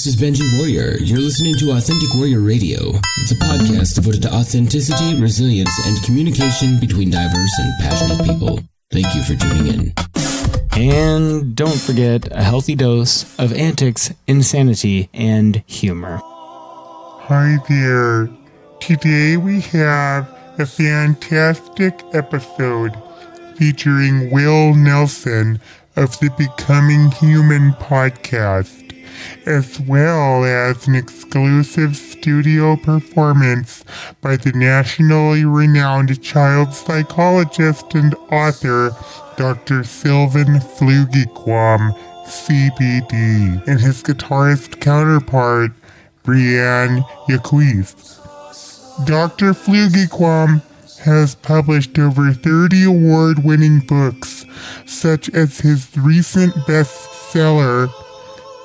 This is Benji Warrior. You're listening to Authentic Warrior Radio. It's a podcast devoted to authenticity, resilience, and communication between diverse and passionate people. Thank you for tuning in. And don't forget a healthy dose of antics, insanity, and humor. Hi there. Today we have a fantastic episode featuring Wil Nelsen of the Becoming Human podcast, as well as an exclusive studio performance by the nationally renowned child psychologist and author Dr. Sylvan Flugequam, CBD, and his guitarist counterpart, Brianne Yaquis. Dr. Flugequam has published over 30 award-winning books, such as his recent bestseller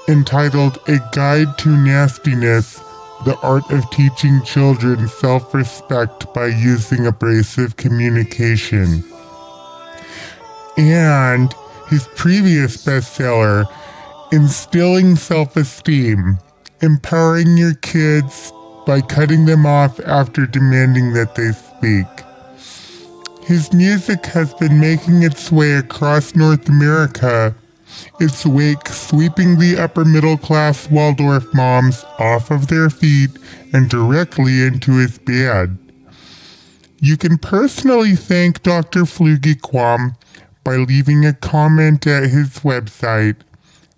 entitled A Guide to Nastiness, The Art of Teaching Children Self-Respect by Using Abrasive Communication, and his previous bestseller, Instilling Self-Esteem, Empowering Your Kids by Cutting Them Off After Demanding That They Speak. His music has been making its way across North America, its wake sweeping the upper middle class Waldorf moms off of their feet and directly into his bed. You can personally thank Dr. Flugequam by leaving a comment at his website,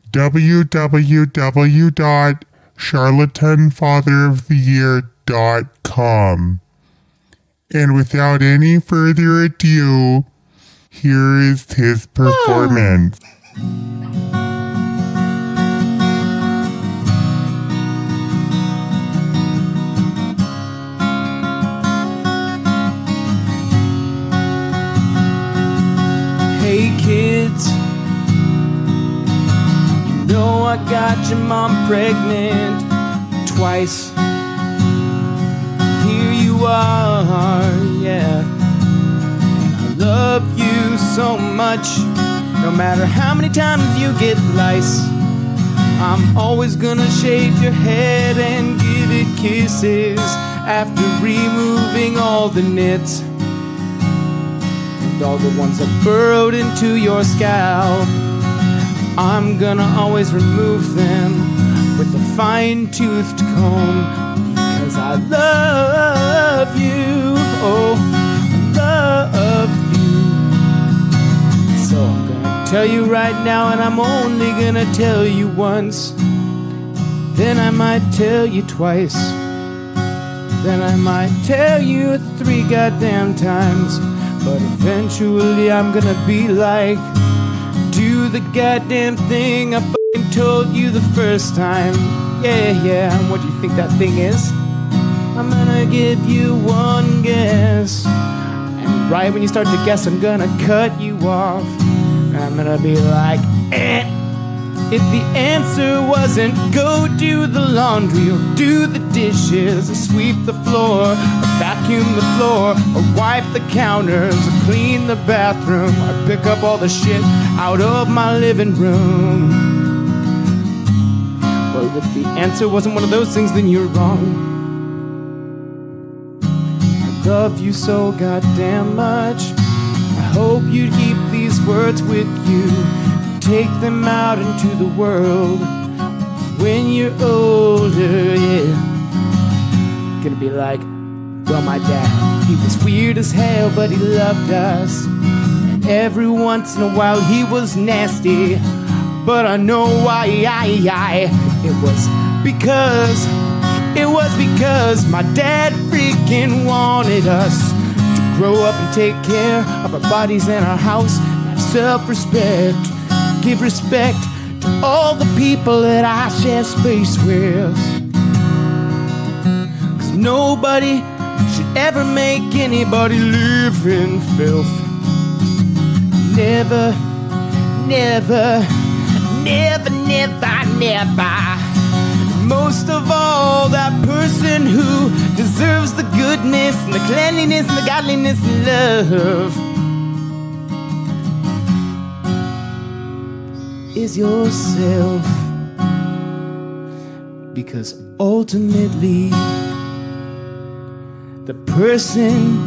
www.charlatanfatheroftheyear.com. And without any further ado, here is his performance. Hey kids, you know I got your mom pregnant twice. Here you are, yeah. I love you so much. No matter how many times you get lice, I'm always gonna shave your head and give it kisses after removing all the nits and all the ones that burrowed into your scalp. I'm gonna always remove them with a fine-toothed comb because I love you. Oh, I love you. So I'm gonna tell you right now, and I'm only gonna tell you once. Then I might tell you twice. Then I might tell you 3 goddamn times. But eventually I'm gonna be like, do the goddamn thing I fucking told you the first time. Yeah, and what do you think that thing is? I'm gonna give you one guess, and right when you start to guess, I'm gonna cut you off. I'm gonna be like, eh. If the answer wasn't go do the laundry or do the dishes or sweep the floor or vacuum the floor or wipe the counters or clean the bathroom or pick up all the shit out of my living room, well, if the answer wasn't one of those things, then you're wrong. I love you so goddamn much. I hope you'd keep these words with you. Take them out into the world when you're older, yeah. Gonna be like, well, my dad, he was weird as hell, but he loved us. And every once in a while he was nasty, but I know why. It was because my dad freaking wanted us to grow up and take care of our bodies and our house and have self-respect. Give respect to all the people that I share space with. 'Cause nobody should ever make anybody live in filth. Never, never, never, never, never. Most of all, that person who deserves the goodness and the cleanliness and the godliness and love is yourself. Because ultimately, the person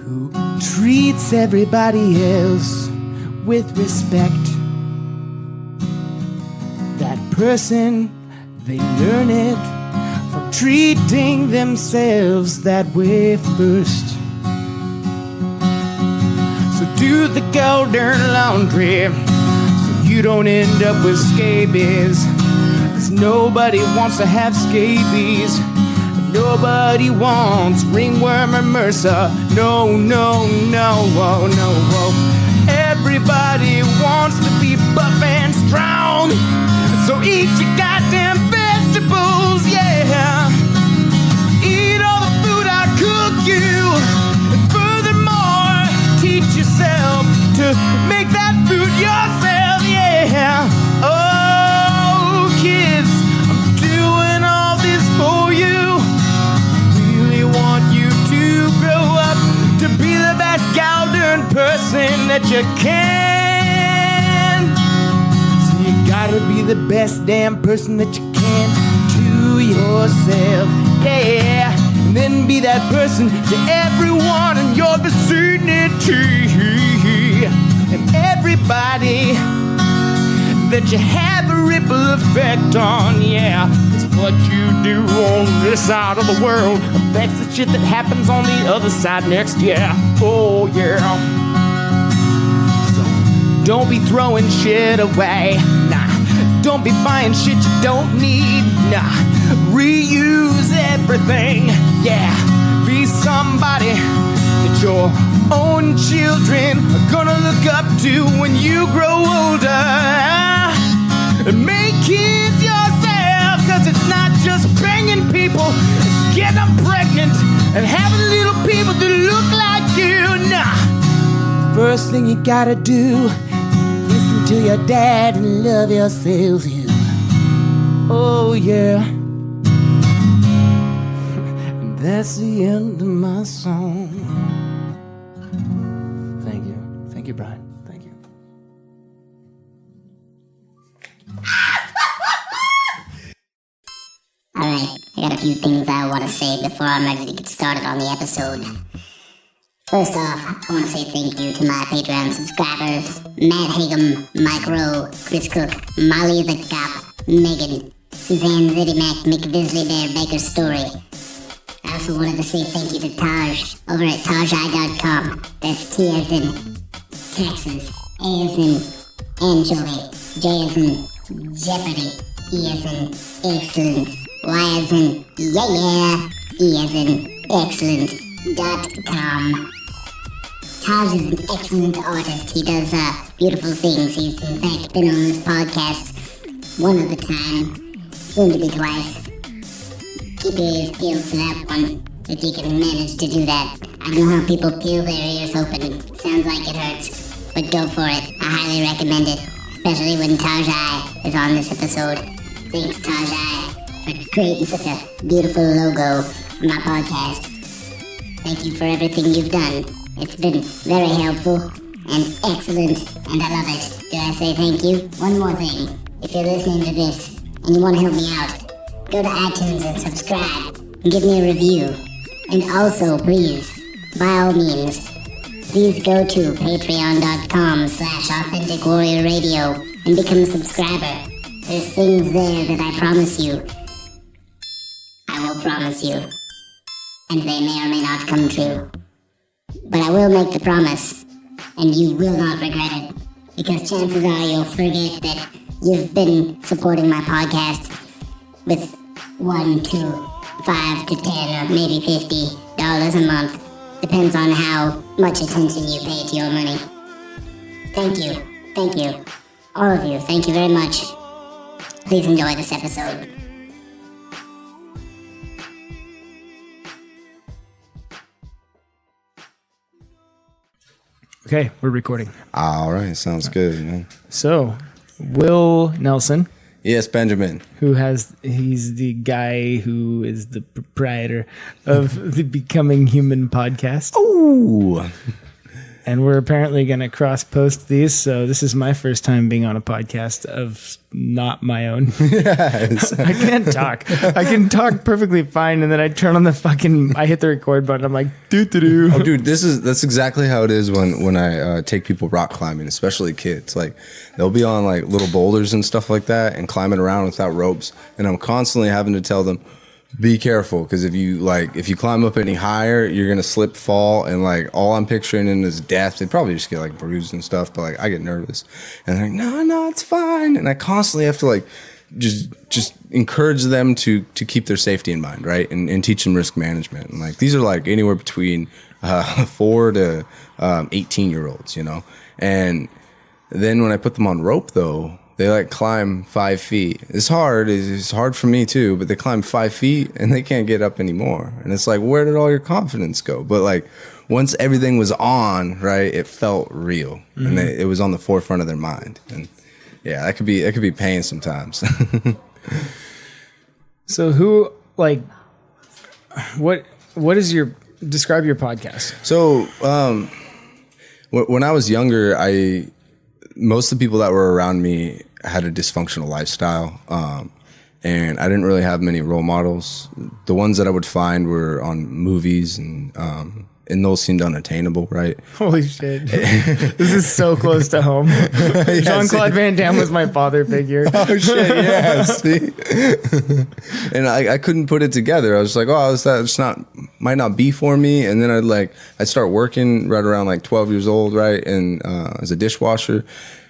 who treats everybody else with respect, that person, they learn it from treating themselves that way first. So do the golden laundry so you don't end up with scabies. 'Cause nobody wants to have scabies. Nobody wants ringworm or MRSA. No, no, no, oh, no, oh. Everybody wants to be buff and strong. So eat your goddamn vegetables, yeah. Eat all the food I cook you. And furthermore, teach yourself to make that food yourself, yeah. Oh, kids, I'm doing all this for you. Really want you to grow up to be the best golden person that you can. So you gotta be the best damn person that you can to yourself, yeah. And then be that person to everyone in your vicinity. And everybody that you have a ripple effect on, yeah. It's what you do on this side of the world affects the shit that happens on the other side next, yeah. Oh, yeah. So don't be throwing shit away, nah. Don't be buying shit you don't need, nah. Reuse everything, yeah. Be somebody that your own children are gonna look up to when you grow older. Make kids yourself, 'cause it's not just banging people, it's getting them pregnant and having little people that look like you. Nah. First thing you gotta do, listen to your dad and love yourself, you. Oh, yeah. And that's the end of my song. Thank you. Thank you, Brian. Thank you. Alright, I got a few things I want to say before I'm ready to get started on the episode. First off, I want to say thank you to my Patreon subscribers, Matt Hagum, Mike Rowe, Chris Cook, Molly the Cop, Megan, Suzanne Zidimac, Mick Bisley Bear, Baker Story. I also wanted to say thank you to Taj over at tajai.com. That's T as in Texas, A as in Anchovy, J as in Jeopardy, E as in Excellent, Y as in yeah, E as in excellent.com. Taj is an excellent artist. He does beautiful things. He's in fact been on this podcast one other time, soon to be twice. Keep your ears peeled for that one, if you can manage to do that. I don't know how people peel their ears open. Sounds like it hurts, but go for it. I highly recommend it, especially when Tajai is on this episode. Thanks, Tajai, for creating such a beautiful logo for my podcast. Thank you for everything you've done. It's been very helpful and excellent, and I love it. Did I say thank you? One more thing. If you're listening to this and you want to help me out, go to iTunes and subscribe and give me a review. And also, please, by all means, please go to patreon.com/Authentic Warrior Radio and become a subscriber. There's things there that I promise you. I will promise you. And they may or may not come true. But I will make the promise, and you will not regret it, because chances are you'll forget that you've been supporting my podcast with $1, $2, $5 to $10, or maybe $50 a month. Depends on how much attention you pay to your money. Thank you. Thank you. All of you, thank you very much. Please enjoy this episode. Okay, we're recording. All right, sounds good, man. So, Wil Nelsen, Yes, Benjamin. he's the guy who is the proprietor of the Becoming Human podcast. Ooh. And we're apparently going to cross-post these, so this is my first time being on a podcast of not my own. Yes. I can't talk. I can talk perfectly fine, and then I turn on I hit the record button. I'm like, doo-doo-doo. Oh, dude, that's exactly how it is when I take people rock climbing, especially kids. Like, they'll be on like little boulders and stuff like that and climbing around without ropes, and I'm constantly having to tell them, be careful, because if you climb up any higher, you're gonna slip, fall, and like all I'm picturing in is death. They probably just get like bruised and stuff, but like I get nervous, and they're like, no, it's fine, and I constantly have to like just encourage them to keep their safety in mind, right, and teach them risk management. And like these are like anywhere between 4 to 18-year-olds, you know, and then when I put them on rope though. They like climb 5 feet. It's hard for me too, but they climb 5 feet and they can't get up anymore. And it's like, where did all your confidence go? But like once everything was on, right, it felt real. Mm-hmm. And it was on the forefront of their mind. And yeah, that could be pain sometimes. So describe your podcast? So when I was younger, most of the people that were around me had a dysfunctional lifestyle, and I didn't really have many role models. The ones that I would find were on movies, and those seemed unattainable, right? Holy shit. This is so close to home. Jean-Claude Van Damme was my father figure. Oh, shit, yeah, see? And I couldn't put it together. I was like, might not be for me. And then I'd start working right around like 12 years old, right? And as a dishwasher.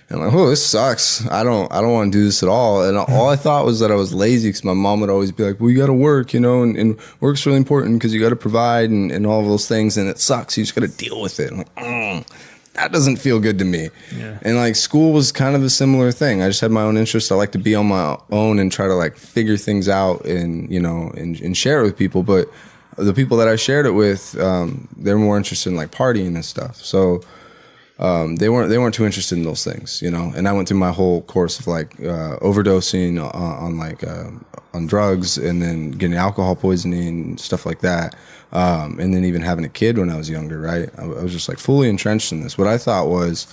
And I'm like, oh, this sucks. I don't want to do this at all. And all I thought was that I was lazy, because my mom would always be like, well, you got to work, you know, and work's really important because you got to provide and all of those things. And it sucks. You just got to deal with it. I'm like, that doesn't feel good to me. Yeah. And like school was kind of a similar thing. I just had my own interests. I like to be on my own and try to like figure things out and, you know, and share it with people. But the people that I shared it with, they're more interested in like partying and stuff. So they weren't too interested in those things, you know. And I went through my whole course of like overdosing on drugs, and then getting alcohol poisoning, stuff like that, and then even having a kid when I was younger, right? I was just like fully entrenched in this. What I thought was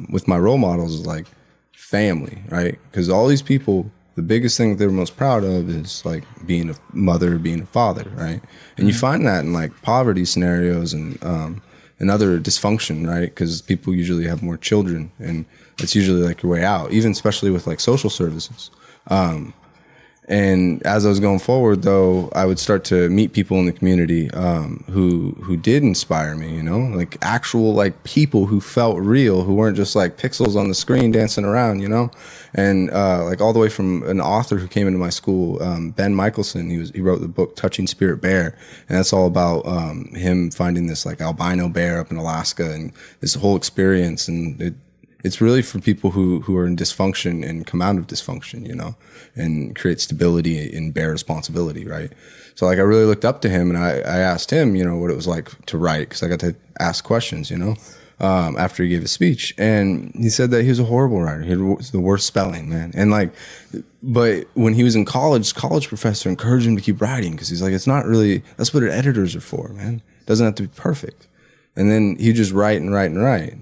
with my role models is like family, right? Because all these people, the biggest thing that they're most proud of is like being a mother, being a father, right? And you find that in like poverty scenarios and other dysfunction, right? Because people usually have more children, and it's usually like your way out, even especially with like social services. And as I was going forward, though, I would start to meet people in the community who did inspire me, you know, like actual like people who felt real, who weren't just like pixels on the screen dancing around, you know. And like all the way from an author who came into my school, Ben Michelson. He wrote the book Touching Spirit Bear, and that's all about him finding this like albino bear up in Alaska, and this whole experience. And it's really for people who are in dysfunction and come out of dysfunction, you know, and create stability and bear responsibility, right? So like I really looked up to him, and I asked him, you know, what it was like to write, because I got to ask questions, you know, after he gave his speech. And he said that he was a horrible writer. He had the worst spelling, man. And like, but when he was in college, professor encouraged him to keep writing, because he's like, it's not really, that's what editors are for, man. It doesn't have to be perfect. And then he just write.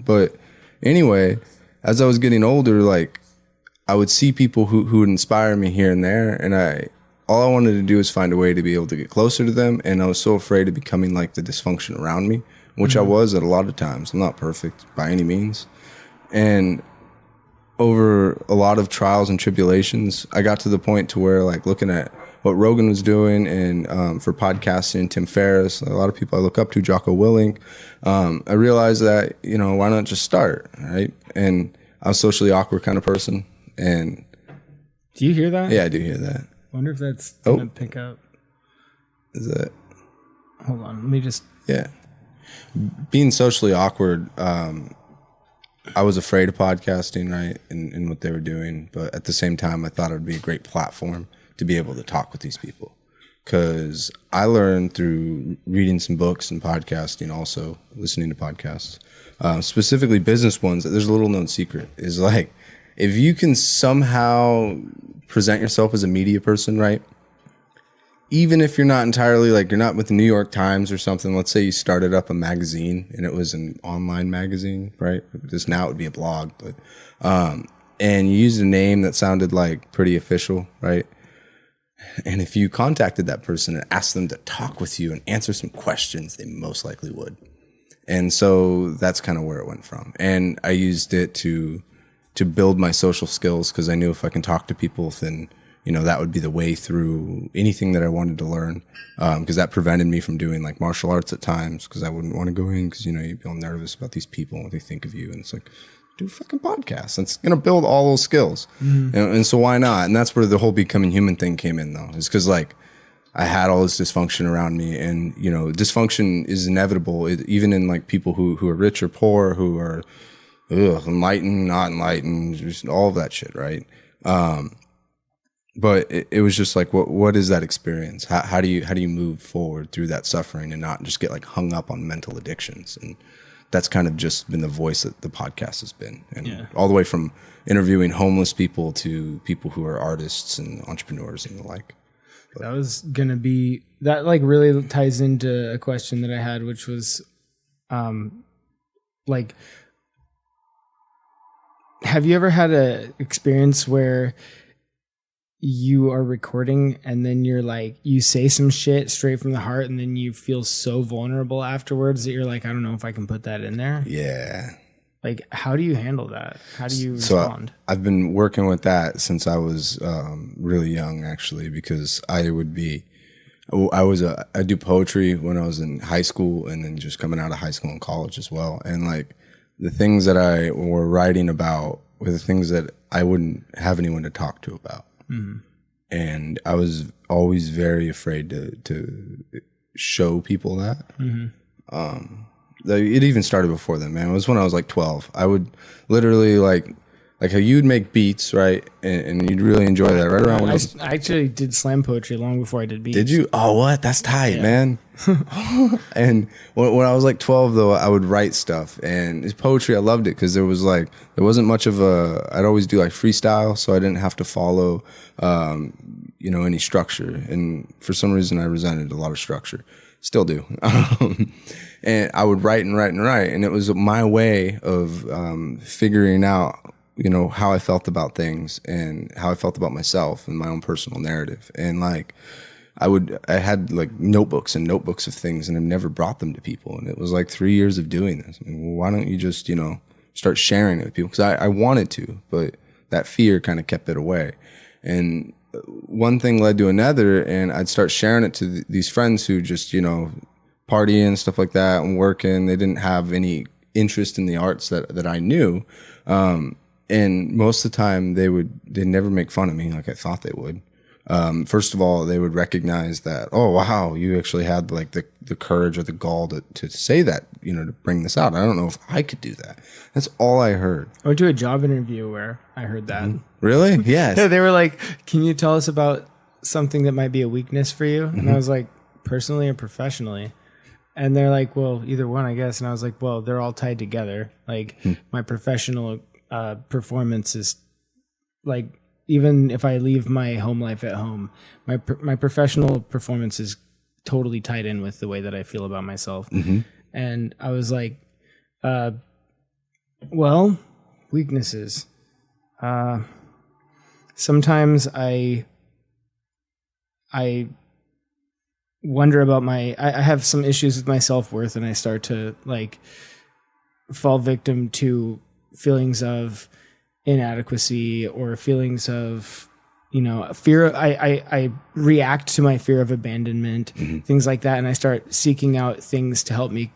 But anyway, as I was getting older, like I would see people who would inspire me here and there, and all I wanted to do was find a way to be able to get closer to them. And I was so afraid of becoming like the dysfunction around me, which I was at a lot of times. I'm not perfect by any means. And over a lot of trials and tribulations, I got to the point to where like looking at what Rogan was doing, and for podcasting, Tim Ferriss, a lot of people I look up to, Jocko Willink, I realized that, you know, why not just start, right? And I'm a socially awkward kind of person. And do you hear that? Yeah, I do hear that. Wonder if that's gonna pick up. Is that? Hold on, let me just. Yeah, being socially awkward. I was afraid of podcasting, right, and what they were doing, but at the same time, I thought it would be a great platform to be able to talk with these people, because I learned through reading some books and podcasting, also listening to podcasts, specifically business ones. There's a little known secret is like, if you can somehow present yourself as a media person, right, even if you're not entirely like, you're not with the New York Times or something, let's say you started up a magazine and it was an online magazine, right? Because now it would be a blog, but, and you used a name that sounded like pretty official, right? And if you contacted that person and asked them to talk with you and answer some questions, they most likely would. And so that's kind of where it went from. And I used it to build my social skills, because I knew if I can talk to people, then, you know, that would be the way through anything that I wanted to learn. Because that prevented me from doing like martial arts at times, because I wouldn't want to go in, because, you know, you'd be all nervous about these people and what they think of you. And it's like, do a fucking podcast. It's going to build all those skills. And so why not? And that's where the whole becoming human thing came in, though, is because like I had all this dysfunction around me, and, you know, dysfunction is inevitable, even in like people who are rich or poor, who are enlightened, not enlightened, just all of that shit. Right. But it was just like, what is that experience? How do you move forward through that suffering and not just get like hung up on mental addictions? And that's kind of just been the voice that the podcast has been. And all the way from interviewing homeless people to people who are artists and entrepreneurs and the like. That was going to be, that like really ties into a question that I had, which was like, have you ever had a experience where you are recording and then you're like, you say some shit straight from the heart and then you feel so vulnerable afterwards that you're like, I don't know if I can put that in there? Yeah. Like, how do you handle that? How do you respond? I've been working with that since I was really young, actually, because I do poetry when I was in high school, and then just coming out of high school and college as well. And like the things that I were writing about were the things that I wouldn't have anyone to talk to about. Mm-hmm. And I was always very afraid to show people that. Mm-hmm. It even started before then, man. It was when I was like 12. I would literally like how you'd make beats, right? And you'd really enjoy that right around when I actually did slam poetry long before I did beats. Did you? Oh, what? That's tight, man. And when I was like 12, though, I would write stuff. And it's poetry, I loved it because there wasn't much of I'd always do like freestyle, so I didn't have to follow, any structure. And for some reason, I resented a lot of structure. Still do. And I would write and write and write. And it was my way of figuring out, how I felt about things and how I felt about myself and my own personal narrative. And like, I had like notebooks and notebooks of things, and I've never brought them to people. And it was like 3 years of doing this. I mean, well, why don't you just, start sharing it with people? Because I wanted to, but that fear kind of kept it away. And one thing led to another, and I'd start sharing it to these friends who just, partying and stuff like that and working. They didn't have any interest in the arts that I knew. And most of the time they'd never make fun of me like I thought they would. First of all, they would recognize that, oh, wow, you actually had like the courage or the gall to say that, to bring this out. I don't know if I could do that. That's all I heard. I went to a job interview where I heard that. Really? Yes. Yeah, they were like, can you tell us about something that might be a weakness for you? And I was like, personally or professionally? And they're like, well, either one, I guess. And I was like, well, they're all tied together. Like my professional performance is like, even if I leave my home life at home, my professional performance is totally tied in with the way that I feel about myself. Mm-hmm. And I was like, well, weaknesses. Sometimes I wonder about I have some issues with my self-worth, and I start to like fall victim to feelings of inadequacy or feelings of, fear. I react to my fear of abandonment, things like that. And I start seeking out things to help me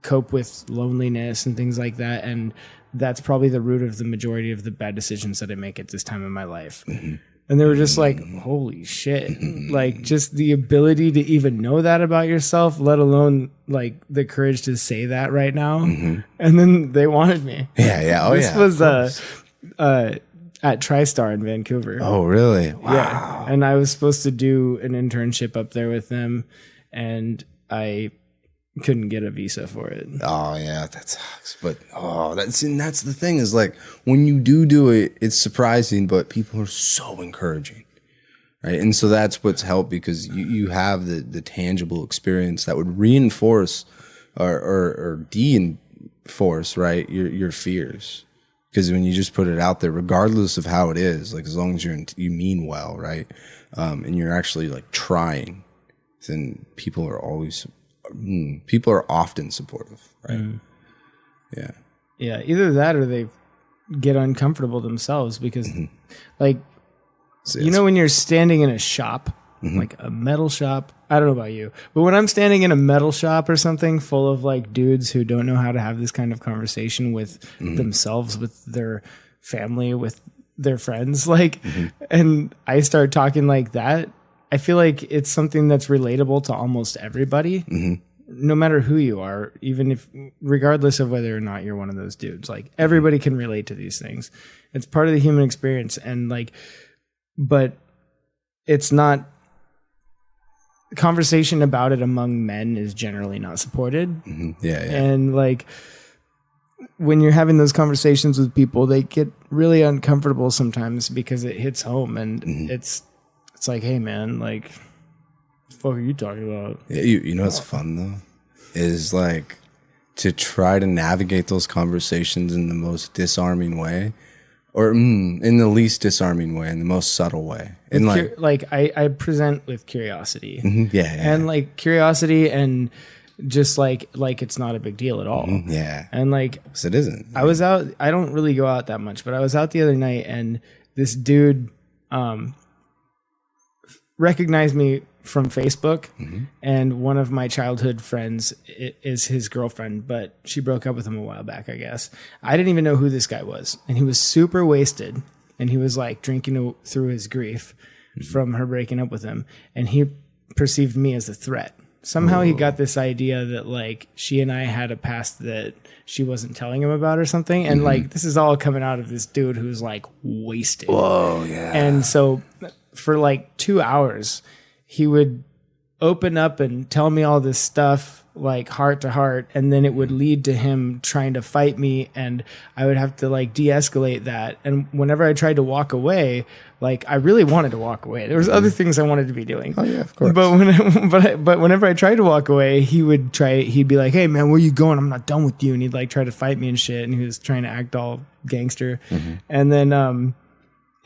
cope with loneliness and things like that. And that's probably the root of the majority of the bad decisions that I make at this time in my life. Mm-hmm. And they were just like, holy shit, like just the ability to even know that about yourself, let alone like the courage to say that right now. Mm-hmm. And then they wanted me. Yeah. Oh, this was at TriStar in Vancouver. Oh, really? Wow. Yeah. And I was supposed to do an internship up there with them, and I couldn't get a visa for it. Oh yeah, that sucks. But that's the thing, is like when you do it, it's surprising, but people are so encouraging. right? And so that's what's helped, because you have the tangible experience that would reinforce or de-enforce, right, your fears. Because when you just put it out there, regardless of how it is, like as long as you mean well, right, and you're actually like trying, then people are often supportive, right? Yeah. Either that or they get uncomfortable themselves because, like, you know, when you're standing in a shop, like a metal shop, I don't know about you, but when I'm standing in a metal shop or something full of like dudes who don't know how to have this kind of conversation with themselves, with their family, with their friends, like, and I start talking like that, I feel like it's something that's relatable to almost everybody, no matter who you are, even if, regardless of whether or not you're one of those dudes, like everybody can relate to these things. It's part of the human experience. And like, but it's not, conversation about it among men is generally not supported. Yeah. And like, when you're having those conversations with people, they get really uncomfortable sometimes because it hits home, and it's like, hey man, like, what the fuck are you talking about? Yeah, you know what's fun though? Is like to try to navigate those conversations in the most disarming way, or in the least disarming way, in the most subtle way. And I present with curiosity. Yeah. And like curiosity, and just like it's not a big deal at all. Yeah. And like, 'cause it isn't. I was out, I don't really go out that much, but I was out the other night, and this dude recognized me from Facebook, and one of my childhood friends is his girlfriend, but she broke up with him a while back, I guess. I didn't even know who this guy was, and he was super wasted, and he was like drinking through his grief from her breaking up with him, and he perceived me as a threat. Somehow he got this idea that like she and I had a past that she wasn't telling him about or something, and like this is all coming out of this dude who's like wasted. Whoa, yeah. And so for like 2 hours, he would open up and tell me all this stuff, like heart to heart, and then it would lead to him trying to fight me, and I would have to like de-escalate that. And whenever I tried to walk away, like I really wanted to walk away. There was other things I wanted to be doing. Oh yeah, of course. But whenever I tried to walk away, he'd be like, "Hey man, where you going? I'm not done with you." And he'd like try to fight me and shit, and he was trying to act all gangster. And then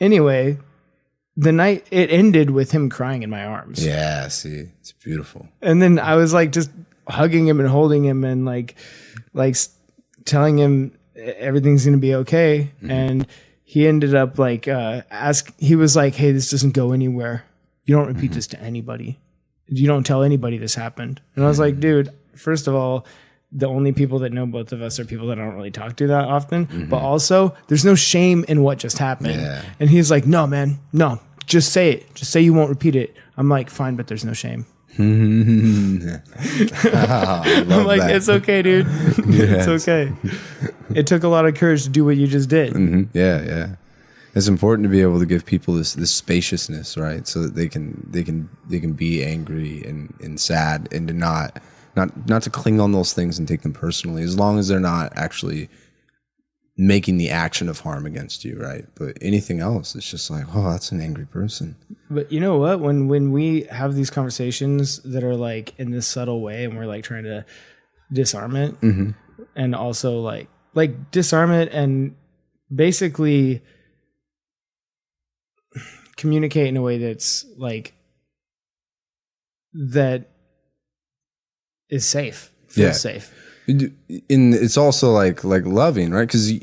anyway, the night it ended with him crying in my arms. Yeah, see, it's beautiful. And then I was like just hugging him and holding him and like telling him everything's going to be okay. And he ended up like he was like, "Hey, this doesn't go anywhere. You don't repeat this to anybody. You don't tell anybody this happened." And I was like, "Dude, first of all, the only people that know both of us are people that I don't really talk to that often. But also, there's no shame in what just happened." Yeah. And he's like, "No, man, no. Just say it. Just say you won't repeat it." I'm like, "Fine, but there's no shame." I'm like, that. It's okay, dude. It's okay. It took a lot of courage to do what you just did. Yeah. It's important to be able to give people this spaciousness, right? So that they can be angry and sad, and to not to cling on those things and take them personally, as long as they're not actually making the action of harm against you, right? But anything else, it's just like, oh, that's an angry person. But you know what? When we have these conversations that are like in this subtle way, and we're like trying to disarm it, and also like disarm it, and basically communicate in a way that's like that is safe, feels safe. And it's also like loving, right? Because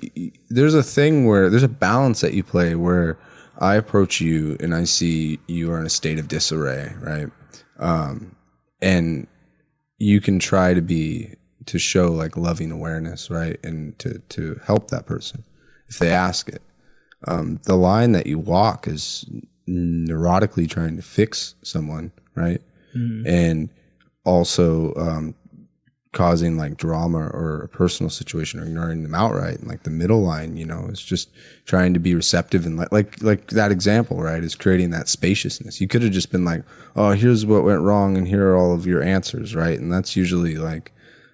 there's a thing where there's a balance that you play where I approach you and I see you are in a state of disarray, right? And you can try to show like loving awareness, right? And to help that person if they ask it. The line that you walk is neurotically trying to fix someone, right? And also causing like drama or a personal situation, or ignoring them outright. And like the middle line, is just trying to be receptive, and like that example, right, is creating that spaciousness. You could have just been like, "Oh, here's what went wrong, and here are all of your answers," right? And that's usually like,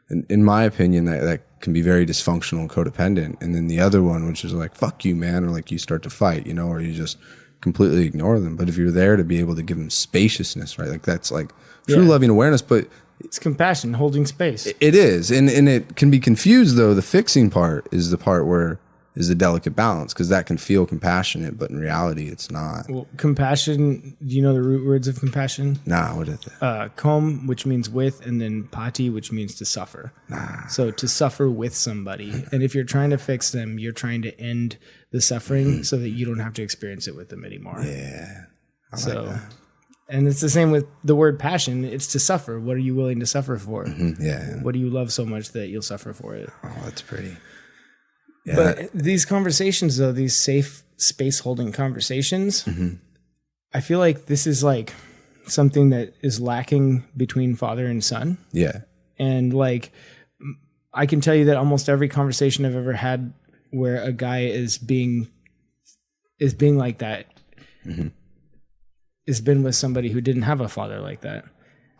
in my opinion, that can be very dysfunctional and codependent. And then the other one, which is like, "Fuck you, man," or like you start to fight, or you just completely ignore them. But if you're there to be able to give them spaciousness, right? Like that's like true loving awareness. But it's compassion, holding space. It is. And it can be confused though. The fixing part is the part where is the delicate balance, because that can feel compassionate, but in reality it's not. Well, compassion, do you know the root words of compassion? Nah, what is it? Kom, which means with, and then pati, which means to suffer. Nah. So to suffer with somebody. And if you're trying to fix them, you're trying to end the suffering so that you don't have to experience it with them anymore. Yeah. I so, like that. And it's the same with the word passion. It's to suffer. What are you willing to suffer for? Yeah. What do you love so much that you'll suffer for it? Oh, that's pretty. Yeah, but these conversations, though, these safe space holding conversations, I feel like this is like something that is lacking between father and son. Yeah. And like, I can tell you that almost every conversation I've ever had where a guy is being like that has been with somebody who didn't have a father like that.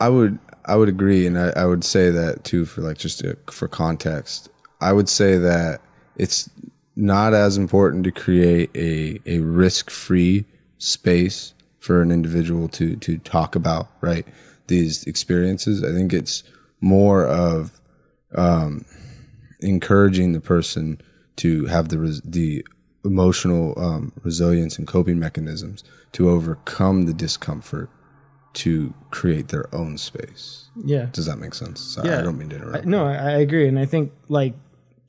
I would agree. And I would say that too, for like, just for context, I would say that it's not as important to create a risk-free space for an individual to talk about, right, these experiences. I think it's more of encouraging the person to have the emotional resilience and coping mechanisms to overcome the discomfort to create their own space. Yeah. Does that make sense? Sorry, I don't mean to interrupt. No, I agree. And I think like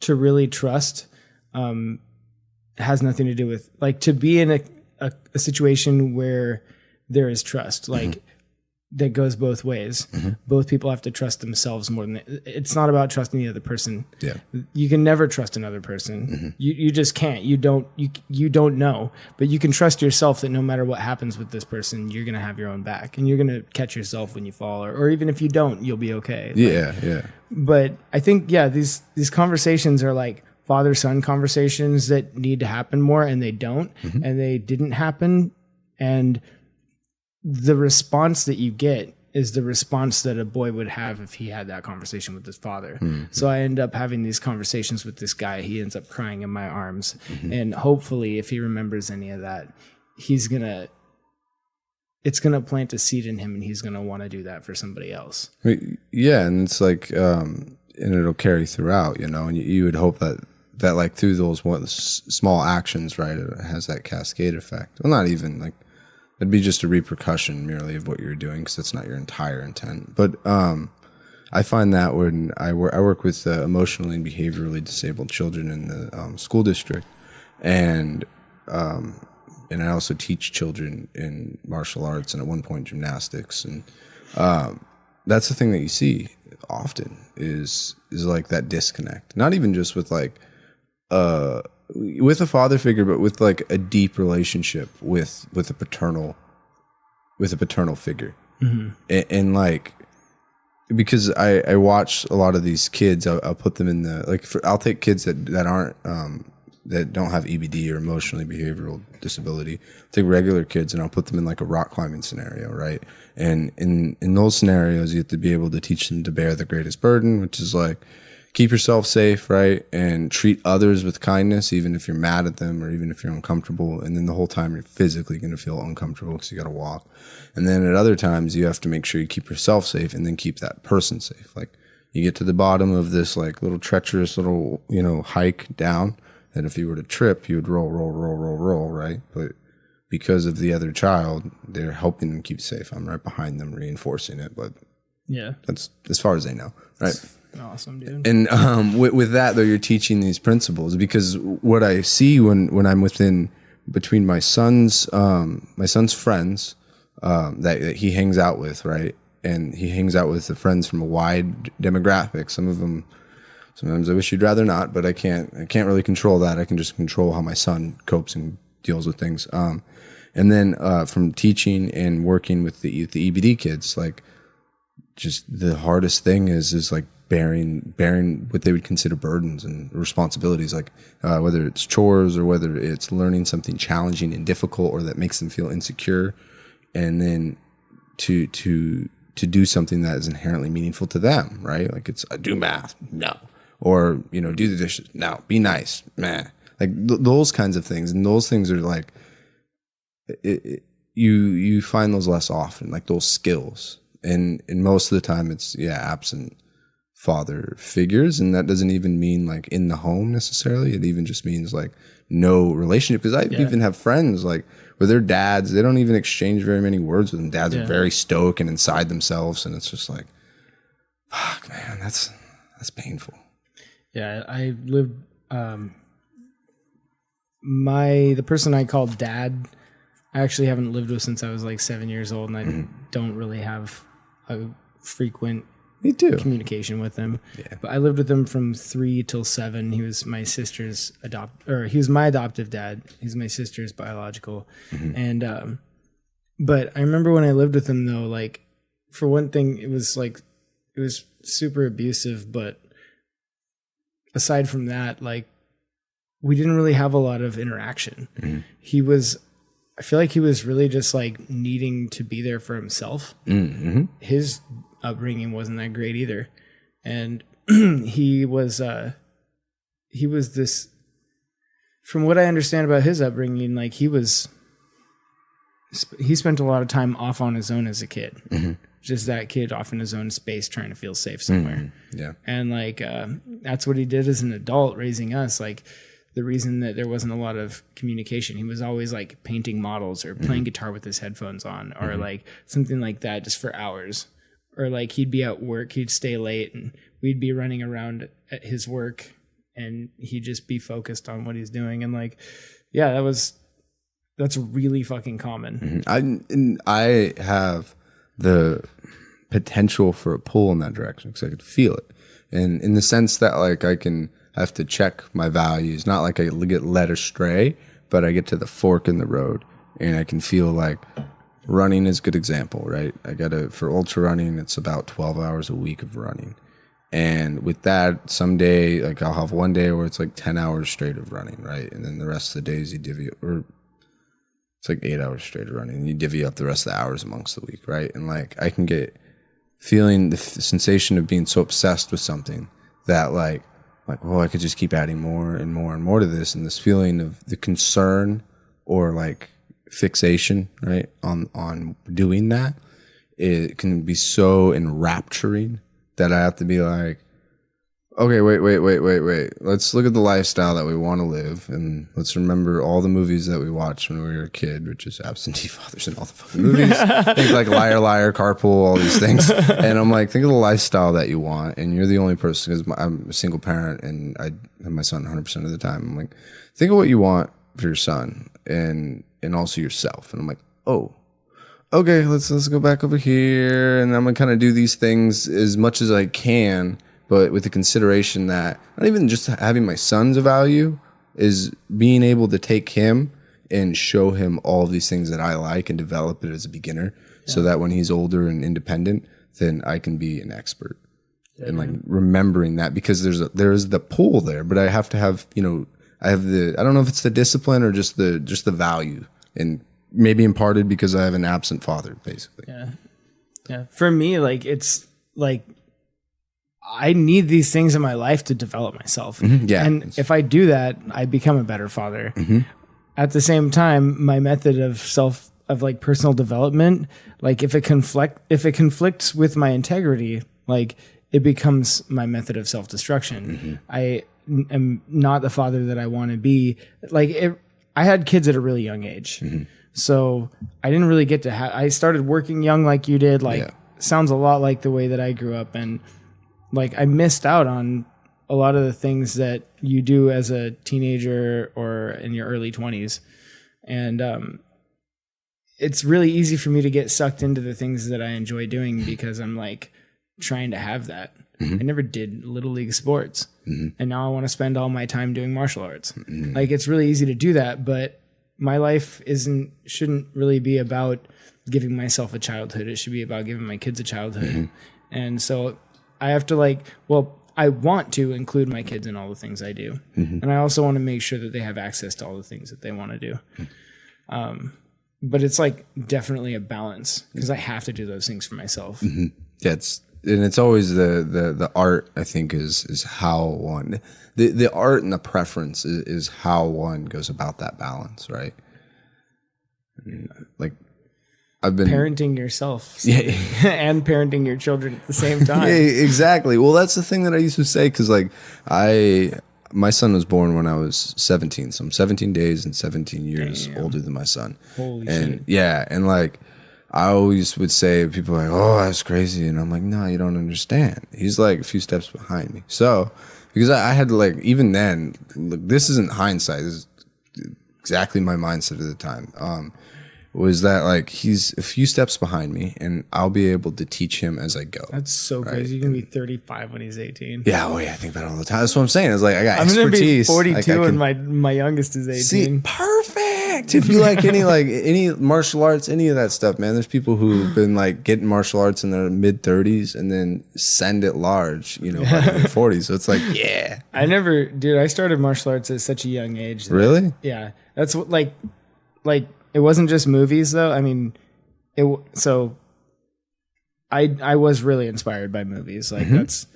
to really trust has nothing to do with like to be in a situation where there is trust, like that goes both ways. Both people have to trust themselves more than it's not about trusting the other person. Yeah. You can never trust another person. You just can't. You don't know, but you can trust yourself that no matter what happens with this person, you're going to have your own back and you're going to catch yourself when you fall, or even if you don't, you'll be okay. Yeah. But I think, these conversations are like father-son conversations that need to happen more, and they don't, and they didn't happen. And the response that you get is the response that a boy would have if he had that conversation with his father. So I end up having these conversations with this guy. He ends up crying in my arms. And hopefully if he remembers any of that, it's going to plant a seed in him, and he's going to want to do that for somebody else. Yeah. And it's like, and it'll carry throughout, and you would hope that like through those small actions, right, it has that cascade effect. Well, not even like, it'd be just a repercussion merely of what you're doing, because it's not your entire intent. But I find that when I work with emotionally and behaviorally disabled children in the school district, and I also teach children in martial arts and at one point gymnastics, and that's the thing that you see often is like that disconnect. Not even just with like with a father figure, but with like a deep relationship with a paternal figure. And like, because I watch a lot of these kids, I'll put them in I'll take kids that aren't that don't have EBD or emotionally behavioral disability, take regular kids, and I'll put them in like a rock climbing scenario, right? And in those scenarios, you have to be able to teach them to bear the greatest burden, which is like, keep yourself safe, right? And treat others with kindness, even if you're mad at them or even if you're uncomfortable. And then the whole time you're physically going to feel uncomfortable because you got to walk. And then at other times you have to make sure you keep yourself safe and then keep that person safe. Like you get to the bottom of this like little treacherous little, hike down. And if you were to trip, you would roll, right? But because of the other child, they're helping them keep safe. I'm right behind them reinforcing it. But yeah, that's as far as they know, right? Awesome, dude. And with that though, you're teaching these principles, because what I see when I'm between my son's friends that he hangs out with, right, and he hangs out with the friends from a wide demographic. Some of them, sometimes I wish you'd rather not, but I can't really control that. I can just control how my son copes and deals with things. And then from teaching and working with the EBD kids, like just the hardest thing is like bearing what they would consider burdens and responsibilities, like whether it's chores or whether it's learning something challenging and difficult or that makes them feel insecure, and then to do something that is inherently meaningful to them, right? Like it's do math, no, or do the dishes, no, be nice, meh, like those kinds of things. And those things are like, you find those less often, like those skills. And most of the time it's absent father figures, and that doesn't even mean like in the home necessarily. It even just means like no relationship, because I even have friends like where their dads, they don't even exchange very many words with them. Dads are very stoic and inside themselves, and it's just like, fuck, man, that's painful. Yeah, I lived the person I called dad, I actually haven't lived with since I was like 7 years old, and I don't really have a frequent communication with him. Yeah. But I lived with him from 3 till 7. He was my sister's he was my adoptive dad. He's my sister's biological. And but I remember when I lived with him though, like for one thing, it was super abusive, but aside from that, like we didn't really have a lot of interaction. I feel like he was really just like needing to be there for himself. His upbringing wasn't that great either. And he was this, from what I understand about his upbringing, like he spent a lot of time off on his own as a kid. Just that kid off in his own space trying to feel safe somewhere. Yeah. And like, that's what he did as an adult raising us. Like the reason that there wasn't a lot of communication, he was always like painting models or playing guitar with his headphones on or like something like that just for hours. Or like he'd be at work, he'd stay late and we'd be running around at his work and he'd just be focused on what he's doing. And like, yeah, that's really fucking common. I have the potential for a pull in that direction because I could feel it. And in the sense that like I have to check my values, not like I get led astray, but I get to the fork in the road and I can feel like running is a good example, right? For ultra running, it's about 12 hours a week of running. And with that, someday, like I'll have one day where it's like 10 hours straight of running, right? And then the rest of the days you divvy up, or it's like 8 hours straight of running. And you divvy up the rest of the hours amongst the week, right? And like I can get feeling the sensation of being so obsessed with something that like, well, I could just keep adding more and more and more to this. And this feeling of the concern or like fixation, right, on doing that, it can be so enrapturing that I have to be like, okay, wait. Let's look at the lifestyle that we want to live, and let's remember all the movies that we watched when we were a kid, which is absentee fathers and all the fucking movies. Think like Liar, Liar, Carpool, all these things. And I'm like, think of the lifestyle that you want, and you're the only person, because I'm a single parent, and I have my son 100% of the time. I'm like, think of what you want for your son, and also yourself. And I'm like, oh, okay, let's go back over here, and I'm gonna kind of do these things as much as I can, but with the consideration that not even just having my son's a value, is being able to take him and show him all of these things that I like and develop it as a beginner, so that when he's older and independent, then I can be an expert. And like remembering that, because there's the pull there, but I have to have, I don't know if it's the discipline or just the value, and maybe imparted because I have an absent father, basically. Yeah. For me, like it's like I need these things in my life to develop myself. Yeah. And if I do that, I become a better father. At the same time, my method of like personal development, like if it conflicts with my integrity, like it becomes my method of self-destruction. I am not the father that I want to be. Like I had kids at a really young age. So I didn't really get to I started working young like you did. Sounds a lot like the way that I grew up. And like I missed out on a lot of the things that you do as a teenager or in your early 20s. And it's really easy for me to get sucked into the things that I enjoy doing because I'm like trying to have that. I never did Little League sports. And now I want to spend all my time doing martial arts. Like it's really easy to do that, but my life shouldn't really be about giving myself a childhood. It should be about giving my kids a childhood. And so I have to I want to include my kids in all the things I do. And I also want to make sure that they have access to all the things that they want to do. But it's like definitely a balance because I have to do those things for myself. Yeah, it's always the art, I think, is how one, the art and the preference is how one goes about that balance, right? Like I've been parenting yourself Yeah. and parenting your children at the same time. Yeah, exactly. Well, that's the thing that I used to say, because like my son was born when I was 17, so I'm 17 days and 17 years older than my son. Holy and shit. Yeah, and like I always would say, people are like, oh, that's crazy, and I'm like, no, you don't understand. He's like a few steps behind me. So because I had to, like, even then, look, this isn't hindsight. This is exactly my mindset at the time. Was that like he's a few steps behind me, and I'll be able to teach him as I go. That's so crazy. You're gonna be 35 when he's 18. Yeah, oh yeah, I think about it all the time. That's what I'm saying. It's like I got I'm gonna be expertise. 42 like, when my youngest is 18. See, perfect. If you like any martial arts, any of that stuff, man. There's people who've been like getting martial arts in their mid 30s and then send it large, by their 40s. So it's like, yeah. I started martial arts at such a young age. Really? Yeah, that's what like. It wasn't just movies though. I mean, I was really inspired by movies. Like that's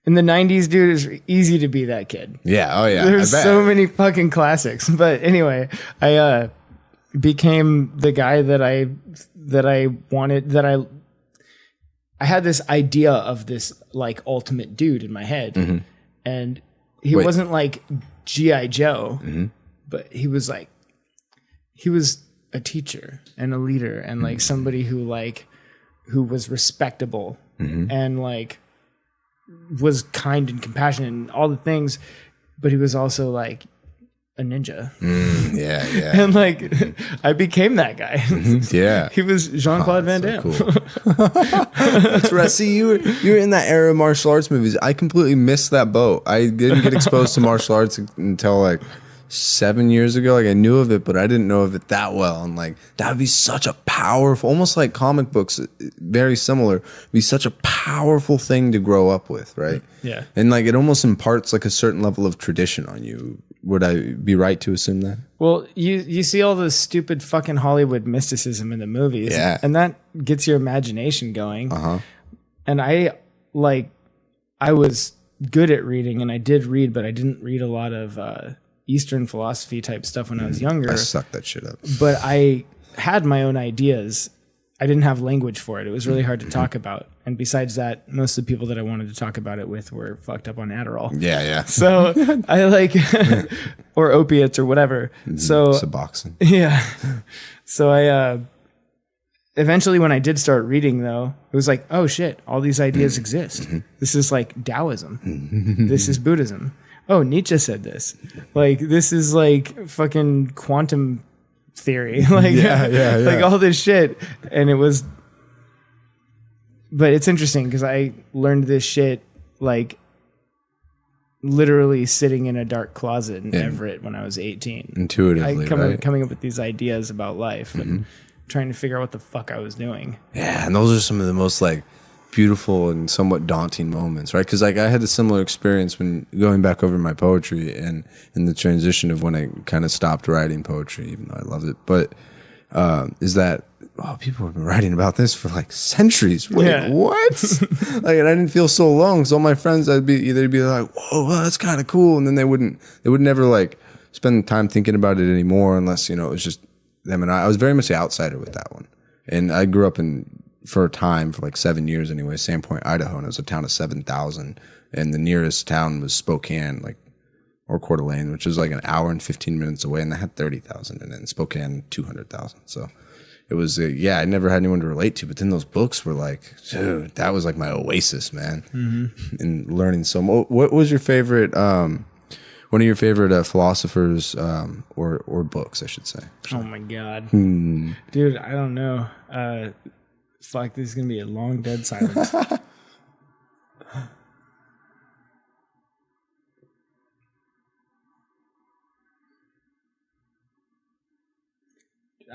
in the 90s, dude. It's easy to be that kid. Yeah. Oh yeah. There's so many fucking classics. But anyway, I became the guy that I wanted. I had this idea of this like ultimate dude in my head, and he wasn't like G.I. Joe, but he was a teacher and a leader and like somebody who was respectable and like was kind and compassionate and all the things, but he was also like a ninja. Yeah. And like I became that guy. Yeah. He was Jean-Claude Van Damme. So cool. That's right. See, you were in that era of martial arts movies. I completely missed that boat. I didn't get exposed to martial arts until like 7 years ago. Like I knew of it, but I didn't know of it that well. And like that would be such a powerful, almost like comic books, very similar, be such a powerful thing to grow up with, right? Yeah. And like it almost imparts like a certain level of tradition on you. Would I be right to assume that? Well, you see all this stupid fucking Hollywood mysticism in the movies, and that gets your imagination going. And I was good at reading, and I did read, but I didn't read a lot of Eastern philosophy type stuff when I was younger. I sucked that shit up. But I had my own ideas. I didn't have language for it. It was really hard to talk about. And besides that, most of the people that I wanted to talk about it with were fucked up on Adderall. Yeah. So I like, or opiates or whatever. So Suboxone. Yeah. So I, eventually when I did start reading though, it was like, oh shit, all these ideas exist. This is like Taoism. This is Buddhism. Oh, Nietzsche said this. Like, this is like fucking quantum theory. Like, yeah. like all this shit. And it was, but it's interesting because I learned this shit like literally sitting in a dark closet in Everett when I was 18. Intuitively, right? Coming up with these ideas about life and trying to figure out what the fuck I was doing. Yeah, and those are some of the most like beautiful and somewhat daunting moments, right? Because like I had a similar experience when going back over my poetry and in the transition of when I kind of stopped writing poetry, even though I loved it. But is that people have been writing about this for like centuries. Wait, what? Like, and I didn't feel so alone. So all my friends, they'd be like, "Whoa, well, that's kind of cool," and then they would never like spend time thinking about it anymore, unless it was just them and I. I was very much the outsider with that one, and I grew up for a time, for like 7 years anyway, Sandpoint, Idaho, and it was a town of 7,000, and the nearest town was Spokane, or Coeur d'Alene, which was like an hour and 15 minutes away, and they had 30,000, and then Spokane 200,000. So it was I never had anyone to relate to, but then those books were like, dude, that was like my oasis, man. And learning so much. What was your favorite? One of your favorite philosophers or books, I should say. Oh my god, dude, I don't know. Fuck, this is gonna be a long dead silence. I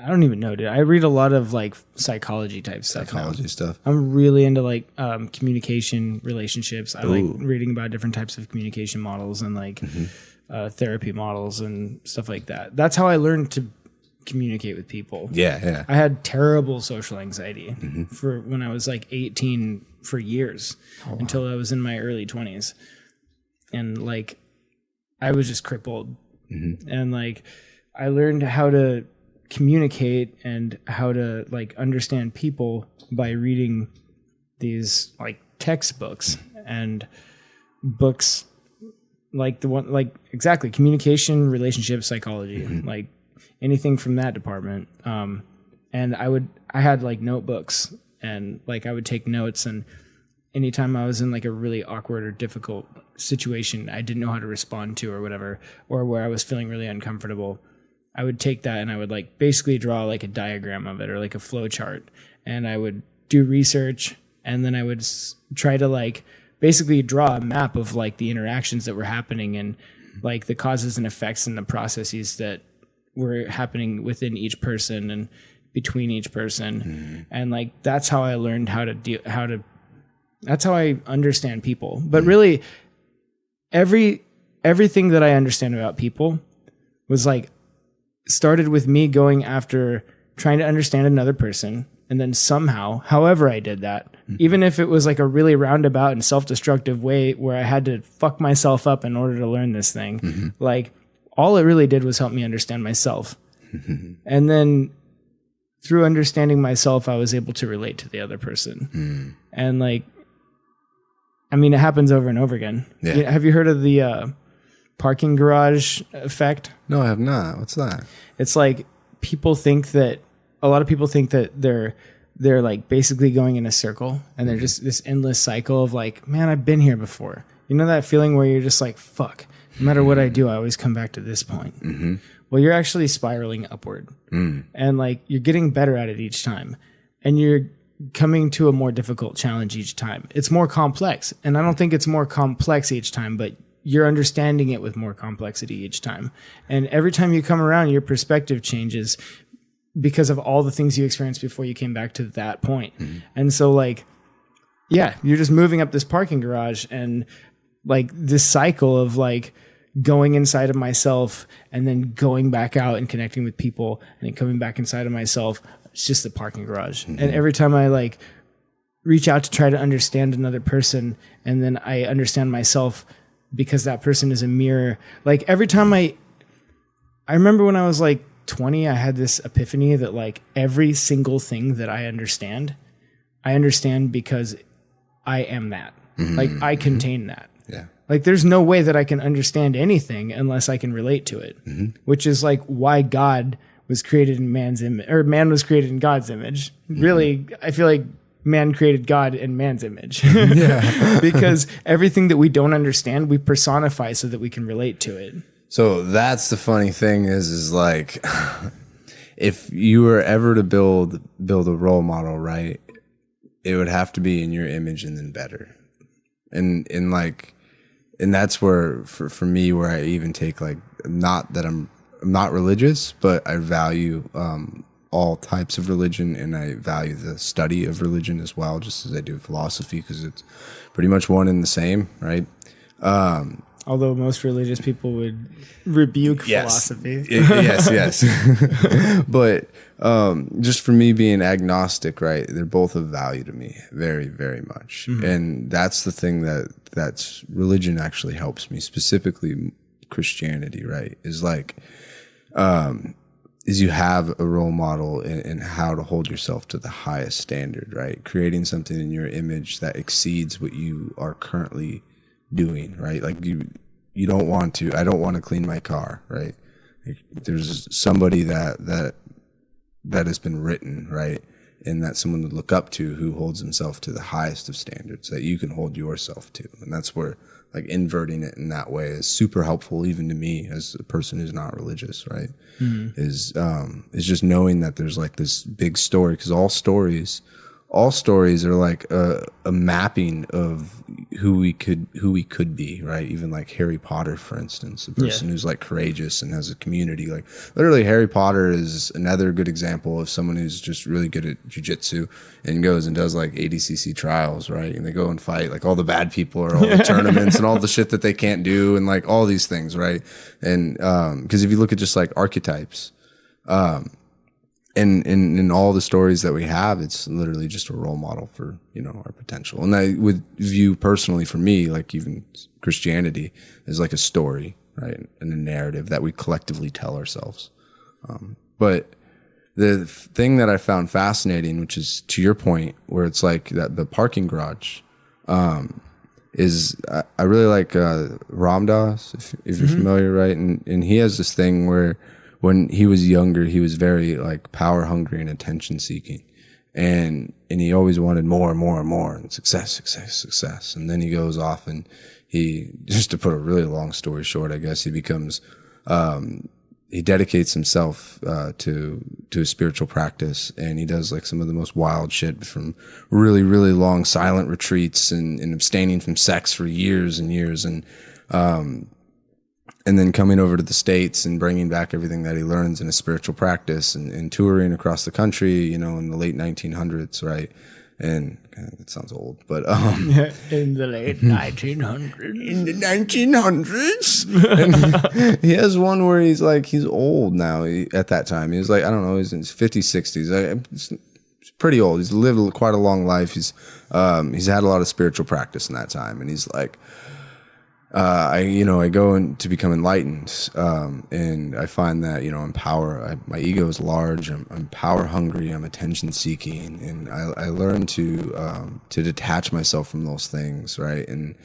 don't even know, dude. I read a lot of like psychology type stuff. Stuff. I'm really into like communication, relationships. I like reading about different types of communication models and like therapy models and stuff like that. That's how I learned to communicate with people. Yeah. I had terrible social anxiety for when I was like 18 for years until I was in my early 20s. And like I was just crippled. And like I learned how to communicate and how to like understand people by reading these like textbooks and books like the one, like exactly communication, relationship psychology, like anything from that department. And I had like notebooks and like I would take notes, and anytime I was in like a really awkward or difficult situation I didn't know how to respond to or whatever, or where I was feeling really uncomfortable, I would take that and I would like basically draw like a diagram of it or like a flow chart, and I would do research, and then I would try to like basically draw a map of like the interactions that were happening and like the causes and effects and the processes that were happening within each person and between each person. And like that's how I learned that's how I understand people. But really everything that I understand about people was like started with me going after trying to understand another person, and then somehow, however I did that, even if it was like a really roundabout and self-destructive way where I had to fuck myself up in order to learn this thing, like all it really did was help me understand myself. And then through understanding myself, I was able to relate to the other person. And like, I mean, it happens over and over again. Yeah. Have you heard of the parking garage effect? No, I have not. What's that? It's like a lot of people think that they're like basically going in a circle, and they're just this endless cycle of like, man, I've been here before. You know that feeling where you're just like, fuck, no matter what I do, I always come back to this point. Well, you're actually spiraling upward, and like you're getting better at it each time, and you're coming to a more difficult challenge each time. It's more complex, and I don't think it's more complex each time, but you're understanding it with more complexity each time. And every time you come around, your perspective changes because of all the things you experienced before you came back to that point. And so like, yeah, you're just moving up this parking garage, and like this cycle of like going inside of myself and then going back out and connecting with people and then coming back inside of myself. It's just the parking garage. And every time I like reach out to try to understand another person, and then I understand myself because that person is a mirror. Like every time I remember when I was like 20, I had this epiphany that like every single thing that I understand because I am that. Like I contain that. Yeah. Like there's no way that I can understand anything unless I can relate to it, which is like why God was created in man's image, or man was created in God's image. Really, I feel like man created God in man's image. Because everything that we don't understand, we personify so that we can relate to it. So that's the funny thing is like, if you were ever to build a role model, right, it would have to be in your image and then better. And that's where, for me, where I even take like, not that I'm not religious, but I value all types of religion, and I value the study of religion as well, just as I do philosophy, because it's pretty much one and the same, right? Although most religious people would rebuke philosophy. Yes. But just for me being agnostic, right, they're both of value to me very, very much. And that's the thing that's religion actually helps me, specifically Christianity, right, is like, is you have a role model in how to hold yourself to the highest standard, right? Creating something in your image that exceeds what you are currently doing, right? Like you don't want to, I don't want to clean my car, right? Like there's somebody that has been written, right? And that someone would look up to, who holds himself to the highest of standards that you can hold yourself to. And that's where like inverting it in that way is super helpful, even to me as a person who's not religious, right? Is just knowing that there's like this big story, because all stories are like a mapping of who we could be, right? Even like Harry Potter, for instance, a person who's like courageous and has a community. Like literally, Harry Potter is another good example of someone who's just really good at jiu-jitsu and goes and does like ADCC trials, right? And they go and fight like all the bad people or all the tournaments and all the shit that they can't do and like all these things, right? And because if you look at just like archetypes, and in all the stories that we have, it's literally just a role model for, our potential. And I would view personally for me, like even Christianity is like a story, right? And a narrative that we collectively tell ourselves. But the thing that I found fascinating, which is to your point, where it's like that the parking garage, is I really like Ram Dass, if you're familiar, right? And he has this thing where when he was younger, he was very like power hungry and attention seeking, and he always wanted more and more and more, and success. And then he goes off and he, just to put a really long story short, I guess he becomes he dedicates himself to a spiritual practice, and he does like some of the most wild shit, from really, really long silent retreats and abstaining from sex for years and years, and then coming over to the States and bringing back everything that he learns in a spiritual practice, and touring across the country, in the late 1900s, right? And that sounds old, but in the late 1900s. In the 1900s, and he has one where he's old now. At that time, he was like, I don't know, he's in his 50s, 60s. He's pretty old. He's lived quite a long life. He's had a lot of spiritual practice in that time, and he's like, I go in to become enlightened, and I find that, I'm my ego is large. I'm power hungry. I'm attention seeking, and I learn to detach myself from those things, right? And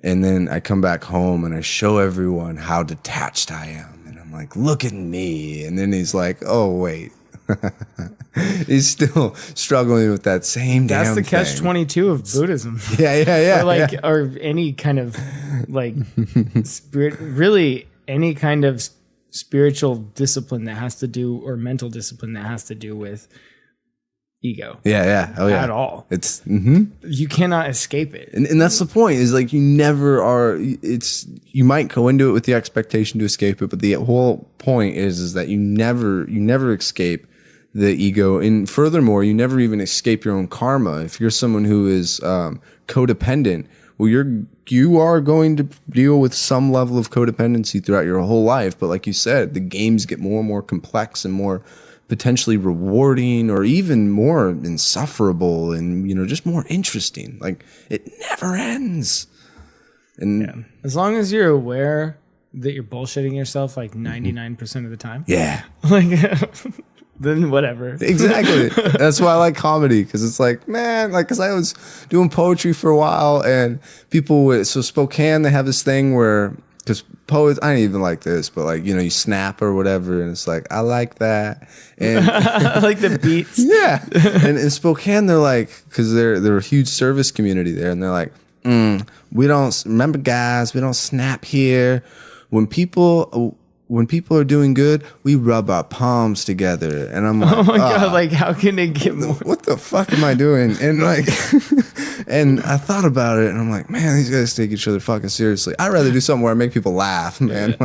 then I come back home and I show everyone how detached I am, and I'm like, look at me. And then he's like, oh wait. He's still struggling with that same damn thing. That's the catch-22 of Buddhism. Yeah. Or any kind of spirit, really any kind of spiritual discipline that has to do, or mental discipline that has to do with ego. Yeah. Oh yeah. At all. It's you cannot escape it. And that's the point, is like you never are. You might go into it with the expectation to escape it, but the whole point is that you never escape the ego. And furthermore, you never even escape your own karma. If you're someone who is codependent, well, you are going to deal with some level of codependency throughout your whole life. But like you said, the games get more and more complex and more potentially rewarding, or even more insufferable, and just more interesting. Like, it never ends. And as long as you're aware that you're bullshitting yourself 99% of the time. Yeah. Then whatever. Exactly. That's why I like comedy, because it's like, man, because I was doing poetry for a while, and so Spokane, they have this thing where, because poets, I didn't even like this, but you snap or whatever, and it's like, I like that. And I like the beats. Yeah. And in Spokane, they're like, because they're a huge service community there, and they're like, we don't, remember guys, we don't snap here. When people are doing good, we rub our palms together. And I'm like, oh my God, how can it get more? What the fuck am I doing? And and I thought about it, and I'm like, man, these guys take each other fucking seriously. I'd rather do something where I make people laugh, man.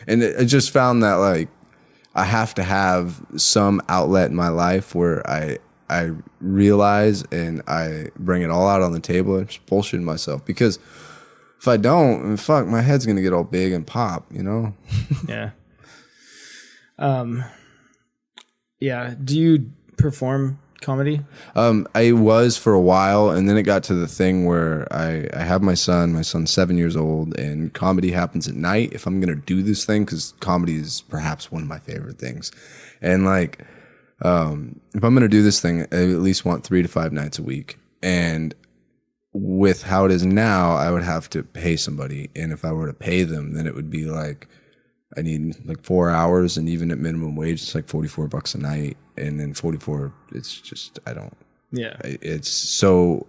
And I just found that I have to have some outlet in my life where I realize and I bring it all out on the table and just bullshitting myself, because if I don't, fuck, my head's gonna get all big and pop, Yeah. Yeah. Do you perform comedy? I was for a while, and then it got to the thing where I have my son's 7 years old, and comedy happens at night if I'm gonna do this thing, because comedy is perhaps one of my favorite things. And if I'm gonna do this thing, I at least want 3 to 5 nights a week. And with how it is now, I would have to pay somebody, and if I were to pay them, then it would be I need 4 hours, and even at minimum wage, it's $44 a night, and then 44. It's just It's so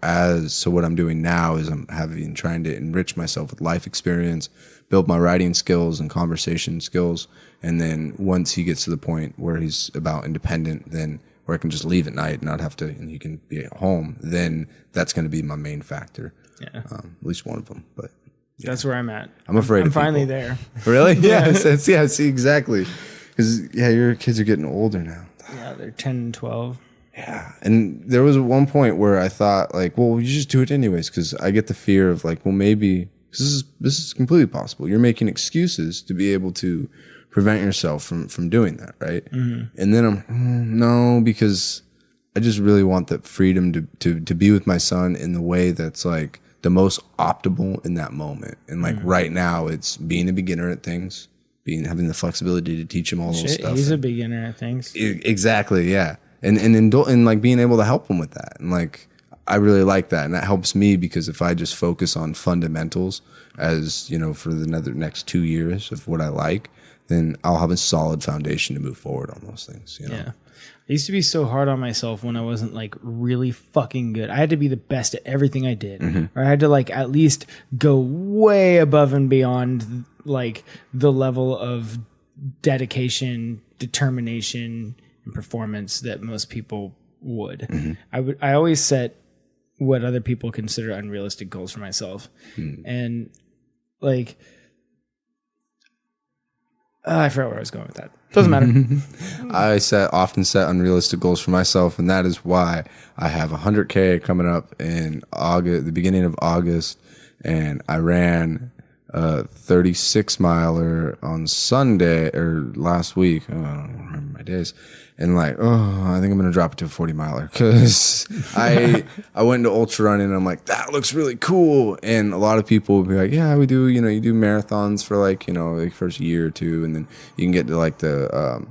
what I'm doing now is I'm trying to enrich myself with life experience, build my writing skills and conversation skills, and then once he gets to the point where he's about independent, then where I can just leave at night and not have to, and he can be at home, then that's going to be my main factor. Yeah. At least one of them. But yeah. That's where I'm at. I'm afraid I'm of finally people. there. Really? Yeah. See, exactly. Because, your kids are getting older now. Yeah, they're 10 and 12. Yeah. And there was one point where I thought, well, you just do it anyways, because I get the fear of well, maybe this is completely possible. You're making excuses to be able to prevent yourself from doing that, right? Mm-hmm. And then I'm no, because I just really want that freedom to be with my son in the way that's the most optimal in that moment. And right now, it's being a beginner at things, having the flexibility to teach him all those stuff. He's a beginner at things. Exactly, yeah. And like being able to help him with that. And like, I really like that. And that helps me because if I just focus on fundamentals as, you know, for the next 2 years of what I like, then I'll have a solid foundation to move forward on those things, you know? Yeah. I used to be so hard on myself when I wasn't like really fucking good. I had to be the best at everything I did. Or I had to like at least go way above and beyond like the level of dedication, determination, and performance that most people would. I always set what other people consider unrealistic goals for myself. And like, I forgot where I was going with that. Doesn't matter. I often set unrealistic goals for myself, and that is why I have 100K coming up in August, the beginning of August, and I ran a 36-miler on Sunday or last week. Oh, I don't remember my days. And like, I think I'm gonna drop it to a 40-miler because I went into ultra running and I'm like, that looks really cool. And a lot of people would be like, yeah, we do. You know, you do marathons for like, you know, like first year or two, and then you can get to like the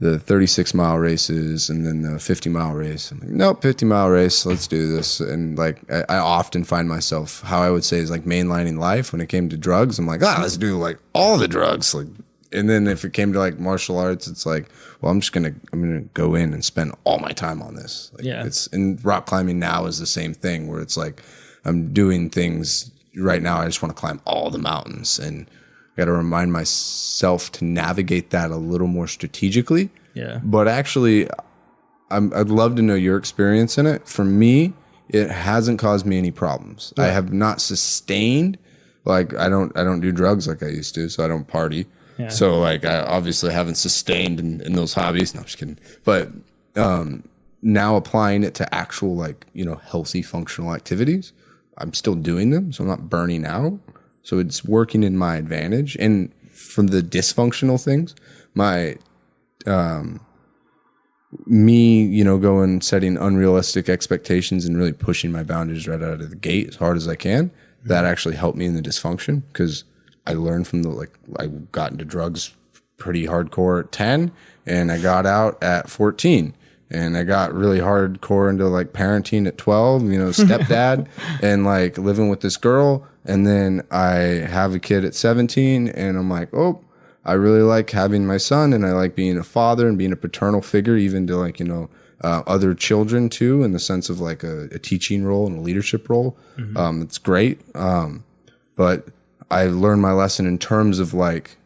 36-mile races and then the 50-mile race. I'm like, nope, 50-mile race. Let's do this. And like, I often find myself, how I would say is like mainlining life when it came to drugs. I'm like, let's do like all the drugs. Like, and then if it came to like martial arts, it's like, well, I'm gonna go in and spend all my time on this. Like, and rock climbing now is the same thing where it's like, I'm doing things right now. I just want to climb all the mountains, and I got to remind myself to navigate that a little more strategically. Yeah. But actually, I'd love to know your experience in it. For me, it hasn't caused me any problems. Yeah. I have not sustained, like I don't do drugs like I used to, so I don't party. Yeah. So like I obviously haven't sustained in those hobbies. No, I'm just kidding. But now applying it to actual like, you know, healthy functional activities, I'm still doing them, so I'm not burning out. So it's working in my advantage. And from the dysfunctional things, my me, you know, going setting unrealistic expectations and really pushing my boundaries right out of the gate as hard as I can, that actually helped me in the dysfunction because I learned from I got into drugs pretty hardcore at 10 and I got out at 14 and I got really hardcore into like parenting at 12, you know, stepdad and like living with this girl. And then I have a kid at 17 and I'm like, oh, I really like having my son and I like being a father and being a paternal figure, even to like, you know, other children too, in the sense of like a teaching role and a leadership role. It's great. But I learned my lesson in terms of like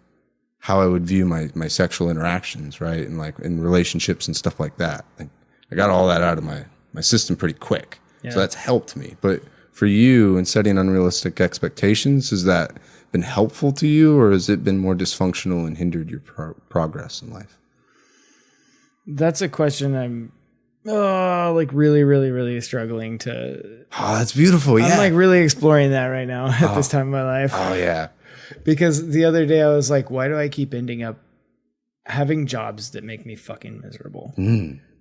how I would view my sexual interactions, right? And like in relationships and stuff like that. Like, I got all that out of my system pretty quick. Yeah. So that's helped me. But for you in setting unrealistic expectations, has that been helpful to you or has it been more dysfunctional and hindered your progress in life? That's a question I'm like really, really, really struggling to. Oh, that's beautiful. Yeah. I'm like really exploring that right now at this time of my life. Oh, yeah. Because the other day I was like, why do I keep ending up having jobs that make me fucking miserable?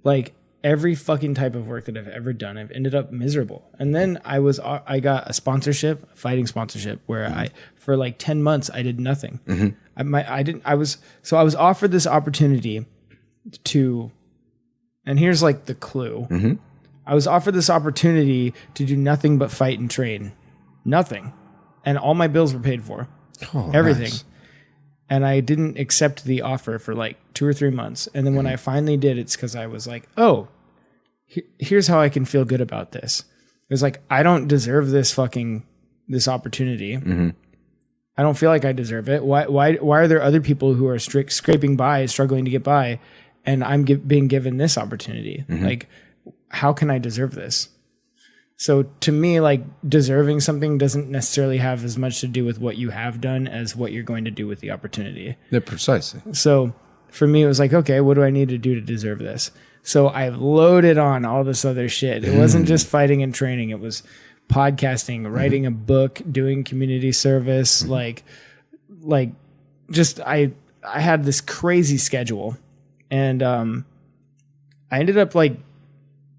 Like every fucking type of work that I've ever done, I've ended up miserable. And then I got a sponsorship, a fighting sponsorship, where for like 10 months I did nothing. I was offered this opportunity to. And here's like the clue. I was offered this opportunity to do nothing but fight and train. Nothing. And all my bills were paid for. Oh, everything. Nice. And I didn't accept the offer for like 2 or 3 months. And then when I finally did, it's because I was like, oh, here's how I can feel good about this. It was like, I don't deserve this opportunity. I don't feel like I deserve it. Why are there other people who are scraping by, struggling to get by, and I'm being given this opportunity? Like, how can I deserve this? So to me, like deserving something doesn't necessarily have as much to do with what you have done as what you're going to do with the opportunity. Yeah, precisely. So for me, it was like, okay, what do I need to do to deserve this? So I've loaded on all this other shit. It wasn't just fighting and training. It was podcasting, writing a book, doing community service, like just I had this crazy schedule. And I ended up like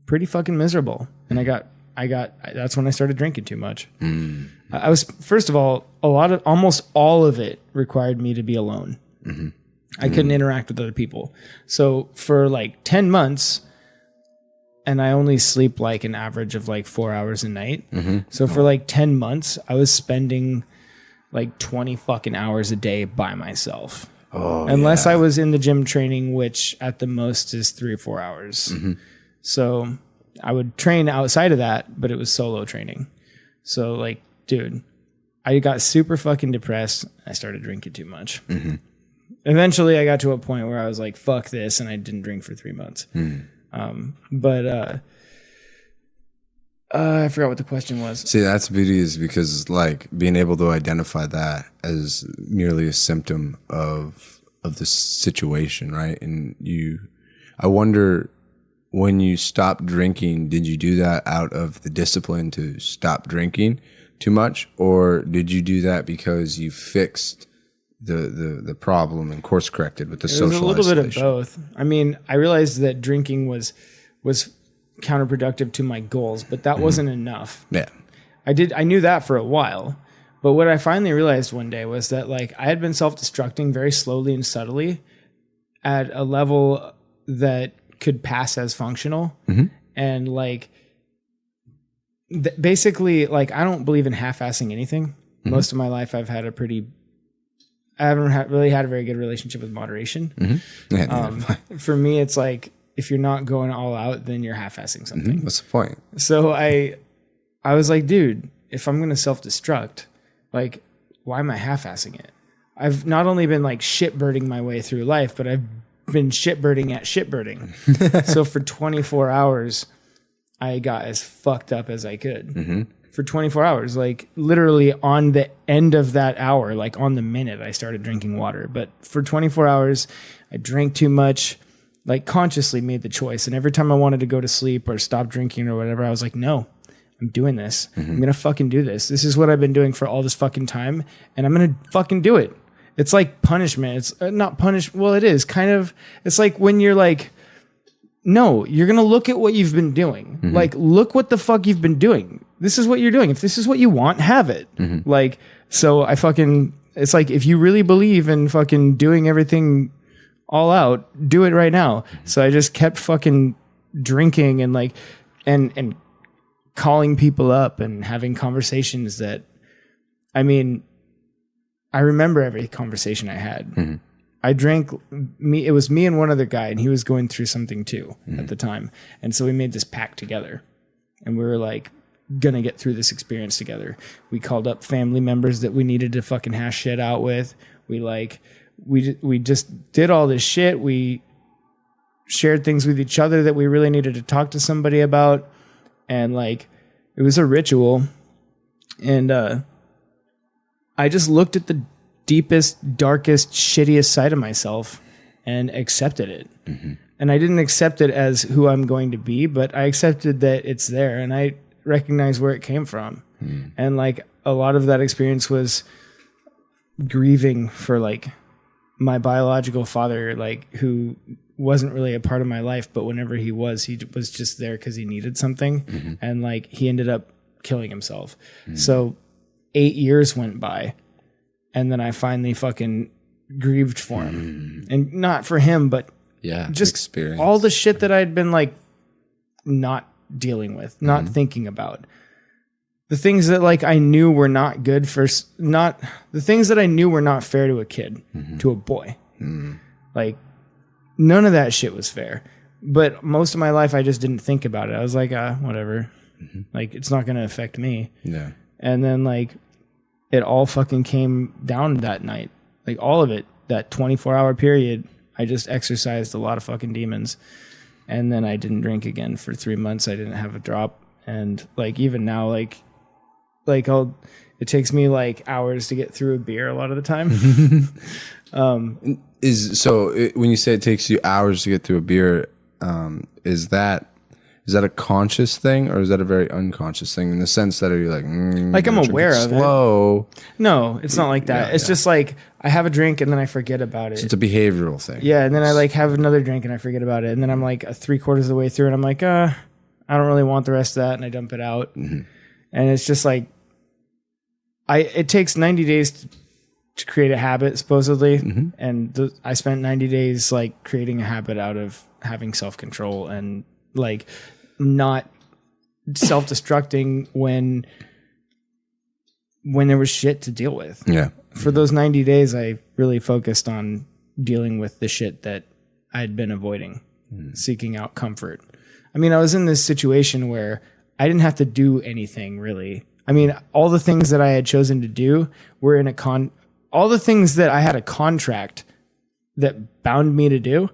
pretty fucking miserable, and I got that's when I started drinking too much. I was, first of all, almost all of it required me to be alone. I couldn't interact with other people. So for like 10 months, and I only sleep like an average of like 4 hours a night. So for like 10 months, I was spending like 20 fucking hours a day by myself. Unless I was in the gym training, which at the most is 3 or 4 hours. So I would train outside of that, but it was solo training. So like, dude, I got super fucking depressed. I started drinking too much. Eventually I got to a point where I was like, fuck this. And I didn't drink for 3 months. I forgot what the question was. See, that's the beauty, is because like being able to identify that as merely a symptom of the situation, right? And I wonder, when you stopped drinking, did you do that out of the discipline to stop drinking too much, or did you do that because you fixed the problem and course corrected with the social isolation? It was a little bit of both. I mean, I realized that drinking was counterproductive to my goals, but that wasn't enough. Yeah. I knew that for a while, but what I finally realized one day was that like I had been self-destructing very slowly and subtly at a level that could pass as functional. And like basically, like, I don't believe in half-assing anything. Most of my life I've had I haven't really had a very good relationship with moderation. For me, it's like, if you're not going all out, then you're half-assing something. What's the point? So I was like, dude, if I'm going to self-destruct, like, why am I half-assing it? I've not only been like shitbirding my way through life, but I've been shitbirding at shitbirding. So for 24 hours, I got as fucked up as I could. For 24 hours, like literally on the end of that hour, like on the minute, I started drinking water. But for 24 hours, I drank too much. Like consciously made the choice. And every time I wanted to go to sleep or stop drinking or whatever, I was like, no, I'm doing this. I'm going to fucking do this. This is what I've been doing for all this fucking time. And I'm going to fucking do it. It's like punishment. It's not punish. Well, it is kind of, it's like when you're like, no, you're going to look at what you've been doing. Like, look what the fuck you've been doing. This is what you're doing. If this is what you want, have it. Like, so it's like, if you really believe in fucking doing everything all out, do it right now. So I just kept fucking drinking and like, and calling people up and having conversations that, I mean, I remember every conversation I had. I drank it was me and one other guy, and he was going through something too at the time. And so we made this pact together, and we were like, gonna get through this experience together. We called up family members that we needed to fucking hash shit out with. We just did all this shit. We shared things with each other that we really needed to talk to somebody about. And like, it was a ritual. And I just looked at the deepest, darkest, shittiest side of myself and accepted it. And I didn't accept it as who I'm going to be, but I accepted that it's there, and I recognize where it came from. And like, a lot of that experience was grieving for like my biological father, like, who wasn't really a part of my life, but whenever he was just there because he needed something. And like, he ended up killing himself. So 8 years went by, and then I finally fucking grieved for him. And not for him, but just experience. All the shit that I'd been like not dealing with, not thinking about. The things that like I knew were not good the things that I knew were not fair to a kid, to a boy. Like, none of that shit was fair. But most of my life, I just didn't think about it. I was like, whatever. Like, it's not going to affect me. Yeah. And then like, it all fucking came down that night. Like, all of it, that 24-hour period, I just exercised a lot of fucking demons. And then I didn't drink again for 3 months. I didn't have a drop. And like, even now, like it takes me like hours to get through a beer a lot of the time. When you say it takes you hours to get through a beer, is that a conscious thing, or is that a very unconscious thing, in the sense that you're like I'm aware of slow? No, it's not like that. It's just like, I have a drink and then I forget about it. So it's a behavioral thing. Yeah, and then I like have another drink and I forget about it, and then I'm like 3/4 of the way through and I'm like, I don't really want the rest of that, and I dump it out. And it's just like, it takes 90 days to create a habit, supposedly. And I spent 90 days like creating a habit out of having self-control and like not self-destructing when there was shit to deal with. Yeah. For those 90 days, I really focused on dealing with the shit that I'd been avoiding, seeking out comfort. I mean, I was in this situation where I didn't have to do anything really. I mean, all the things that I had chosen to do were in all the things that I had a contract that bound me to do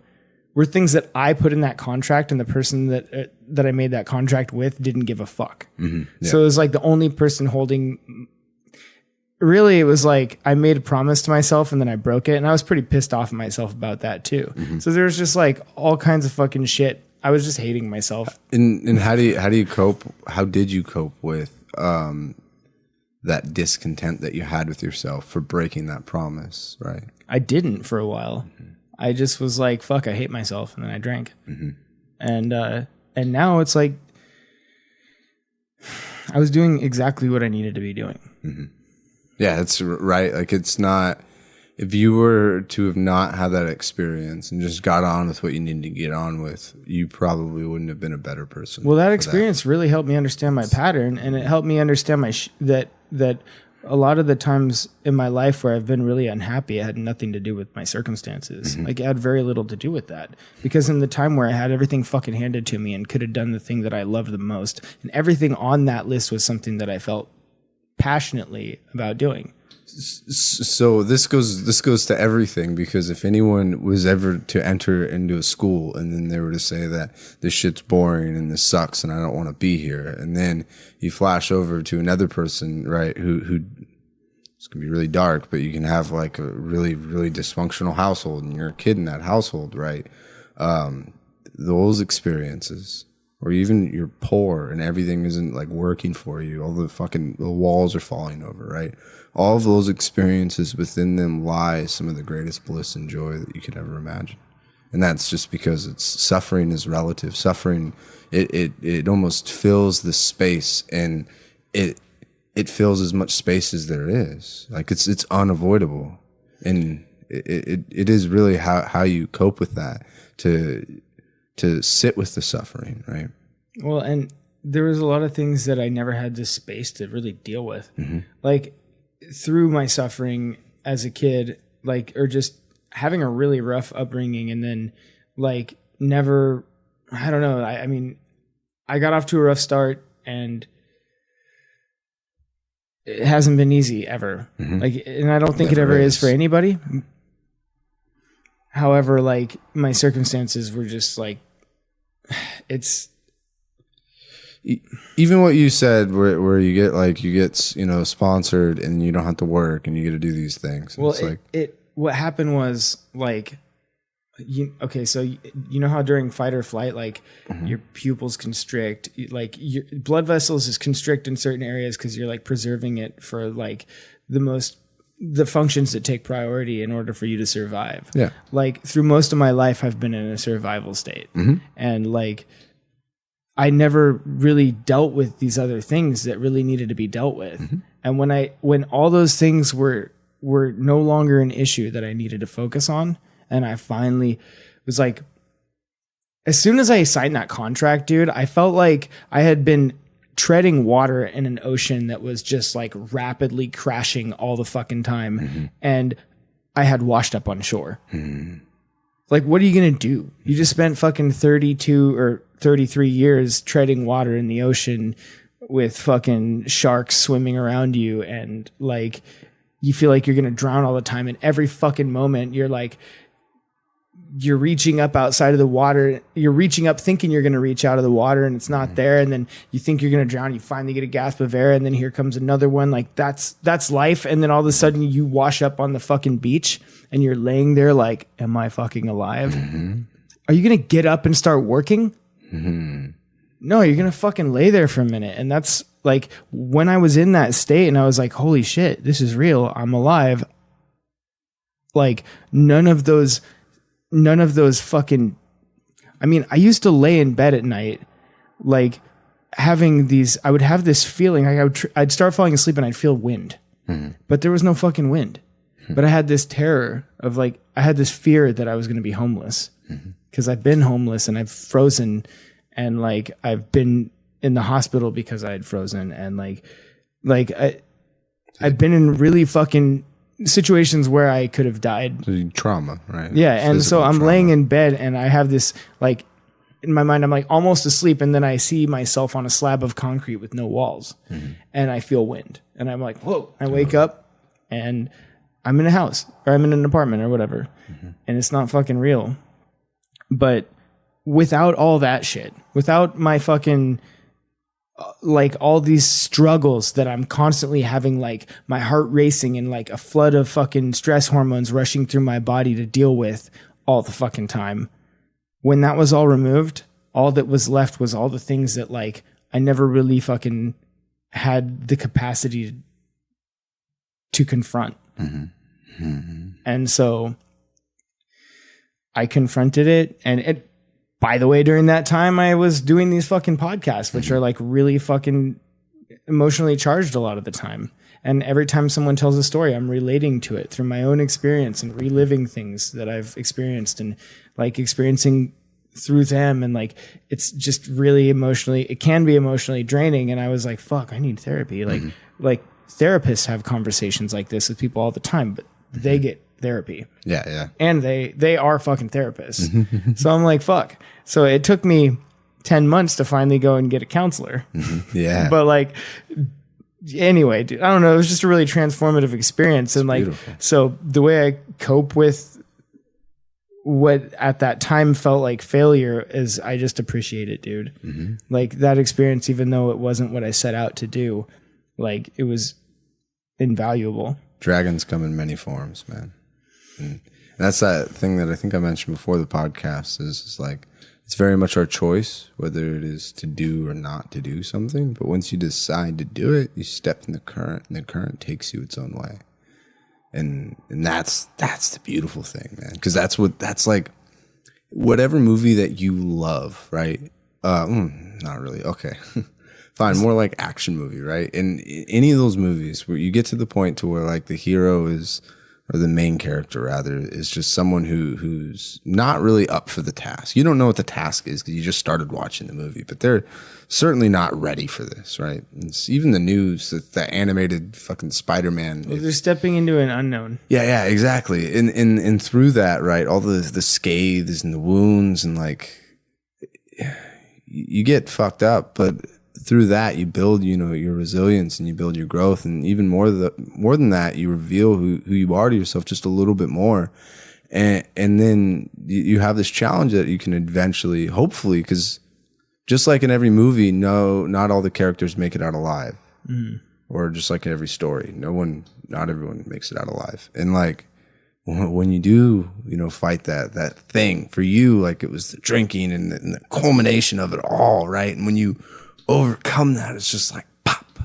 were things that I put in that contract, and the person that I made that contract with didn't give a fuck. So it was like the only person holding. Really, it was like I made a promise to myself and then I broke it, and I was pretty pissed off at myself about that too. So there was just like all kinds of fucking shit. I was just hating myself. And how do you cope? How did you cope with that discontent that you had with yourself for breaking that promise? Right. I didn't for a while. I just was like, fuck, I hate myself, and then I drank. And now it's like I was doing exactly what I needed to be doing. Yeah, that's right. Like, it's not, if you were to have not had that experience and just got on with what you needed to get on with, you probably wouldn't have been a better person. Well, that experience really helped me understand my pattern, and it helped me understand that a lot of the times in my life where I've been really unhappy, it had nothing to do with my circumstances. Like, it had very little to do with that. Because in the time where I had everything fucking handed to me and could have done the thing that I loved the most, and everything on that list was something that I felt passionately about doing. So this goes to everything, because if anyone was ever to enter into a school and then they were to say that this shit's boring and this sucks and I don't want to be here, and then you flash over to another person, right, who it's gonna be really dark, but you can have like a really, really dysfunctional household and you're a kid in that household, right? Those experiences, or even you're poor and everything isn't like working for you, all the walls are falling over, right? All of those experiences, within them lie some of the greatest bliss and joy that you could ever imagine. And that's just because suffering is relative. Suffering, it almost fills the space, and it fills as much space as there is. Like, it's unavoidable. And it is really how you cope with that, to sit with the suffering, right? Well, and there was a lot of things that I never had the space to really deal with. Like, through my suffering as a kid, like, or just having a really rough upbringing, and then like never, I don't know. I mean, I got off to a rough start, and it hasn't been easy ever. Like, and I don't think it ever is for anybody. However, like, my circumstances were just like, it's even what you said, where you get sponsored and you don't have to work and you get to do these things. Well, what happened was, like, so you know how during fight or flight, like, your pupils constrict, like your blood vessels is constrict in certain areas because you're like preserving it for like the functions that take priority in order for you to survive. Yeah. Like, through most of my life, I've been in a survival state, and like, I never really dealt with these other things that really needed to be dealt with. And when all those things were no longer an issue that I needed to focus on, and I finally was like, as soon as I signed that contract, dude, I felt like I had been treading water in an ocean that was just like rapidly crashing all the fucking time. And I had washed up on shore. Like, what are you going to do? You just spent fucking 32 or 33 years treading water in the ocean with fucking sharks swimming around you. And like, you feel like you're going to drown all the time. And every fucking moment you're like, you're reaching up outside of the water. You're reaching up thinking you're going to reach out of the water, and it's not there. And then you think you're going to drown. You finally get a gasp of air, and then here comes another one. Like, that's life. And then all of a sudden you wash up on the fucking beach, and you're laying there like, am I fucking alive? Are you going to get up and start working? No, you're going to fucking lay there for a minute. And that's like, when I was in that state and I was like, holy shit, this is real. I'm alive. Like, none of those fucking, I mean, I used to lay in bed at night like having these, I would have this feeling like I'd start falling asleep and I'd feel wind, but there was no fucking wind. But I had this terror of like, I had this fear that I was going to be homeless because I've been homeless and I've frozen, and like I've been in the hospital because I had frozen, and I've been in really fucking situations where I could have died. Trauma, right? Yeah. And Physical so I'm trauma. laying in bed and I have this, like, in my mind, I'm like almost asleep. And then I see myself on a slab of concrete with no walls and I feel wind. And I'm like, whoa. I wake up and I'm in a house or I'm in an apartment or whatever. And it's not fucking real. But without all that shit, without my fucking, like all these struggles that I'm constantly having, like my heart racing and like a flood of fucking stress hormones rushing through my body to deal with all the fucking time. When that was all removed, all that was left was all the things that like I never really fucking had the capacity to confront. And so I confronted it, and it, by the way, during that time, I was doing these fucking podcasts, which are like really fucking emotionally charged a lot of the time. And every time someone tells a story, I'm relating to it through my own experience and reliving things that I've experienced and like experiencing through them. And like, it's just really emotionally, it can be emotionally draining. And I was like, fuck, I need therapy. Like therapists have conversations like this with people all the time, but they get therapy. Yeah. And they are fucking therapists. So I'm like, fuck. So it took me 10 months to finally go and get a counselor. Yeah. But like, anyway, dude, I don't know. It was just a really transformative experience. And like, beautiful. So the way I cope with what at that time felt like failure is I just appreciate it, dude. Like that experience, even though it wasn't what I set out to do, like it was invaluable. Dragons come in many forms, man. And that's that thing that I think I mentioned before the podcast is like, it's very much our choice, whether it is to do or not to do something. But once you decide to do it, you step in the current, and the current takes you its own way. And that's the beautiful thing, man. Because that's like whatever movie that you love, right? Not really. Okay. Fine. More like action movie, right? And any of those movies where you get to the point to where like the hero is, or the main character rather, is just someone who's not really up for the task. You don't know what the task is because you just started watching the movie, but they're certainly not ready for this, right? It's even the news, the animated fucking Spider-Man. Well, they're stepping into an unknown. Yeah, exactly. And through that, right, all the scathes and the wounds and like you get fucked up, but through that you build, your resilience and you build your growth, and even more than that, you reveal who you are to yourself just a little bit more, and then you have this challenge that you can eventually, hopefully, because just like in every movie, not all the characters make it out alive, or just like in every story, not everyone makes it out alive, and like when you do, fight that thing for you, like it was the drinking and the culmination of it all, right, and when you overcome that, it's just like pop,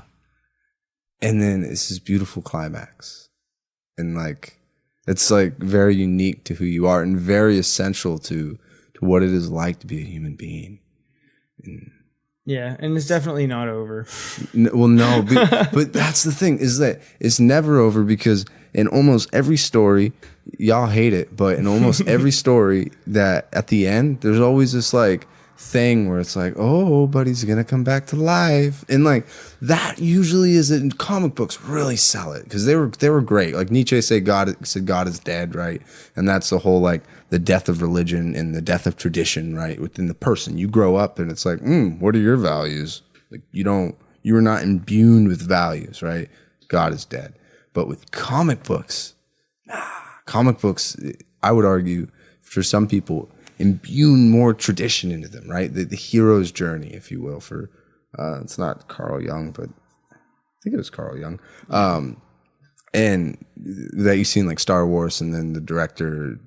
and then it's this beautiful climax, and like it's like very unique to who you are and very essential to what it is like to be a human being. Yeah, and it's definitely not over. Well, no, but that's the thing, is that it's never over, because in almost every story, y'all hate it, but in almost every story, that at the end there's always this like thing where it's like, oh, but he's gonna come back to life, and like that usually is in comic books really sell it, because they were great. Like Nietzsche said God is dead, right? And that's the whole like the death of religion and the death of tradition, right, within the person. You grow up and it's like, what are your values? Like you are not imbued with values, right? God is dead. But with comic books, I would argue for some people, imbue more tradition into them, right? The hero's journey, if you will, for it's not Carl Jung, but I think it was Carl Jung, and that you see in like Star Wars, and then the director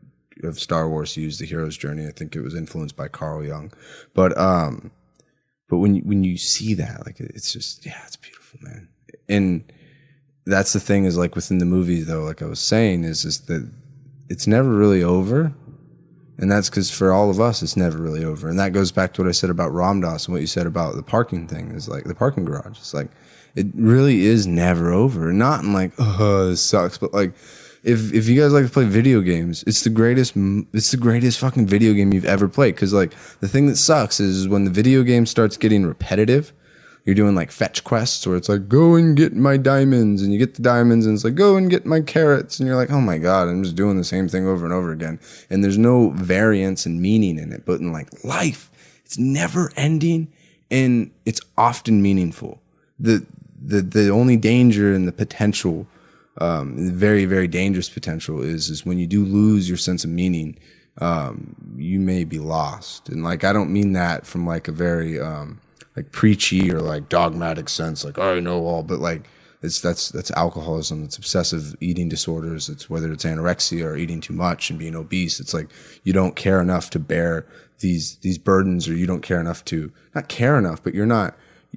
of Star Wars used the hero's journey. I think it was influenced by Carl Jung, but when you see that, like it's just, it's beautiful, man. And that's the thing, is like within the movie though, like I was saying, is that it's never really over. And that's because for all of us, it's never really over. And that goes back to what I said about Ramdas and what you said about the parking thing, is like the parking garage. It's like, it really is never over. Not in like, oh, this sucks, but like, if you guys like to play video games, it's the greatest fucking video game you've ever played. Because like the thing that sucks is when the video game starts getting repetitive, you're doing like fetch quests where it's like, go and get my diamonds, and you get the diamonds, and it's like, go and get my carrots, and you're like, oh my god, I'm just doing the same thing over and over again, and there's no variance and meaning in it. But in like life, it's never ending, and it's often meaningful. The only danger and the potential, the very, very dangerous potential is when you do lose your sense of meaning, you may be lost. And like, I don't mean that from like a very like preachy or like dogmatic sense, like, oh, I know all, but like that's alcoholism, it's obsessive eating disorders, it's whether it's anorexia or eating too much and being obese. It's like you don't care enough to bear these burdens, or you don't care enough to not care enough, but you're not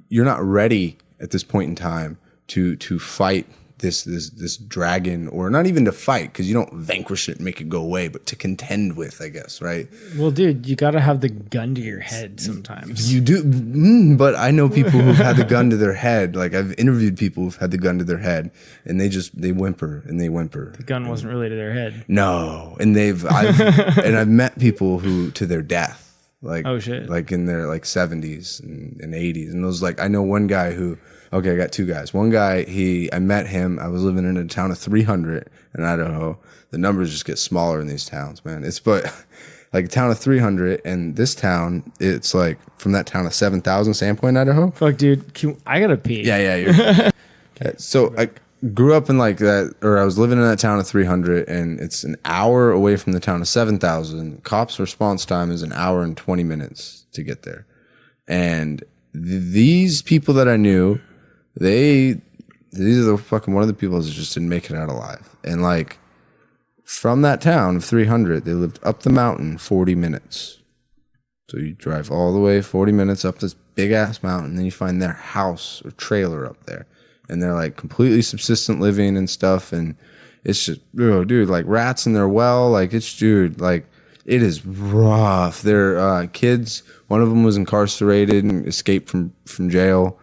ready at this point in time to fight this dragon, or not even to fight, because you don't vanquish it and make it go away, but to contend with, I guess, right? Well, dude, you got to have the gun to your head sometimes. You do, but I know people who've had the gun to their head. Like, I've interviewed people who've had the gun to their head, and they whimper and they whimper. The gun wasn't really to their head. No, and I've met people who to their death, like, oh shit, like in their like 70s and 80s, and those, like, I know one guy who. Okay, I got two guys. One guy, I met him. I was living in a town of 300 in Idaho. The numbers just get smaller in these towns, man. But like a town of 300, and this town, it's like from that town of 7,000, Sandpoint, Idaho. Fuck, dude, I gotta pee. Yeah. You're so I grew up in like that, or I was living in that town of 300, and it's an hour away from the town of 7,000. Cops' response time is an hour and 20 minutes to get there, and these people that I knew. These are the fucking one of the people that just didn't make it out alive. And like from that town of 300, they lived up the mountain 40 minutes. So you drive all the way 40 minutes up this big ass mountain, and then you find their house or trailer up there. And they're like completely subsistent living and stuff. And it's just, oh, dude, like rats in their well. Like it's, dude, like it is rough. Their kids, one of them was incarcerated and escaped from jail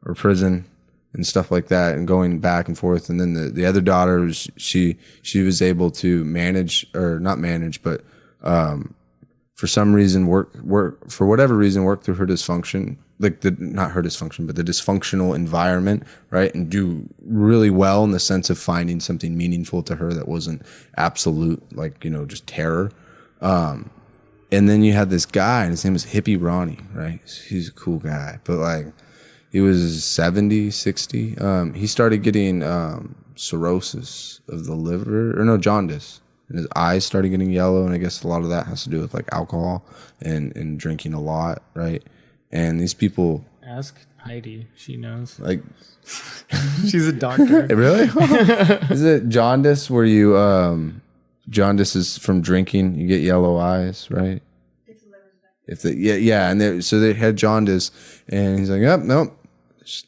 or prison and stuff like that, and going back and forth. And then the other daughter was, she was able to manage, or not manage, but for some reason work for whatever reason, work through her dysfunction, like not her dysfunction, but the dysfunctional environment, right? And do really well in the sense of finding something meaningful to her that wasn't absolute, like, you know, just terror. And then you had this guy, and his name was Hippie Ronnie, right? He's a cool guy, but like, he was 70, 60. He started getting cirrhosis of the liver, or no, jaundice. And his eyes started getting yellow, and I guess a lot of that has to do with like alcohol and drinking a lot, right? And these people... Ask Heidi. She knows. Like, she's a doctor. Really? Is it jaundice where you... jaundice is from drinking. You get yellow eyes, right? So they had jaundice, and he's like, "Yep, nope,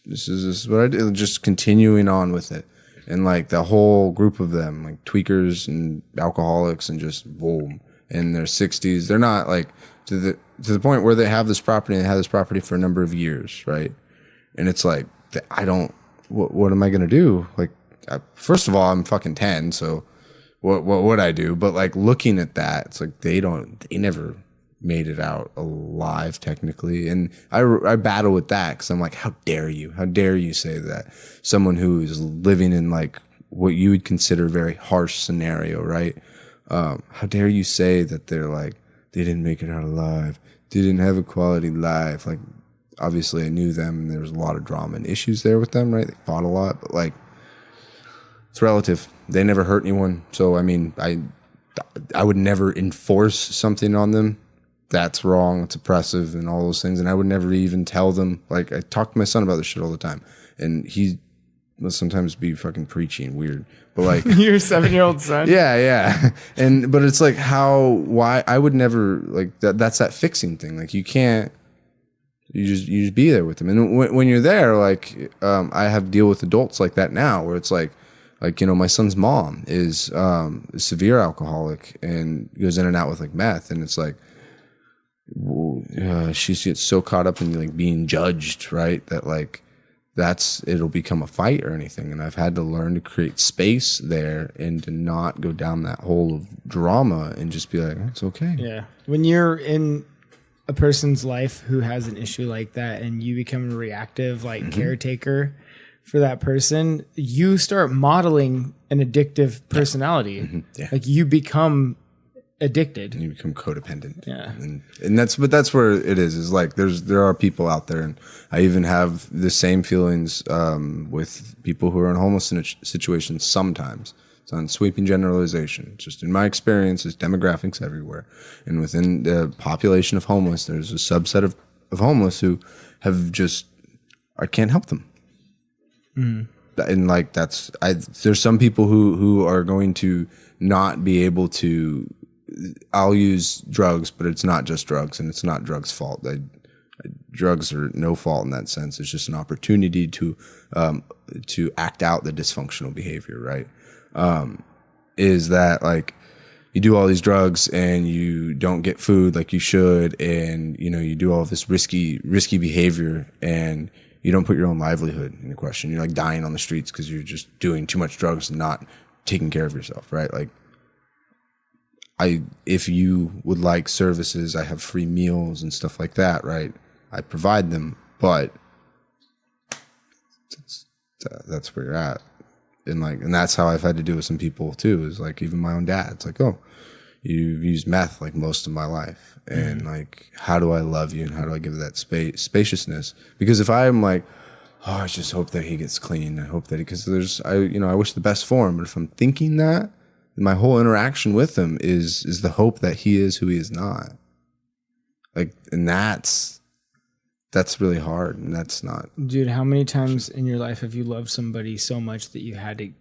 this is what I do." Just continuing on with it, and like the whole group of them, like tweakers and alcoholics, and just boom, in their 60s. They're not like to the point where they have this property. They have this property for a number of years, right? And it's like, I don't. What am I gonna do? Like, first of all, I'm fucking 10, so what would I do? But like looking at that, it's like they never made it out alive technically, and I battle with that because I'm like, how dare you say that someone who is living in like what you would consider a very harsh scenario, right? How dare you say that they're like, they didn't make it out alive, they didn't have a quality life? Like, obviously I knew them, and there was a lot of drama and issues there with them, right? They fought a lot, but like, it's relative. They never hurt anyone, so I mean, I would never enforce something on them. That's wrong, it's oppressive, and all those things. And I would never even tell them. Like, I talk to my son about this shit all the time, and he will sometimes be fucking preachy and weird. But like, your 7-year-old son. Yeah. But it's like, why I would never, like, that's that fixing thing. Like, you can't. You just be there with them. And when you're there, like, I have to deal with adults like that now, where it's like, Like, you know, my son's mom is a severe alcoholic and goes in and out with like meth. And it's like, she gets so caught up in like being judged, right? That like, it'll become a fight or anything. And I've had to learn to create space there and to not go down that hole of drama and just be like, it's okay. Yeah. When you're in a person's life who has an issue like that and you become a reactive, like caretaker for that person, you start modeling an addictive personality. Yeah. Like you become addicted. And you become codependent. Yeah. And that's where it is like, there are people out there, and I even have the same feelings, with people who are in homeless situations sometimes. It's on sweeping generalization. Just in my experience, there's demographics everywhere. And within the population of homeless, there's a subset of homeless who have I can't help them. And like, there's some people who are going to not be able to, I'll use drugs, but it's not just drugs, and it's not drugs' fault. Drugs are no fault in that sense. It's just an opportunity to act out the dysfunctional behavior, right? Is that like you do all these drugs and you don't get food like you should, and you know, you do all this risky behavior, and you don't put your own livelihood into question. You're like dying on the streets because you're just doing too much drugs and not taking care of yourself, right? Like, if you would like services, I have free meals and stuff like that, right? I provide them, but that's where you're at. And that's how I've had to do with some people too, is like, even my own dad. It's like, oh, you've used meth like most of my life. And like, how do I love you? And how do I give that spaciousness? Because if I'm like, oh, I just hope that he gets clean. I hope that because I wish the best for him. But if I'm thinking that, my whole interaction with him is the hope that he is who he is not. Like, and that's really hard, and that's not. Dude, how many times in your life have you loved somebody so much that you had to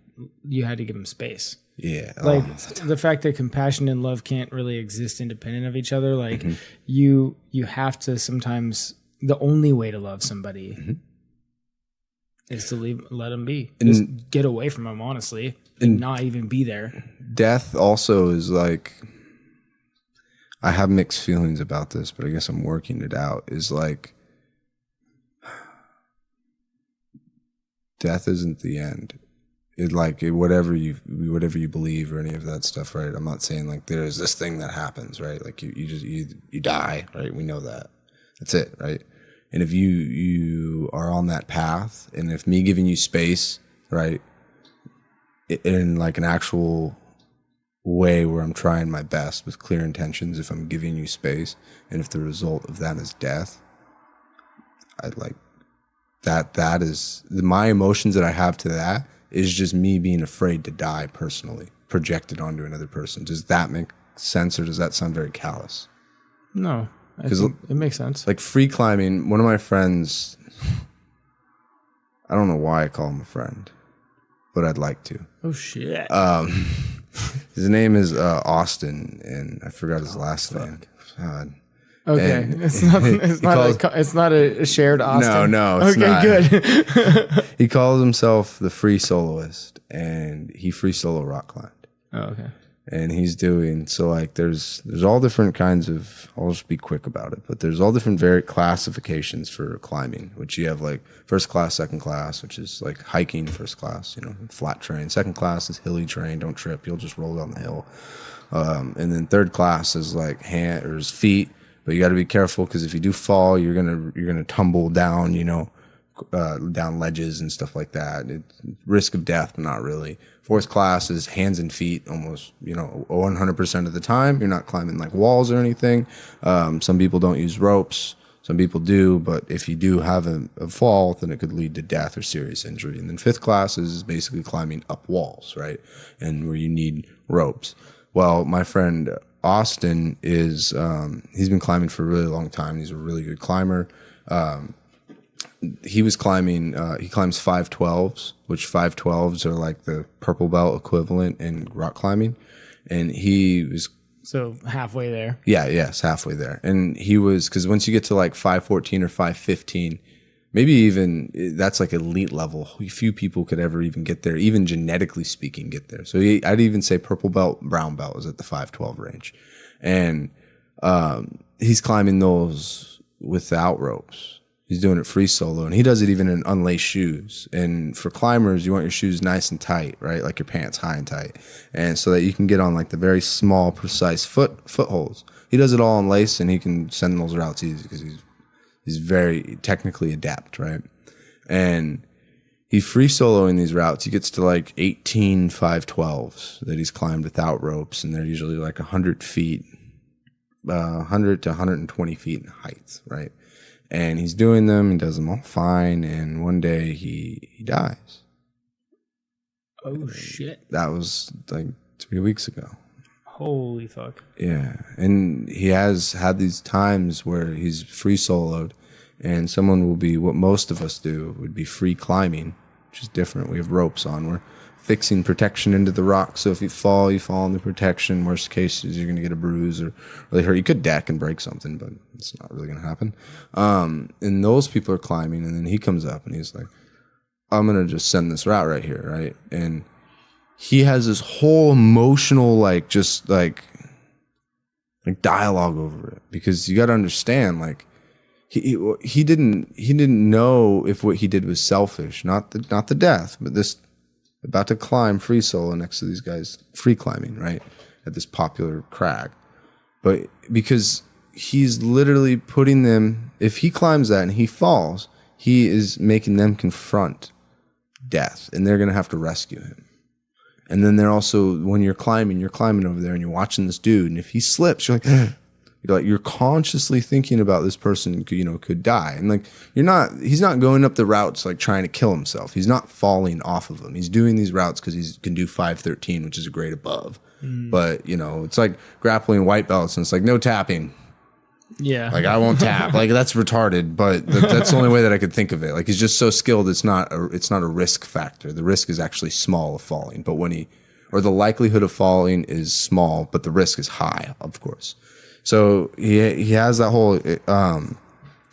give them space? Yeah. Like the fact that compassion and love can't really exist independent of each other. Like you have to sometimes, the only way to love somebody is to let them be. Just get away from them, honestly, and not even be there. Death also is like, I have mixed feelings about this, but I guess I'm working it out. Is like, death isn't the end. Whatever you believe or any of that stuff, right? I'm not saying like there's this thing that happens, right? Like you die, right? We know that. That's it, right? And if you are on that path, and if me giving you space, right, in like an actual way where I'm trying my best with clear intentions, if I'm giving you space, and if the result of that is death, I'd like that is my emotions that I have to that is just me being afraid to die personally, projected onto another person. Does that make sense, or does that sound very callous? No, I think it makes sense. Like free climbing, one of my friends, I don't know why I call him a friend, but I'd like to. Oh shit. His name is Austin, and I forgot his last name. God. Okay, And it's not a shared Austin. No, it's okay, not. Good. He calls himself the free soloist, and he free solo rock climbed. Oh, okay. And he's doing, so like there's all different kinds of, I'll just be quick about it, but there's all different classifications for climbing, which you have like first class, second class, which is like hiking, first class, flat terrain. Second class is hilly terrain, don't trip, you'll just roll down the hill. And then third class is like feet, but you got to be careful because if you do fall, you're gonna tumble down, down ledges and stuff like that. It's risk of death, but not really. Fourth class is hands and feet almost, 100% of the time. You're not climbing like walls or anything. Some people don't use ropes. Some people do, but if you do have a fall, then it could lead to death or serious injury. And then fifth class is basically climbing up walls, right? And where you need ropes. Well, my friend Austin is, he's been climbing for a really long time. He's a really good climber. He was climbing, he climbs 512s, which 512s are like the purple belt equivalent in rock climbing. And he was. So halfway there. Yes, halfway there. And he was, because once you get to like 514 or 515, maybe even that's like elite level. Few people could ever even get there, even genetically speaking, get there. So I'd even say purple belt, brown belt is at the 512 range. And he's climbing those without ropes. He's doing it free solo, and he does it even in unlaced shoes. And for climbers, you want your shoes nice and tight, right? Like your pants high and tight. And so that you can get on like the very small, precise footholds. He does it all unlaced, and he can send those routes easy because he's very technically adept, right? And he free soloing these routes. He gets to like 18 512s that he's climbed without ropes, and they're usually like 100 feet, 100 to 120 feet in height, right? And he's doing them and does them all fine. And one day he dies. Oh, shit. That was like 3 weeks ago. Holy fuck. Yeah. And he has had these times where he's free soloed, and someone will be, what most of us do would be free climbing, which is different. We have ropes on. We're fixing protection into the rock. So if you fall in the protection. Worst case is you're going to get a bruise or really hurt. You could deck and break something, but it's not really going to happen. And those people are climbing, and then he comes up and he's like, I'm going to just send this route right here, right? And he has this whole emotional, like, just like dialogue over it, because you got to understand, like, he didn't know if what he did was selfish, not the death, but this about to climb free solo next to these guys free climbing, right, at this popular crag. But because he's literally putting them, if he climbs that and he falls, he is making them confront death, and they're going to have to rescue him. And then they're also, when you're climbing over there and you're watching this dude, and if he slips, you're like, you're consciously thinking about this person, could die. And like, he's not going up the routes like trying to kill himself. He's not falling off of them. He's doing these routes because he can do 513, which is a grade above. But it's like grappling white belts, and it's like no tapping. Yeah. Like, I won't tap. Like, that's retarded, but that's the only way that I could think of it. Like, he's just so skilled, it's not a risk factor. The risk is actually small of falling, but the likelihood of falling is small, but the risk is high, of course. So he has that whole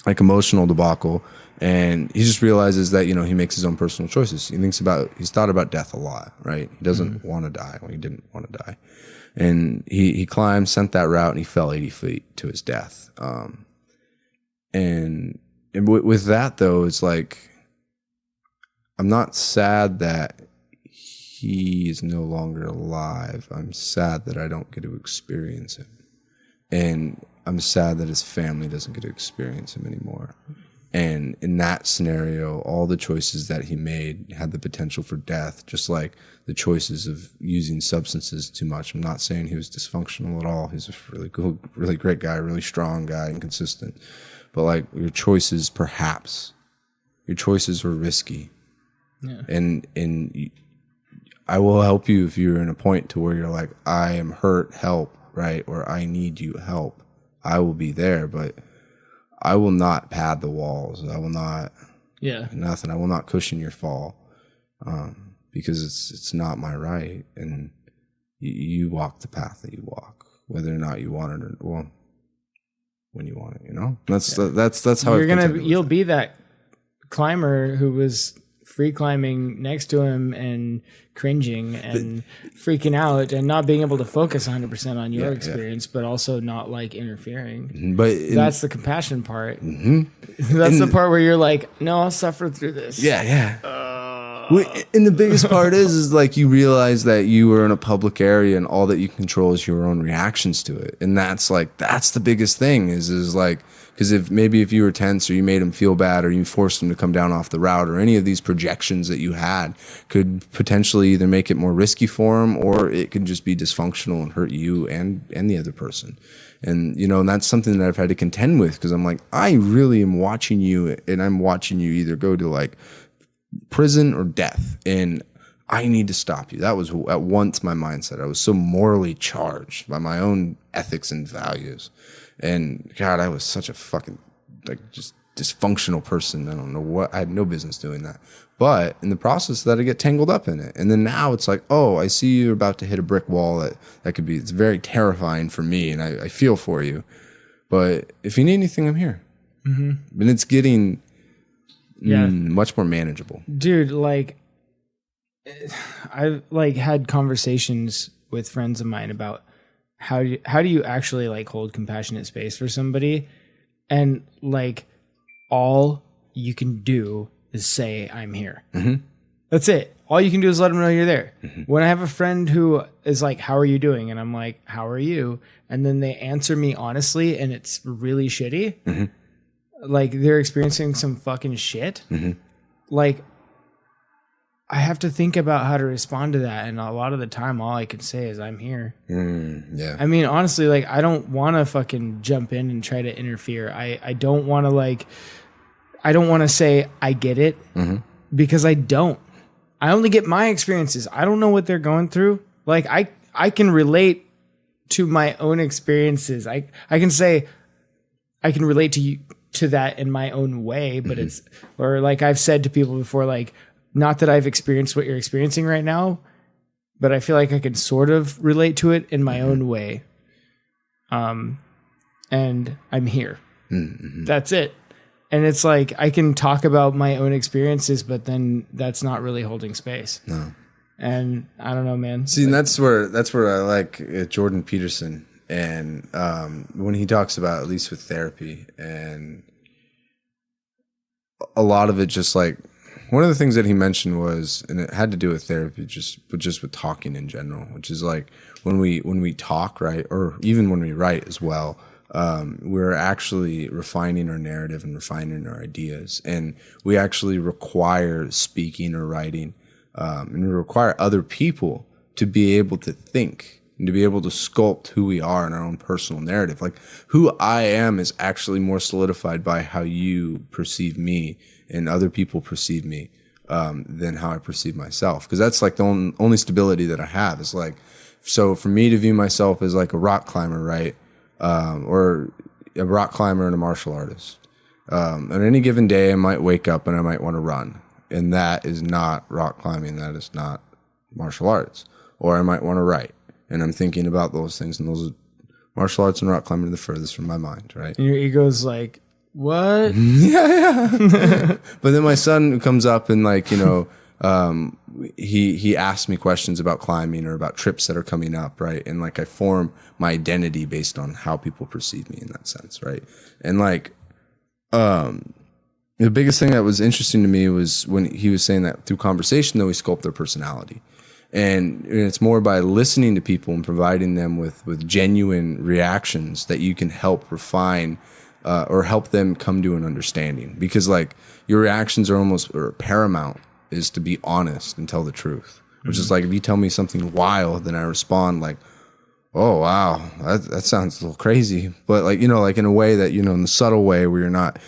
like emotional debacle, and he just realizes that he makes his own personal choices. He's thought about death a lot, right? He doesn't want to die. Well, he didn't want to die, and he climbed, sent that route, and he fell 80 feet to his death. And with that though, it's like, I'm not sad that he is no longer alive. I'm sad that I don't get to experience him. And I'm sad that his family doesn't get to experience him anymore. And in that scenario, all the choices that he made had the potential for death, just like the choices of using substances too much. I'm not saying he was dysfunctional at all. He's a really cool, really great guy, really strong guy and consistent. But like, your choices were risky. Yeah. And I will help you if you're in a point to where you're like, I am hurt, help, right? Or I need you, help. I will be there, but I will not pad the walls. I will not, nothing. I will not cushion your fall, because it's not my right. And you walk the path that you walk, whether or not you want it, or when you want it. That's how you'll be that climber who was free climbing next to him and cringing and freaking out and not being able to focus 100% on your experience, but also not like interfering. But that's the compassion part. That's the part where you're like, no, I'll suffer through this. And the biggest part is like, you realize that you were in a public area and all that you control is your own reactions to it. And that's the biggest thing is like, because if you were tense or you made him feel bad or you forced him to come down off the route, or any of these projections that you had could potentially either make it more risky for him, or it could just be dysfunctional and hurt you and the other person. And, and that's something that I've had to contend with, because I'm like, I really am watching you, and I'm watching you either go to like prison or death, and I need to stop you. That was at once my mindset. I was so morally charged by my own ethics and values. And God, I was such a fucking just dysfunctional person. I don't know what, I had no business doing that. But in the process of that, I get tangled up in it. And then now it's like, oh, I see you're about to hit a brick wall that could be, it's very terrifying for me, and I feel for you. But if you need anything, I'm here. And it's getting Yeah. Much more manageable. Dude, like, I've like had conversations with friends of mine about how do you actually like hold compassionate space for somebody, and like all you can do is say I'm here. That's it. All you can do is let them know you're there. When I have a friend who is like, how are you doing? And I'm like, how are you? And then they answer me honestly and it's really shitty. Like they're experiencing some fucking shit. Like I have to think about how to respond to that. And a lot of the time, all I can say is I'm here. Yeah. I mean, honestly, like I don't want to fucking jump in and try to interfere. I don't want to like, I don't want to say I get it because I don't. I only get my experiences. I don't know what they're going through. Like I can relate to my own experiences. I can say I can relate to you to that in my own way, but it's, or like I've said to people before, like, not that I've experienced what you're experiencing right now, but I feel like I can sort of relate to it in my own way. And I'm here. That's it. And it's like, I can talk about my own experiences, but then that's not really holding space. No. And I don't know, man. See, and that's where I like Jordan Peterson. And when he talks about, at least with therapy, and a lot of it just like, one of the things that he mentioned was, and it had to do with therapy, just with talking in general, which is like when we talk, right, or even when we write as well, we're actually refining our narrative and refining our ideas, and we actually require speaking or writing, and we require other people to be able to think and to be able to sculpt who we are in our own personal narrative. Like who I am is actually more solidified by how you perceive me and other people perceive me than how I perceive myself. Because that's like the only stability that I have is like, so for me to view myself as like a rock climber, right? Or a rock climber and a martial artist. On any given day, I might wake up and I might want to run. And that is not rock climbing. That is not martial arts. Or I might want to write. And I'm thinking about those things. And those martial arts and rock climbing are the furthest from my mind, right? And your ego's like, what? Yeah. But then my son comes up and like, you know, he asks me questions about climbing or about trips that are coming up, right? And like I form my identity based on how people perceive me in that sense, right? And like the biggest thing that was interesting to me was when he was saying that through conversation, though, we sculpt their personality. And it's more by listening to people and providing them with genuine reactions that you can help refine or help them come to an understanding. Because like your reactions are almost paramount is to be honest and tell the truth. Which is like if you tell me something wild, then I respond like, oh wow, that sounds a little crazy. But like, you know, like in a way that, you know, in the subtle way where you're not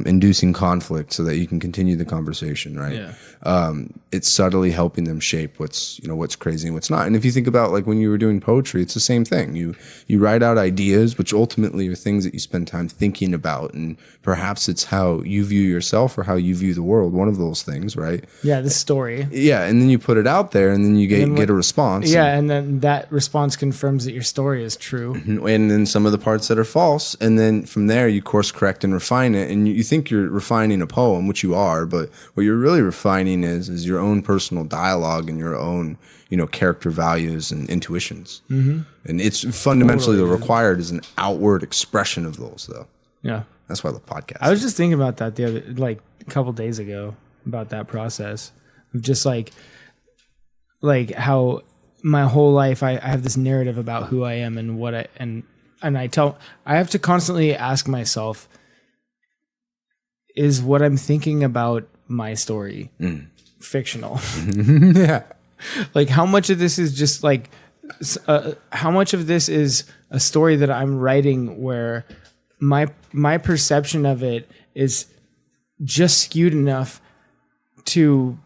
inducing conflict so that you can continue the conversation, right? Yeah. It's subtly helping them shape what's crazy and what's not. And if you think about like when you were doing poetry, it's the same thing. You write out ideas, which ultimately are things that you spend time thinking about, and perhaps it's how you view yourself or how you view the world. One of those things, right? Yeah, the story. Yeah, and then you put it out there, and then you get a response. Yeah, and then that response confirms that your story is true. And then some of the parts that are false, and then from there you course correct and refine it. And you think you're refining a poem, which you are, but what you're really refining is your own personal dialogue and your own, you know, character values and intuitions. And it's fundamentally required is an outward expression of those, though. Yeah, that's why the podcast. I was just thinking about that the other, like a couple days ago, about that process of just like how my whole life I have this narrative about who I am and what I have to constantly ask myself, is what I'm thinking about my story fictional? Yeah. Like how much of this is just like how much of this is a story that I'm writing where my perception of it is just skewed enough to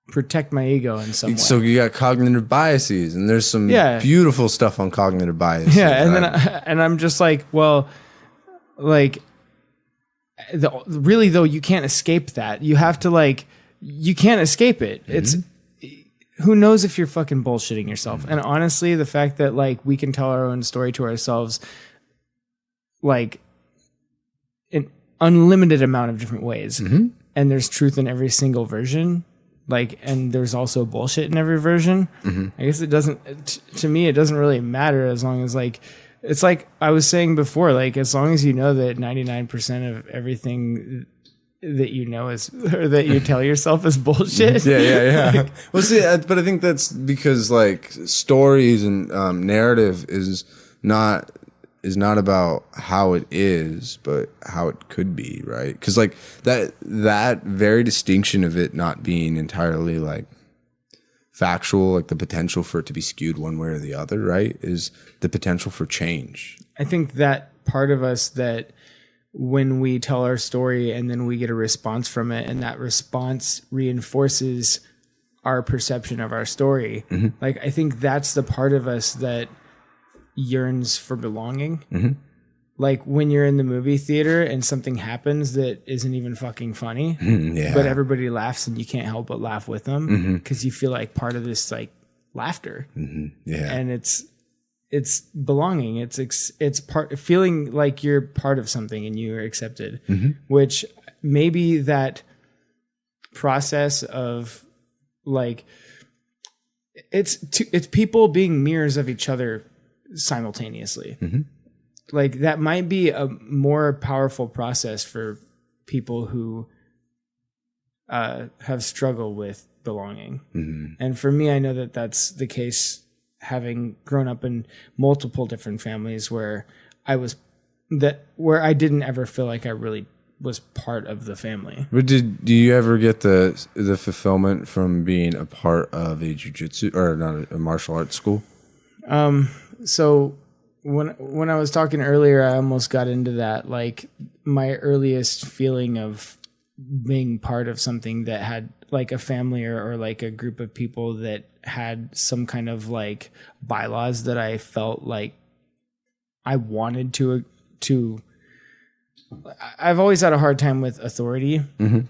protect my ego in some way. So you got cognitive biases, and there's some beautiful stuff on cognitive biases. Yeah, and I'm just like, well, like really though, you can't escape that. You have to like, you can't escape it. It's who knows if you're fucking bullshitting yourself. And honestly, the fact that like we can tell our own story to ourselves, like unlimited amount of different ways. And there's truth in every single version. Like, and there's also bullshit in every version. I guess it doesn't, to me, it doesn't really matter as long as like, it's like I was saying before, like as long as you know that 99% of everything that you know is, or that you tell yourself is bullshit. Yeah. Well, see, but I think that's because like stories and narrative is not about how it is, but how it could be, right? Because like that very distinction of it not being entirely like factual, like the potential for it to be skewed one way or the other, right, is the potential for change. I think that part of us that when we tell our story and then we get a response from it, and that response reinforces our perception of our story, like I think that's the part of us that yearns for belonging. Like when you're in the movie theater and something happens that isn't even fucking funny, but everybody laughs and you can't help but laugh with them because you feel like part of this like laughter. And it's belonging. It's part feeling like you're part of something and you're accepted, which maybe that process of like it's people being mirrors of each other simultaneously. Like that might be a more powerful process for people who have struggled with belonging. And for me, I know that that's the case, having grown up in multiple different families where I didn't ever feel like I really was part of the family. But do you ever get the fulfillment from being a part of a jiu-jitsu or not a martial arts school? So when I was talking earlier, I almost got into that. Like my earliest feeling of being part of something that had like a family or like a group of people that had some kind of like bylaws that I felt like I wanted to. I've always had a hard time with authority,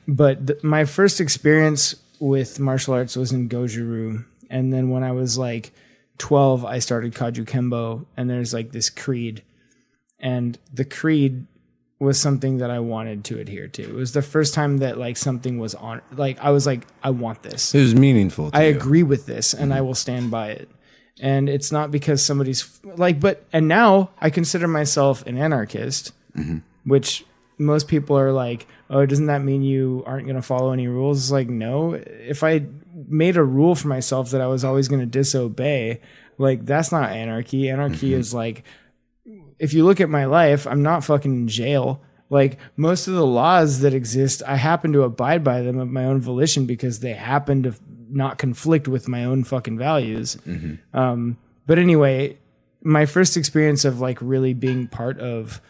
but my first experience with martial arts was in Goju-Ryu. And then when I was like 12, I started Kaju Kembo, and there's like this creed, and the creed was something that I wanted to adhere to. It was the first time that like something was on, like I was like, I want this. It was meaningful to I you. agree with this, and I will stand by it. And it's not because somebody's like, and now I consider myself an anarchist, which most people are like, oh, doesn't that mean you aren't going to follow any rules? It's like, no. If I made a rule for myself that I was always going to disobey, like that's not anarchy. Anarchy is like, if you look at my life, I'm not fucking in jail. Like most of the laws that exist, I happen to abide by them of my own volition because they happen to not conflict with my own fucking values. But anyway, my first experience of like really being part of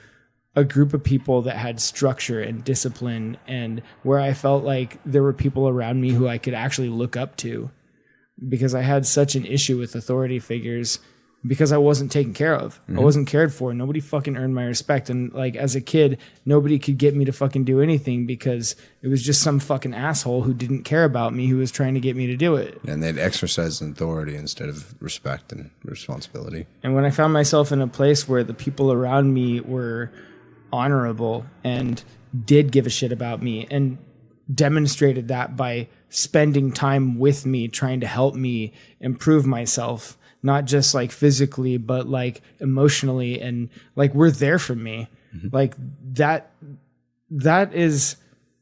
a group of people that had structure and discipline, and where I felt like there were people around me who I could actually look up to, because I had such an issue with authority figures because I wasn't taken care of. I wasn't cared for. Nobody fucking earned my respect. And like as a kid, nobody could get me to fucking do anything because it was just some fucking asshole who didn't care about me who was trying to get me to do it. And they'd exercise authority instead of respect and responsibility. And when I found myself in a place where the people around me were honorable and did give a shit about me and demonstrated that by spending time with me, trying to help me improve myself, not just like physically, but like emotionally, and like we're there for me. Like that is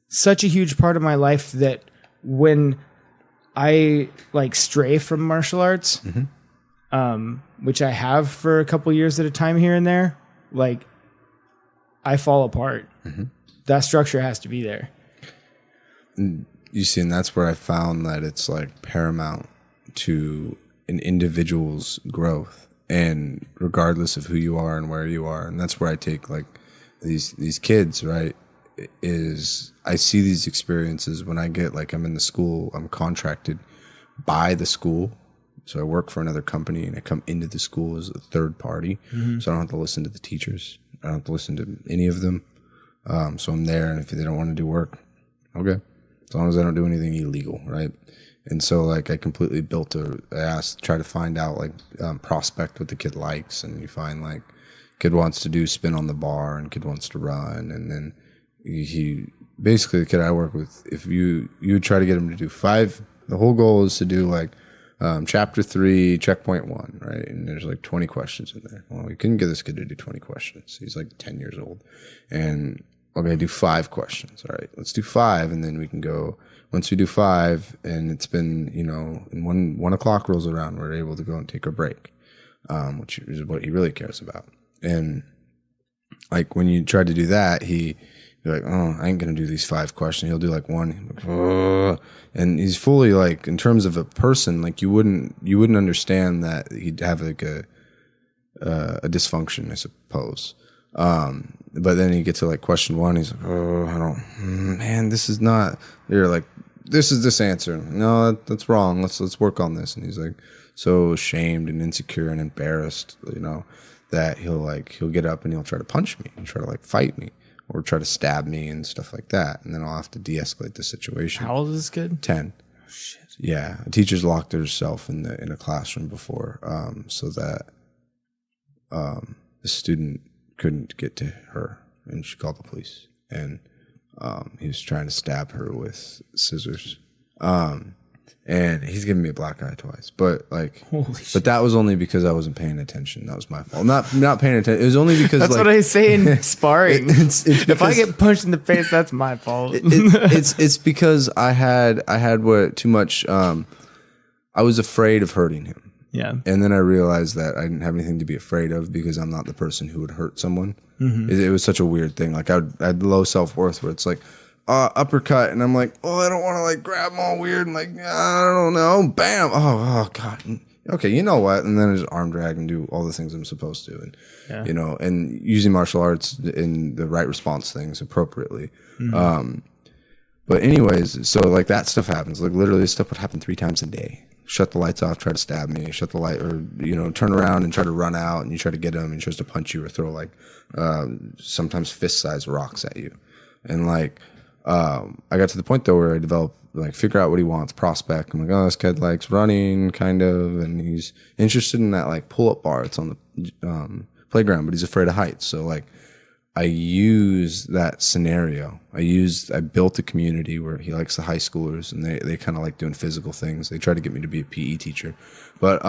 such a huge part of my life that when I like stray from martial arts, which I have for a couple years at a time here and there, like I fall apart. That structure has to be there. You see, and that's where I found that it's like paramount to an individual's growth, and regardless of who you are and where you are. And that's where I take like these kids, right? Is I see these experiences when I get like, I'm in the school, I'm contracted by the school. So I work for another company and I come into the school as a third party. So I don't have to listen to the teachers. I don't have to listen to any of them. So I'm there, and if they don't want to do work, okay. As long as I don't do anything illegal, right? And so like I completely try to find out like prospect what the kid likes, and you find like kid wants to do spin on the bar and kid wants to run, and then he basically, the kid I work with, if you try to get him to do 5, the whole goal is to do like chapter 3, checkpoint 1, right? And there's like 20 questions in there. Well, we couldn't get this kid to do 20 questions. He's like 10 years old. And we're going to do 5 questions. All right, let's do 5. And then we can go, once we do 5 and it's been, and when 1 o'clock rolls around, we're able to go and take a break, which is what he really cares about. And like when you try to do that, you're like, oh, I ain't going to do these 5 questions. He'll do like 1. Like, and he's fully like, in terms of a person, like you wouldn't understand that he'd have like a dysfunction, I suppose. But then you get to like question 1. He's like, oh, man, this is not, you're like, this is this answer. No, that's wrong. Let's work on this. And he's like so ashamed and insecure and embarrassed, that he'll get up and he'll try to punch me and try to like fight me or try to stab me and stuff like that. And then I'll have to de-escalate the situation. How old is this kid? 10. Oh, shit. Yeah. A teacher's locked herself in a classroom before, so that the student couldn't get to her, and she called the police. And he was trying to stab her with scissors. And he's given me a black eye twice, but like, but that was only because I wasn't paying attention. That was my fault. Not paying attention. It was only because that's like, what I say in sparring. It's if I get punched in the face, that's my fault. It's because I had what too much. I was afraid of hurting him. Yeah. And then I realized that I didn't have anything to be afraid of because I'm not the person who would hurt someone. Mm-hmm. It was such a weird thing. Like I had low self-worth where it's like, uppercut, and I'm like, I don't want to like grab him all weird and like, I don't know, bam, oh god, okay, you know what? And then I just arm drag and do all the things I'm supposed to, and and using martial arts in the right response things appropriately. Mm-hmm. But anyways, so like that stuff happens. Like literally, this stuff would happen 3 times a day. Shut the lights off, try to stab me, shut the light, or turn around and try to run out, and you try to get him, and he tries to punch you or throw like sometimes fist-sized rocks at you, and like. I got to the point though where I developed like figure out what he wants, prospect. I'm like, oh, this kid likes running kind of, and he's interested in that like pull-up bar. It's on the playground, but he's afraid of heights. So like I use that scenario. I built a community where he likes the high schoolers, and they kind of like doing physical things. They tried to get me to be a PE teacher, but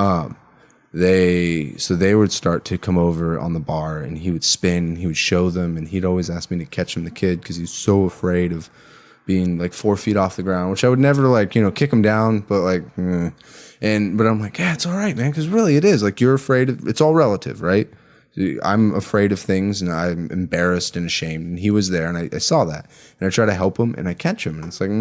they would start to come over on the bar, and he would spin, and he would show them, and he'd always ask me to catch him, the kid, because he's so afraid of being like 4 feet off the ground, which I would never like, kick him down, but like, but I'm like, yeah, it's all right, man, because really it is like you're afraid of. It's all relative, right? I'm afraid of things, and I'm embarrassed and ashamed, and he was there, and I saw that, and I try to help him, and I catch him, and it's like,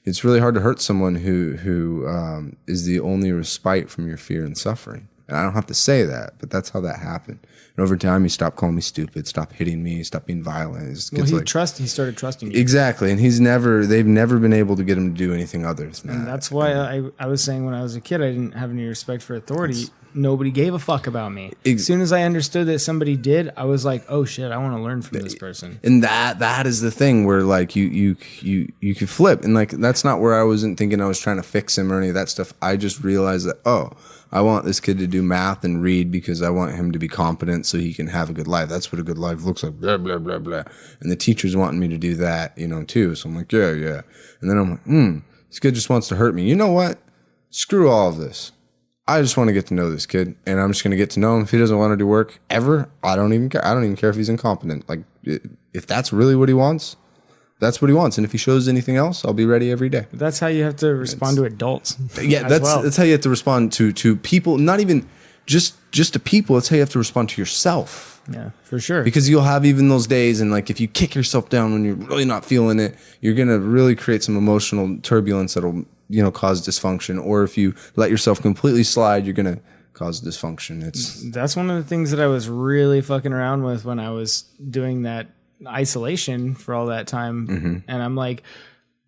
it's really hard to hurt someone who is the only respite from your fear and suffering. And I don't have to say that, but that's how that happened. And over time, he stopped calling me stupid, stopped hitting me, stopped being violent. He started trusting you. Exactly. And they've never been able to get him to do anything other than that. And that's why I was saying when I was a kid, I didn't have any respect for authority. Nobody gave a fuck about me. As soon as I understood that somebody did, I was like, oh shit, I want to learn from this person. And that is the thing where like you could flip. And like, that's not where I wasn't thinking I was trying to fix him or any of that stuff. I just realized that, I want this kid to do math and read because I want him to be competent so he can have a good life. That's what a good life looks like, blah, blah, blah, blah. And the teacher's wanting me to do that, too. So I'm like, yeah. And then I'm like, this kid just wants to hurt me. You know what? Screw all of this. I just want to get to know this kid, and I'm just going to get to know him. If he doesn't want to do work ever, I don't even care. I don't even care if he's incompetent. Like, if that's really what he wants, that's what he wants. And if he shows anything else, I'll be ready every day. But that's how you have to respond to adults. Yeah, that's how you have to respond to people, not even just to people. That's how you have to respond to yourself. Yeah, for sure. Because you'll have even those days, and like if you kick yourself down when you're really not feeling it, you're going to really create some emotional turbulence that'll, cause dysfunction. Or if you let yourself completely slide, you're going to cause dysfunction. That's one of the things that I was really fucking around with when I was doing that isolation for all that time. Mm-hmm. And I'm like,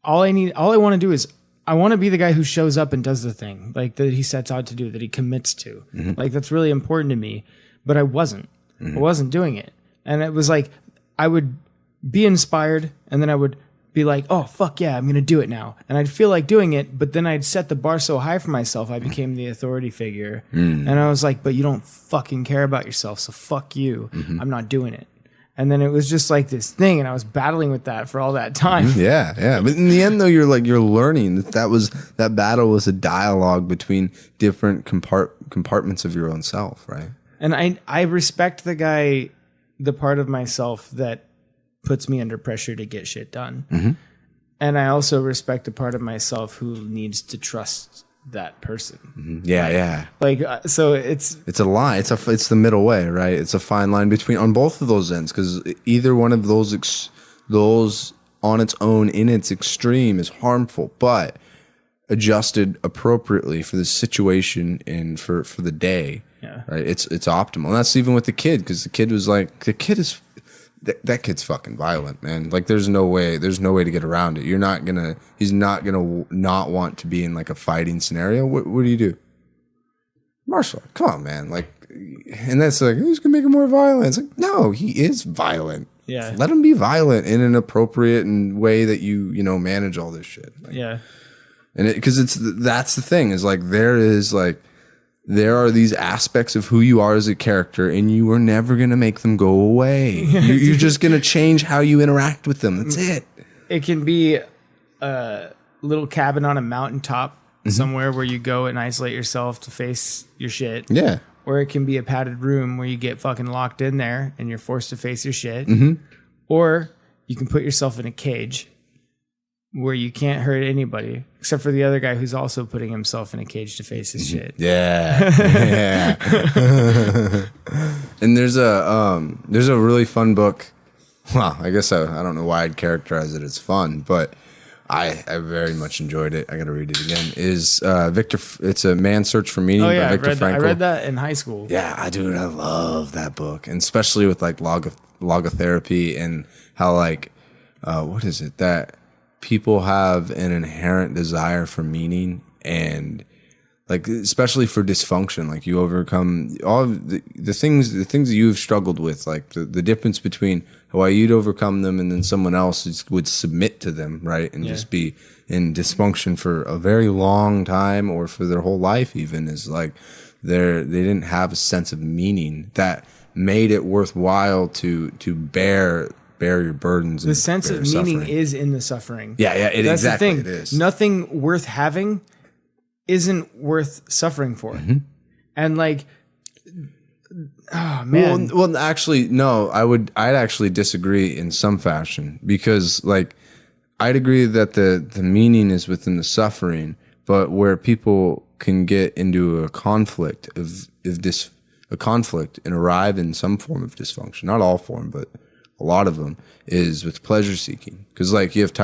all I want to do is I want to be the guy who shows up and does the thing like that he sets out to do, that he commits to. Mm-hmm. Like that's really important to me, but I wasn't. Mm-hmm. I wasn't doing it. And it was like I would be inspired, and then I would be like, oh fuck yeah, I'm gonna do it now. And I'd feel like doing it, but then I'd set the bar so high for myself, I became the authority figure. And I was like, but you don't fucking care about yourself, so fuck you. I'm not doing it. And then it was just like this thing, and I was battling with that for all that time. Yeah, yeah. But in the end, though, you're learning that battle was a dialogue between different compartments of your own self, right? And I respect the part of myself that puts me under pressure to get shit done. Mm-hmm. And I also respect the part of myself who needs to trust that person. Mm-hmm. Yeah. Like, so it's a line. It's the middle way, right? It's a fine line between on both of those ends, because either one of those on its own in its extreme is harmful, but adjusted appropriately for the situation and for the day, right? It's optimal. And that's even with the kid, because the kid that kid's fucking violent, man. Like there's no way to get around it. He's not gonna not want to be in like a fighting scenario. What do you do? Martial art. Come on, man. Like, and that's like, who's gonna make him more violent? It's like, no, he is violent. Yeah. Let him be violent in an appropriate way that you manage all this shit. Like, yeah. And because that's the thing is like, there are these aspects of who you are as a character, and you are never going to make them go away. You're just going to change how you interact with them. That's it. It can be a little cabin on a mountaintop somewhere where you go and isolate yourself to face your shit. Yeah. Or it can be a padded room where you get fucking locked in there and you're forced to face your shit. Mm-hmm. Or you can put yourself in a cage where you can't hurt anybody except for the other guy who's also putting himself in a cage to face his shit. Yeah. And there's a really fun book. Well, I guess I don't know why I'd characterize it as fun, but I very much enjoyed it. I got to read it again. It's A Man's Search for Meaning by Viktor Frankl. I read that in high school. Yeah, I love that book, and especially with like logotherapy and how like what is it that people have an inherent desire for meaning, and like especially for dysfunction, like you overcome all of the things that you've struggled with, like the difference between how you'd overcome them and then someone else would submit to them, right? And just be in dysfunction for a very long time or for their whole life even, is like they didn't have a sense of meaning that made it worthwhile to bear your burdens. The sense of meaning is in the suffering. Yeah, That's exactly. the thing. It is. Nothing worth having isn't worth suffering for. Mm-hmm. And like, oh man. Well, actually, no. I'd actually disagree in some fashion, because like I'd agree that the meaning is within the suffering, but where people can get into a conflict and arrive in some form of dysfunction, not all form, but a lot of them, is with pleasure seeking. Because like you have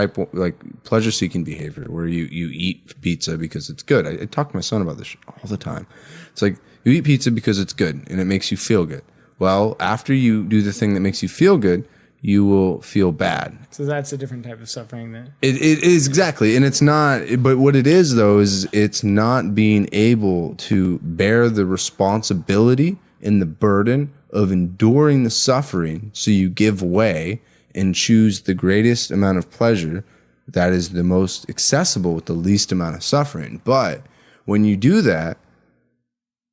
pleasure seeking behavior where you eat pizza because it's good. I talk to my son about this all the time. It's like you eat pizza because it's good and it makes you feel good. Well, after you do the thing that makes you feel good, you will feel bad. So that's a different type of suffering then. It is, exactly. And it's not, but what it is though, is it's not being able to bear the responsibility and the burden of enduring the suffering, so you give way and choose the greatest amount of pleasure that is the most accessible with the least amount of suffering. But when you do that,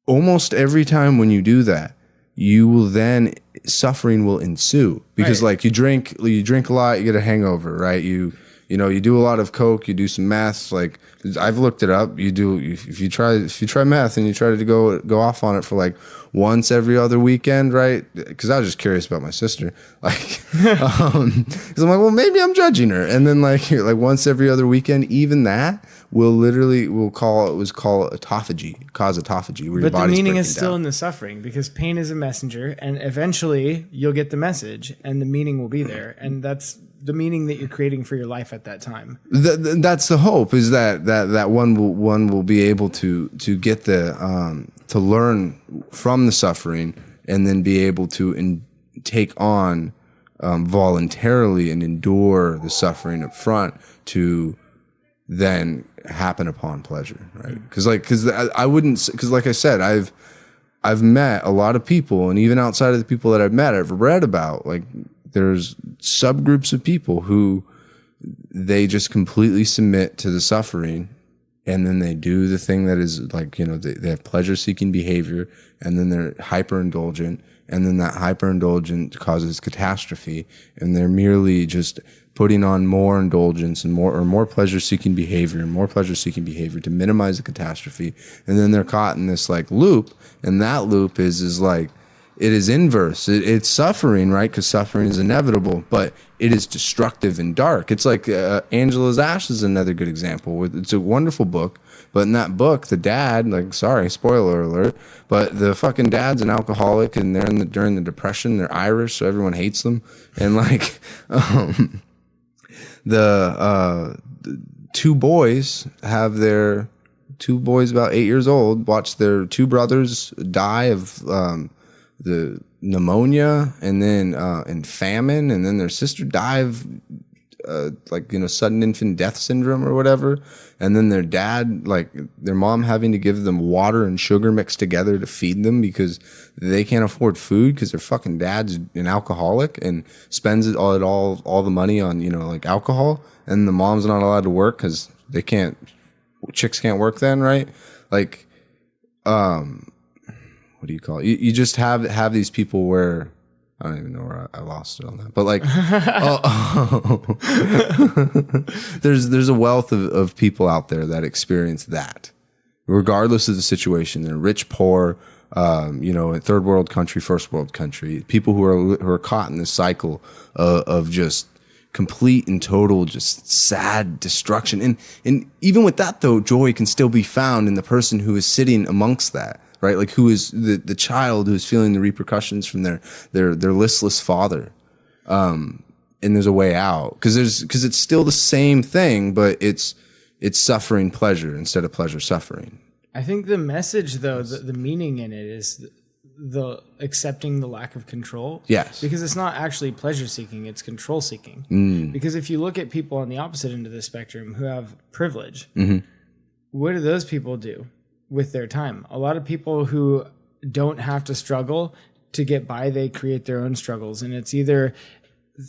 almost every time when you do that, you will then, suffering will ensue, because like you drink a lot, you get a hangover, right? You do a lot of coke, you do some meth. Like I've looked it up. If you try meth and you try to go off on it for like once every other weekend, right? Because I was just curious about my sister, like, because I'm like, well, maybe I'm judging her. And then like once every other weekend, even that will cause autophagy, where your body's breaking down. But the meaning is still in the suffering, because pain is a messenger, and eventually you'll get the message, and the meaning will be there, and that's the meaning that you're creating for your life at that time. That's the hope, is that one will be able to get to learn from the suffering, and then be able to take on voluntarily and endure the suffering up front to then happen upon pleasure, right? Because like I said, I've met a lot of people, and even outside of the people that I've met, I've read about, like, there's subgroups of people who they just completely submit to the suffering, and then they do the thing that is like, they have pleasure seeking behavior, and then they're hyper indulgent, and then that hyperindulgence causes catastrophe, and they're merely just putting on more indulgence and more pleasure-seeking behavior to minimize the catastrophe, and then they're caught in this like loop, and that loop is like, it is inverse. It's suffering, right? Because suffering is inevitable, but it is destructive and dark. It's like Angela's Ash is another good example. It's a wonderful book, but in that book, the dad, like, sorry, spoiler alert, but the fucking dad's an alcoholic, and they're during the Depression. They're Irish, so everyone hates them, and like the two boys about 8 years old watch their two brothers die of the pneumonia, and then and famine, and then their sister die of sudden infant death syndrome or whatever, and then their dad, like their mom having to give them water and sugar mixed together to feed them because they can't afford food because their fucking dad's an alcoholic and spends all the money on like alcohol, and the mom's not allowed to work because chicks can't work then, right? Like what do you call it? You just have these people where I don't even know where I lost it on that, but like there's a wealth of people out there that experience that, regardless of the situation. They're rich, poor, in third world country, first world country. People who are caught in this cycle of just complete and total, just sad destruction. And even with that though, joy can still be found in the person who is sitting amongst that. Right, like who is the child who's feeling the repercussions from their listless father, and there's a way out because it's still the same thing, but it's suffering pleasure instead of pleasure suffering. I think the message though, the meaning in it is the accepting the lack of control. Yes, because it's not actually pleasure seeking; it's control seeking. Because if you look at people on the opposite end of the spectrum who have privilege, what do those people do with their time? A lot of people who don't have to struggle to get by, they create their own struggles. And it's either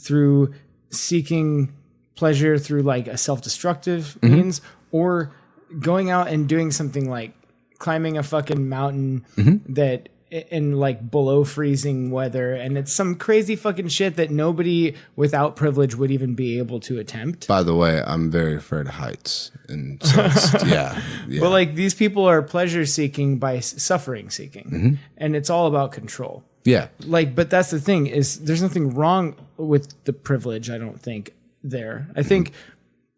through seeking pleasure through like a self-destructive means, or going out and doing something like climbing a fucking mountain that in like below freezing weather, and it's some crazy fucking shit that nobody without privilege would even be able to attempt. By the way, I'm very afraid of heights, and so yeah. But like these people are pleasure seeking by suffering seeking, and it's all about control. Yeah, like, but that's the thing, is there's nothing wrong with the privilege. I don't think there. I think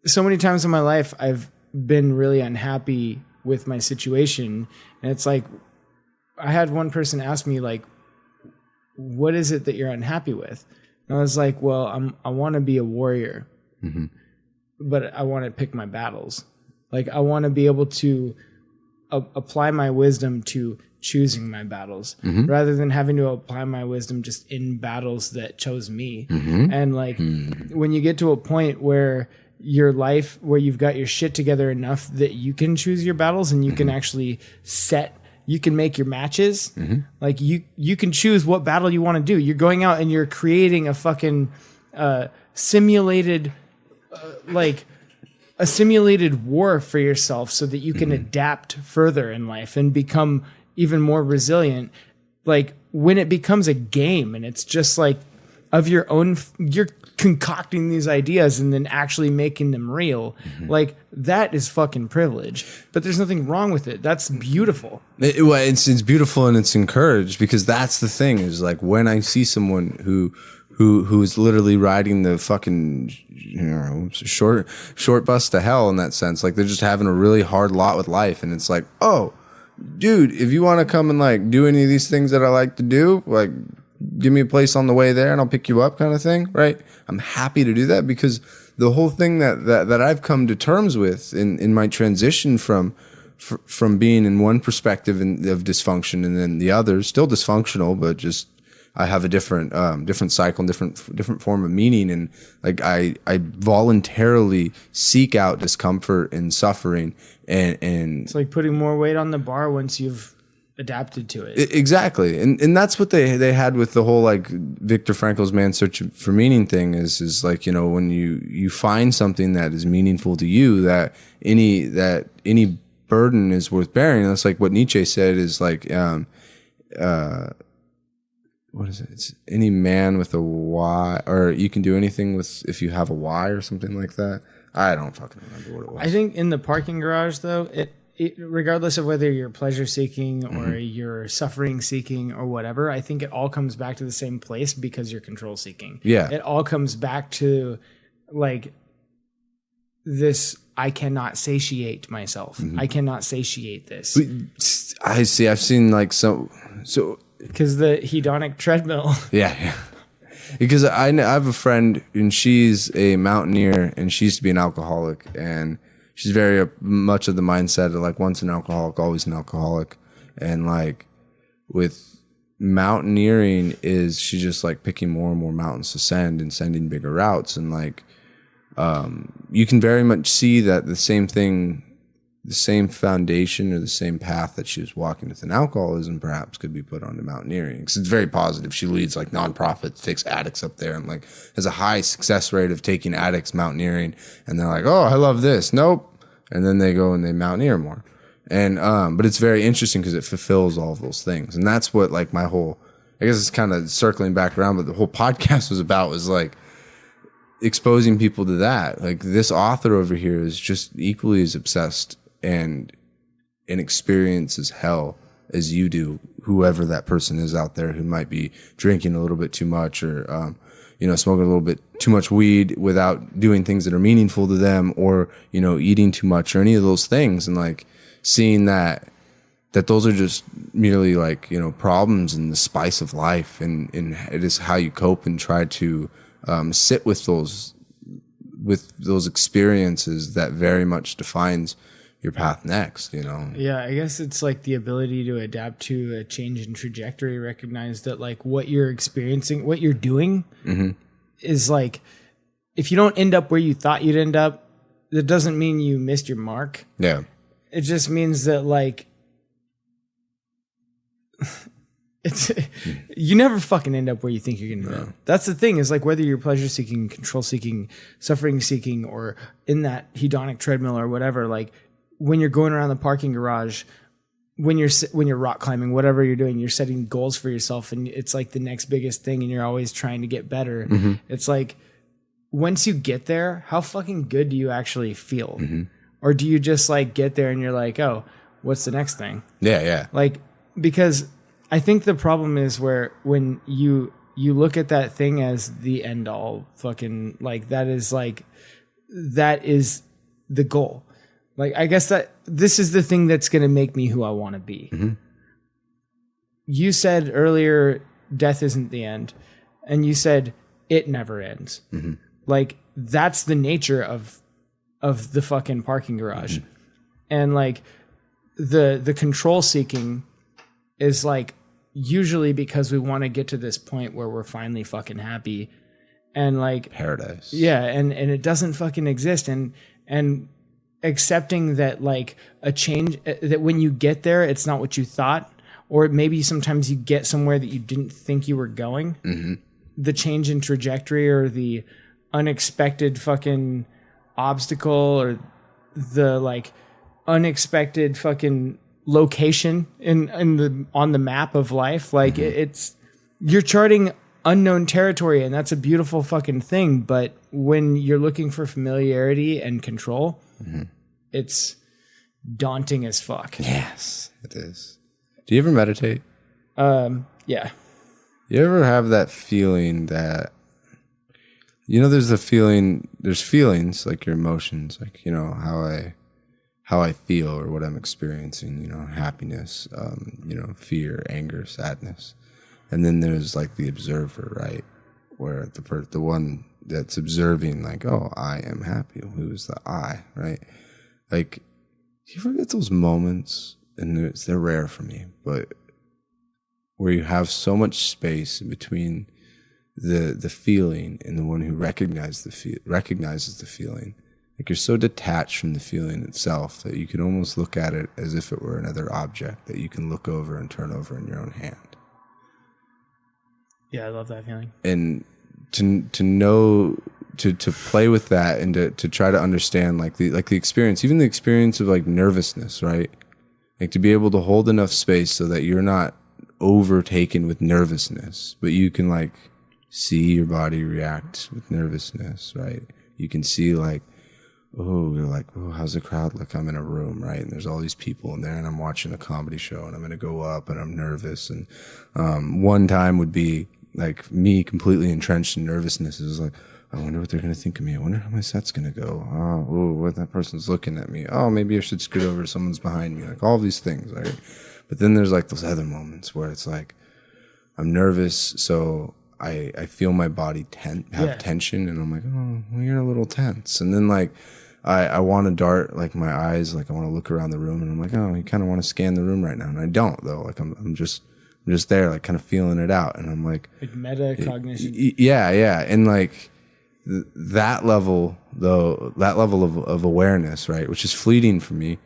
so many times in my life I've been really unhappy with my situation, and it's like, I had one person ask me, like, what is it that you're unhappy with? And I was like, well, I want to be a warrior, but I want to pick my battles. Like, I want to be able to apply my wisdom to choosing my battles rather than having to apply my wisdom just in battles that chose me. And like, when you get to a point where your life, where you've got your shit together enough that you can choose your battles and you can actually you can make your matches. Like you can choose what battle you want to do. You're going out and you're creating a fucking simulated a simulated war for yourself so that you can adapt further in life and become even more resilient. Like when it becomes a game and it's just like of your own, you're concocting these ideas and then actually making them real. Like that is fucking privilege, but there's nothing wrong with it. That's beautiful. It's beautiful and it's encouraged, because that's the thing, is like when I see someone who's literally riding the fucking short bus to hell in that sense, like they're just having a really hard lot with life, and it's like, oh dude, if you want to come and like do any of these things that I like to do, like give me a place on the way there and I'll pick you up, kind of thing, right? I'm happy to do that, because the whole thing that I've come to terms with in my transition from being in one perspective of dysfunction and then the other, still dysfunctional, but just I have a different cycle and different form of meaning, and like I voluntarily seek out discomfort and suffering, and it's like putting more weight on the bar once you've adapted to it. Exactly. And that's what they had with the whole like Viktor Frankl's Man's Search for Meaning thing, is like, you know, when you find something that is meaningful to you, that any burden is worth bearing. That's like what Nietzsche said, is like what is it? It's any man with a Y, or you can do anything with if you have a Y or something like that. I don't fucking remember what it was. I think in the parking garage, though, it regardless of whether you're pleasure seeking or you're suffering seeking or whatever, I think it all comes back to the same place because you're control seeking. Yeah. It all comes back to like this. I cannot satiate myself. I cannot satiate this. I see. I've seen like so because the hedonic treadmill. Yeah. Because I have a friend and she's a mountaineer and she used to be an alcoholic, and she's very much of the mindset of like once an alcoholic, always an alcoholic. And like with mountaineering is she just like picking more and more mountains to send and sending bigger routes. And like, you can very much see that the same thing, the same foundation or the same path that she was walking with an alcoholism perhaps could be put onto mountaineering. Because it's very positive. She leads like nonprofits, takes addicts up there and like has a high success rate of taking addicts mountaineering. And they're like, oh, I love this. Nope. And then they go and they mountaineer more. And, but it's very interesting because it fulfills all of those things. And that's what like my whole, I guess it's kind of circling back around, but the whole podcast was about was like exposing people to that. Like this author over here is just equally as obsessed and experiences hell as you do, whoever that person is out there who might be drinking a little bit too much or, smoking a little bit too much weed without doing things that are meaningful to them, or, eating too much or any of those things. And like seeing that those are just merely like, problems in the spice of life. And it is how you cope and try to, sit with those experiences that very much defines your path next, Yeah, I guess it's like the ability to adapt to a change in trajectory, recognize that like what you're experiencing, what you're doing is like, if you don't end up where you thought you'd end up, that doesn't mean you missed your mark. Yeah. It just means that like, you never fucking end up where you think you're going to go. That's the thing, is like whether you're pleasure seeking, control seeking, suffering seeking, or in that hedonic treadmill or whatever, like when you're going around the parking garage, when you're rock climbing, whatever you're doing, you're setting goals for yourself and it's like the next biggest thing and you're always trying to get better. It's like, once you get there, how fucking good do you actually feel? Or do you just like get there and you're like, oh, what's the next thing? Yeah. Like, because I think the problem is where when you look at that thing as the end all fucking, like that is the goal. Like, I guess that this is the thing that's going to make me who I want to be. You said earlier, death isn't the end. And you said it never ends. Like, that's the nature of the fucking parking garage. And like the control seeking is like usually because we want to get to this point where we're finally fucking happy and like paradise. Yeah. And it doesn't fucking exist. And accepting that like a change, that when you get there, it's not what you thought, or maybe sometimes you get somewhere that you didn't think you were going. The change in trajectory or the unexpected fucking obstacle or the like unexpected fucking location on the map of life. Like you're charting unknown territory, and that's a beautiful fucking thing. But when you're looking for familiarity and control, it's daunting as fuck. Yes, it is. Do you ever meditate? Yeah. You ever have that feeling that, there's feelings like your emotions, like, how I feel or what I'm experiencing, happiness, fear, anger, sadness. And then there's like the observer, right? Where the one that's observing, like, oh, I am happy. Who's the I, right? Like, you ever get those moments, and they're rare for me, but where you have so much space between the feeling and the one who recognizes the feeling. Like, you're so detached from the feeling itself that you can almost look at it as if it were another object that you can look over and turn over in your own hand. Yeah, I love that feeling. And to know, to play with that and to try to understand like the experience, even the experience of like nervousness, right? Like to be able to hold enough space so that you're not overtaken with nervousness, but you can like see your body react with nervousness, right? You can see like, oh, you're like, oh, how's the crowd look? I'm in a room, right? And there's all these people in there and I'm watching a comedy show and I'm going to go up and I'm nervous. And one time would be like me completely entrenched in nervousness. It was like, I wonder what they're going to think of me. I wonder how my set's going to go. Oh, what that person's looking at me. Oh, maybe I should scoot over. Someone's behind me. Like all these things, right? But then there's like those other moments where it's like, I'm nervous. So I feel my body have tension and I'm like, oh, well, you're a little tense. And then like, I want to dart like my eyes, like I want to look around the room and I'm like, oh, you kind of want to scan the room right now. And I don't though. Like I'm just there, like kind of feeling it out. And I'm like metacognition. Yeah. And like that level of awareness, right, which is fleeting for me,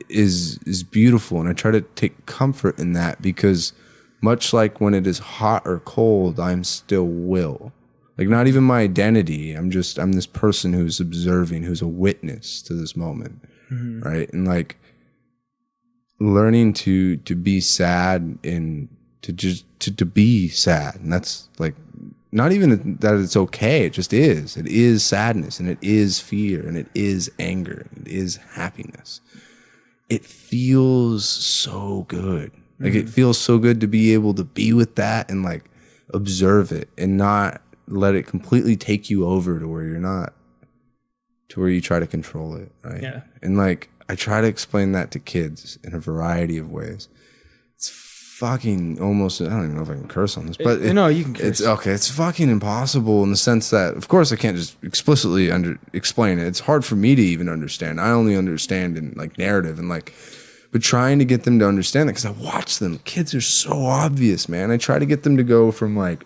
is beautiful. And I try to take comfort in that because much like when it is hot or cold, I'm still Will. Like not even my identity. I'm this person who's observing, who's a witness to this moment. Mm-hmm. Right. And like learning to be sad and to be sad. And that's like not even that it's okay. It just is. It is sadness and it is fear and it is anger and it is happiness. It feels so good. Like it feels so good to be able to be with that and like observe it and not let it completely take you over to where you try to control it. Right. Yeah. And like, I try to explain that to kids in a variety of ways. It's fucking almost, I don't even know if I can curse on this, but no, you can curse. It's okay. It's fucking impossible in the sense that, of course, I can't just explicitly explain it. It's hard for me to even understand. I only understand in like narrative and like, but trying to get them to understand that because I watch them. Kids are so obvious, man. I try to get them to go from like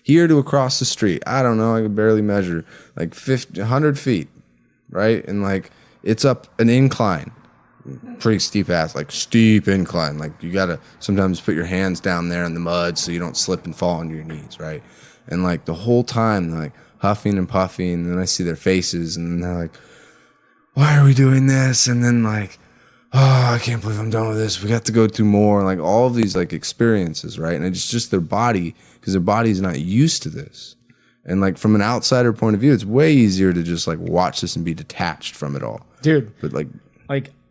here to across the street. I don't know. I can barely measure like 100 feet, right? And like it's up an incline, pretty steep ass, like steep incline. Like you got to sometimes put your hands down there in the mud so you don't slip and fall onto your knees, right? And like the whole time, they're like huffing and puffing. And then I see their faces and they're like, why are we doing this? And then like, oh, I can't believe I'm done with this. We got to go through more, like all of these like experiences, right? And it's just their body, because their body is not used to this. And like from an outsider point of view, it's way easier to just like watch this and be detached from it all. Dude. But like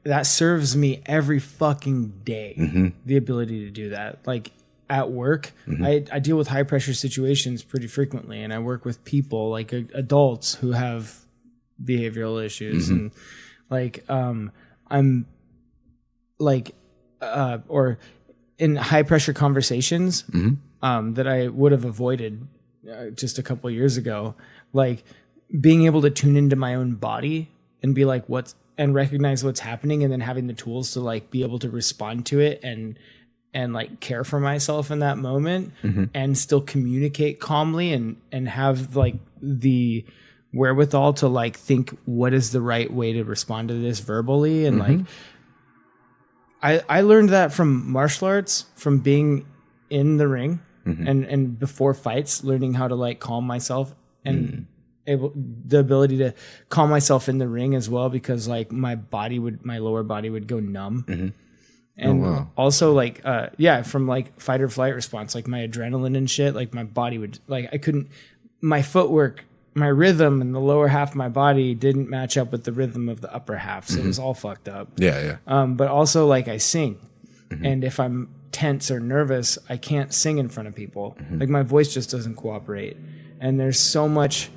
that serves me every fucking day, the ability to do that. Like at work, I deal with high pressure situations pretty frequently and I work with people like adults who have behavioral issues and like I'm like or in high pressure conversations that I would have avoided just a couple of years ago, like being able to tune into my own body and be like and recognize what's happening and then having the tools to like be able to respond to it and like care for myself in that moment and still communicate calmly and have like the wherewithal to like think what is the right way to respond to this verbally and like I learned that from martial arts, from being in the ring and before fights, learning how to like calm myself and the ability to calm myself in the ring as well, because like my lower body would go numb. And also like, from like fight or flight response, like my adrenaline and shit, like my body would like, my footwork, my rhythm in the lower half of my body didn't match up with the rhythm of the upper half. So it was all fucked up. Yeah. But also like I sing and if I'm tense or nervous, I can't sing in front of people. Like my voice just doesn't cooperate. And there's so much,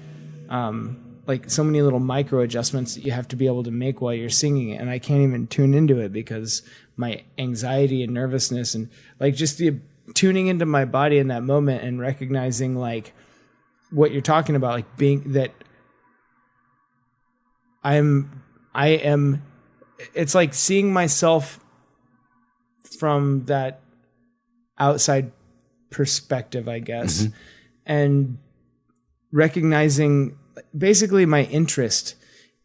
like so many little micro adjustments that you have to be able to make while you're singing it. And I can't even tune into it because my anxiety and nervousness and like just the tuning into my body in that moment and recognizing like what you're talking about, like being that I am, it's like seeing myself from that outside perspective, I guess, and recognizing basically my interest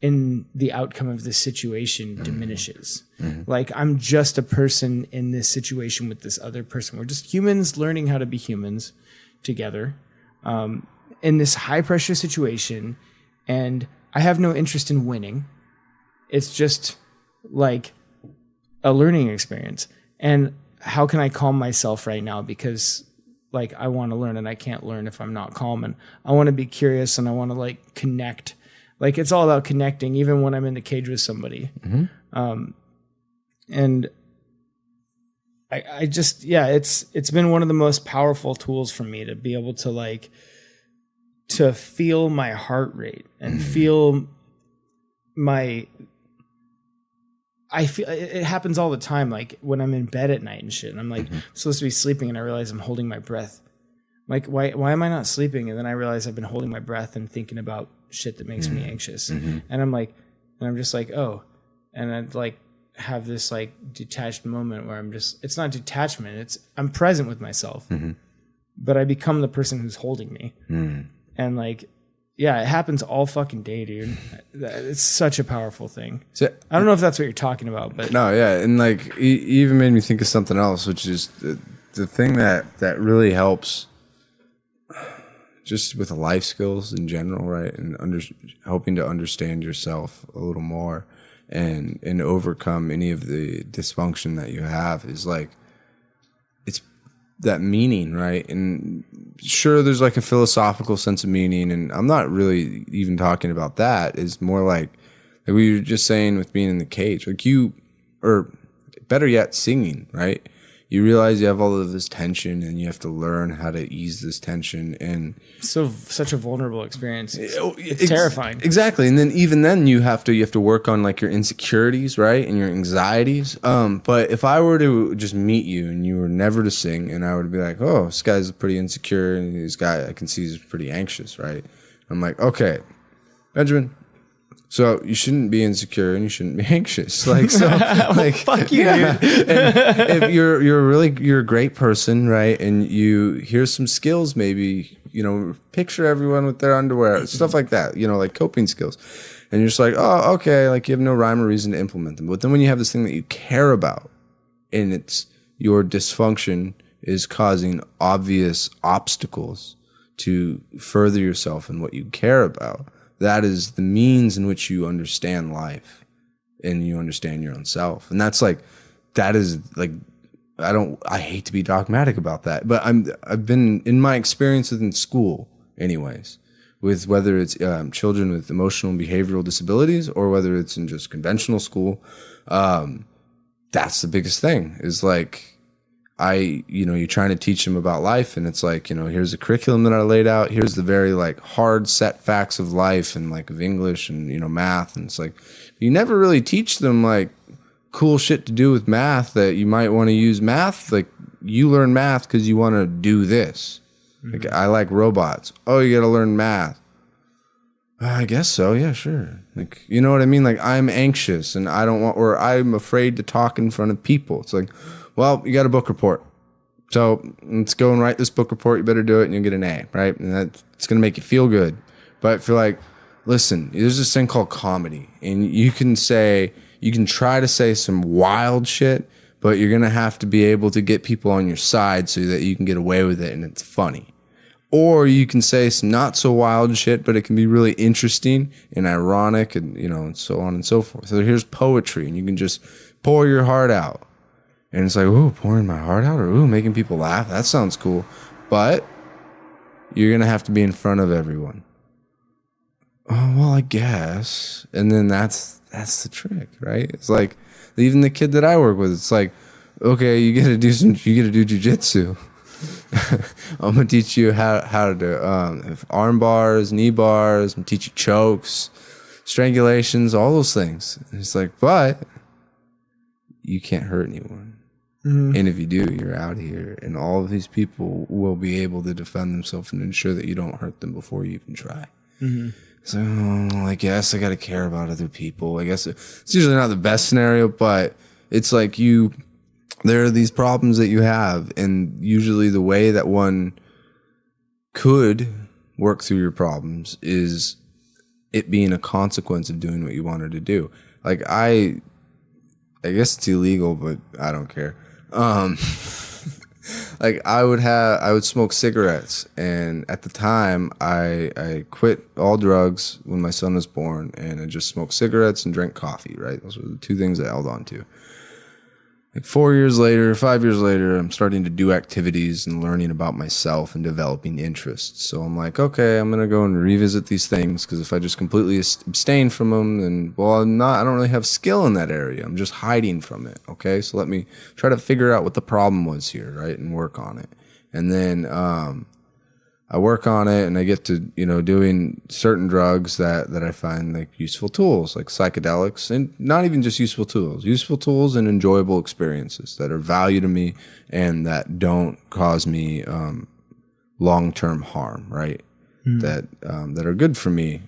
in the outcome of this situation diminishes. Like I'm just a person in this situation with this other person. We're just humans learning how to be humans together. In this high pressure situation, and I have no interest in winning. It's just like a learning experience. And how can I calm myself right now? Because like I want to learn and I can't learn if I'm not calm, and I want to be curious and I want to like connect. Like it's all about connecting, even when I'm in the cage with somebody. And I just, it's been one of the most powerful tools for me to be able to like, to feel my heart rate and feel I feel it happens all the time. Like when I'm in bed at night and shit, and I'm like supposed to be sleeping and I realize I'm holding my breath. Like, why am I not sleeping? And then I realize I've been holding my breath and thinking about shit that makes me anxious. And I'm just like, oh, and I'd like have this like detached moment where it's not detachment. I'm present with myself, but I become the person who's holding me. And like, yeah, it happens all fucking day, dude. It's such a powerful thing. So, I don't know if that's what you're talking about, but no, yeah. And like, you even made me think of something else, which is the thing that really helps just with life skills in general, right? And helping to understand yourself a little more and overcome any of the dysfunction that you have is like, it's that meaning, right? And sure, there's like a philosophical sense of meaning, and I'm not really even talking about that. It's more like we were just saying with being in the cage, like or better yet, singing, right? You realize you have all of this tension and you have to learn how to ease this tension. And such a vulnerable experience. It's terrifying. Exactly. And then even then you have to work on like your insecurities, right? And your anxieties. But if I were to just meet you and you were never to sing, and I would be like, oh, this guy's pretty insecure, and this guy I can see is pretty anxious, right? I'm like, okay, Benjamin, so you shouldn't be insecure and you shouldn't be anxious. Like, so like, fuck you, dude. And if you're a great person, right? And here's some skills, maybe, picture everyone with their underwear, stuff like that, like coping skills. And you're just like, oh, okay. Like you have no rhyme or reason to implement them. But then when you have this thing that you care about and it's your dysfunction is causing obvious obstacles to further yourself in what you care about, that is the means in which you understand life and you understand your own self. And that's like, that is like, I hate to be dogmatic about that, but I've been in my experiences in school anyways, with whether it's children with emotional and behavioral disabilities or whether it's in just conventional school. That's the biggest thing is like, you're trying to teach them about life, and it's like, here's a curriculum that I laid out. Here's the very like hard set facts of life and like of English and, math. And it's like, you never really teach them like cool shit to do with math that you might want to use math. Like you learn math because you want to do this. Like I like robots. Oh, you got to learn math. I guess so. Yeah, sure. Like, you know what I mean? Like I'm anxious and or I'm afraid to talk in front of people. It's like, well, you got a book report. So let's go and write this book report. You better do it and you'll get an A, right? And it's going to make you feel good. But if you're like, listen, there's this thing called comedy. And you can try to say some wild shit, but you're going to have to be able to get people on your side so that you can get away with it and it's funny. Or you can say some not so wild shit, but it can be really interesting and ironic and, and so on and so forth. So here's poetry and you can just pour your heart out. And it's like, ooh, pouring my heart out, or ooh, making people laugh. That sounds cool. But you're going to have to be in front of everyone. Oh, well, I guess. And then that's the trick, right? It's like, even the kid that I work with, it's like, okay, you get to do jujitsu. I'm going to teach you how to do arm bars, knee bars, I'm going to teach you chokes, strangulations, all those things. And it's like, but you can't hurt anyone. And if you do, you're out here. And all of these people will be able to defend themselves and ensure that you don't hurt them before you even try. So I guess I got to care about other people. I guess it's usually not the best scenario, but it's like there are these problems that you have. And usually the way that one could work through your problems is it being a consequence of doing what you wanted to do. Like I guess it's illegal, but I don't care. Like I would smoke cigarettes, and at the time I quit all drugs when my son was born, and I just smoked cigarettes and drank coffee, right? Those were the two things I held on to. Like 4 years later, 5 years later, I'm starting to do activities and learning about myself and developing interests. So I'm like, okay, I'm going to go and revisit these things, because if I just completely abstain from them, then, well, I don't really have skill in that area. I'm just hiding from it. Okay. So let me try to figure out what the problem was here, right? And work on it. And then, I work on it, and I get to, doing certain drugs that I find like useful tools, like psychedelics, and not even just useful tools and enjoyable experiences that are value to me and that don't cause me long-term harm, right? That are good for me,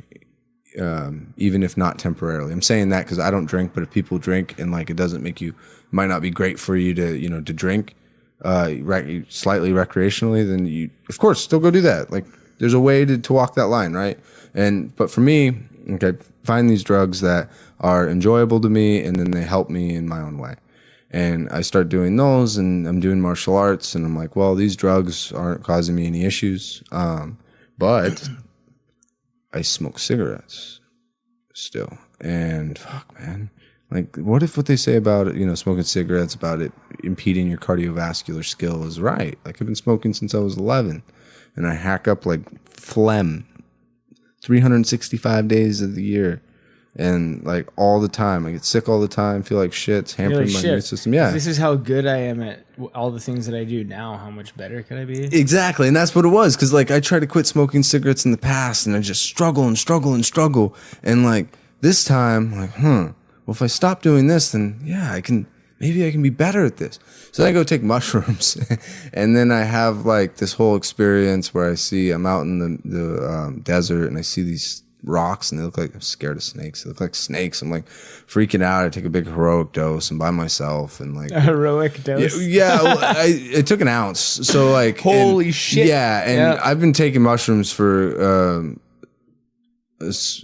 even if not temporarily. I'm saying that because I don't drink, but if people drink and like it doesn't make you, might not be great for you to to drink. Slightly recreationally, then you, of course, still go do that. Like, there's a way to walk that line, right? But for me, okay, find these drugs that are enjoyable to me, and then they help me in my own way. And I start doing those, and I'm doing martial arts, and I'm like, well, these drugs aren't causing me any issues, but I smoke cigarettes still, and fuck, man. Like, what if what they say about it, smoking cigarettes, about it impeding your cardiovascular skill is right? Like, I've been smoking since I was 11, and I hack up like phlegm 365 days of the year, and like all the time. I get sick all the time, feel like shit. It's hampering my immune system. Yeah. This is how good I am at all the things that I do now. How much better could I be? Exactly. And that's what it was. Because like I tried to quit smoking cigarettes in the past, and I just struggle. And like this time, like, well, if I stop doing this, then yeah, maybe I can be better at this. So then I go take mushrooms, and then I have like this whole experience where I'm out in the desert, and I see these rocks, and they look like, I'm scared of snakes. They look like snakes. I'm like freaking out. I take a big heroic dose, and by myself, and like a heroic dose. Yeah, I took an ounce. So like, holy shit. Yeah, and I've been taking mushrooms for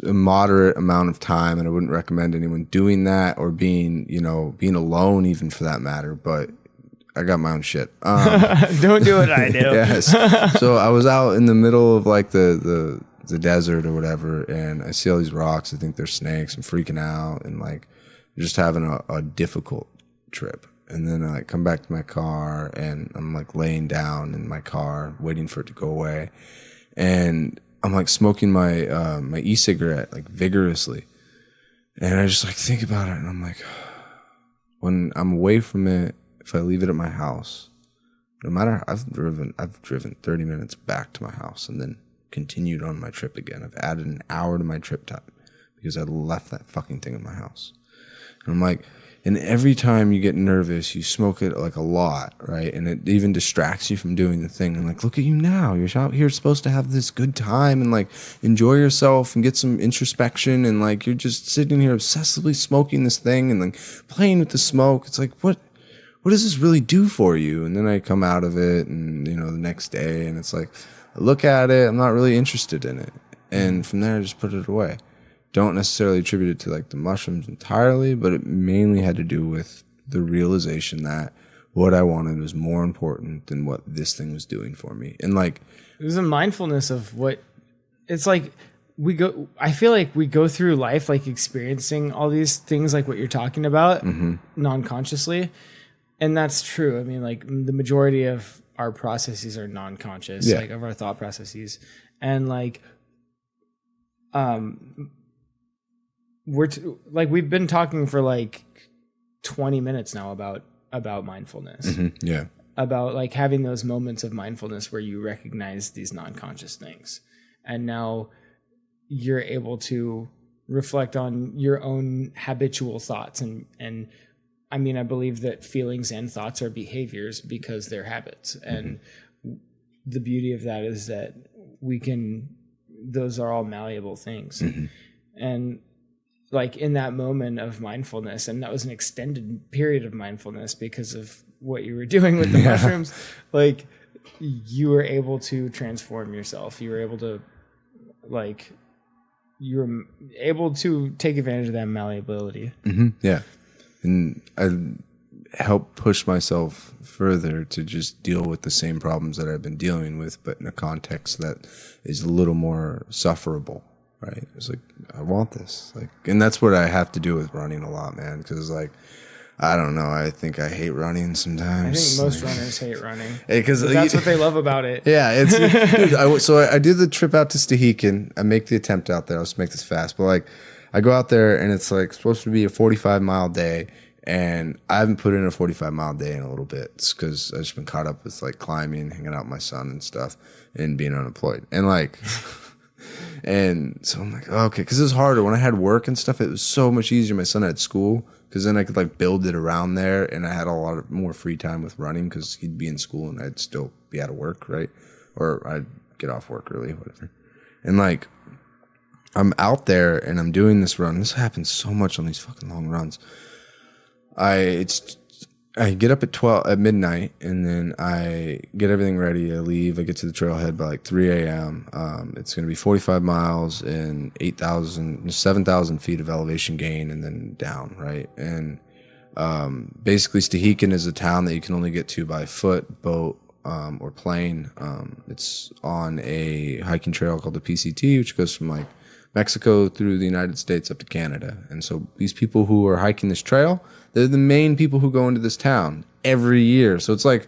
a moderate amount of time, and I wouldn't recommend anyone doing that or being alone, even for that matter. But I got my own shit. Don't do what I do. Yes. So I was out in the middle of like the desert or whatever, and I see all these rocks. I think they're snakes. I'm freaking out, and like just having a difficult trip. And then I come back to my car, and I'm like laying down in my car waiting for it to go away, and I'm like smoking my my e-cigarette like vigorously, and I just like think about it, and I'm like, when I'm away from it, if I leave it at my house, no matter, I've driven 30 minutes back to my house and then continued on my trip again. I've added an hour to my trip time because I left that fucking thing in my house, and I'm like. And every time you get nervous, you smoke it like a lot, right? And it even distracts you from doing the thing. And like, look at you now. You're out here supposed to have this good time and like enjoy yourself and get some introspection. And like, you're just sitting here obsessively smoking this thing and like playing with the smoke. It's like, what does this really do for you? And then I come out of it and, the next day, and it's like, I look at it. I'm not really interested in it. And from there, I just put it away. Don't necessarily attribute it to like the mushrooms entirely, but it mainly had to do with the realization that what I wanted was more important than what this thing was doing for me. And like, it was a mindfulness of what it's like. I feel like we go through life like experiencing all these things like what you're talking about non-consciously. And that's true. I mean, like the majority of our processes are non-conscious, like of our thought processes. And like, we've been talking for like 20 minutes now about mindfulness. Yeah. About like having those moments of mindfulness where you recognize these non-conscious things. And now you're able to reflect on your own habitual thoughts. And I mean, I believe that feelings and thoughts are behaviors because they're habits. And the beauty of that is that those are all malleable things. And like in that moment of mindfulness, and that was an extended period of mindfulness because of what you were doing with the mushrooms, like you were able to transform yourself. You were able to take advantage of that malleability. Yeah. And I helped push myself further to just deal with the same problems that I've been dealing with, but in a context that is a little more sufferable. Right. It's like, I want this. Like, and that's what I have to do with running a lot, man. Cause like, I don't know. I think I hate running I sometimes. think most runners hate running. Because That's what they love about it. Yeah, it's dude, so I do the trip out to Stehekin. I make the attempt out there. I'll just make this fast, but like I go out there and it's like supposed to be a 45-mile day, and I haven't put in a 45-mile day in a little bit. It's because I've just been caught up with like climbing, hanging out with my son and stuff, and being unemployed, and like. And so I'm like, oh, okay, because it was harder when I had work and stuff. It was so much easier. My son had school, because then I could like build it around there, and I had a lot of more free time with running because he'd be in school and I'd still be out of work, right? Or I'd get off work early, whatever. And like, I'm out there and I'm doing this run. This happens so much on these fucking long runs. I get up at midnight, and then I get everything ready. I leave. I get to the trailhead by like 3 a.m. It's going to be 45 miles and 7,000 feet of elevation gain, and then down, right? And basically, Stehekin is a town that you can only get to by foot, boat, or plane. It's on a hiking trail called the PCT, which goes from like Mexico through the United States up to Canada. And so these people who are hiking this trail, they're the main people who go into this town every year. So it's like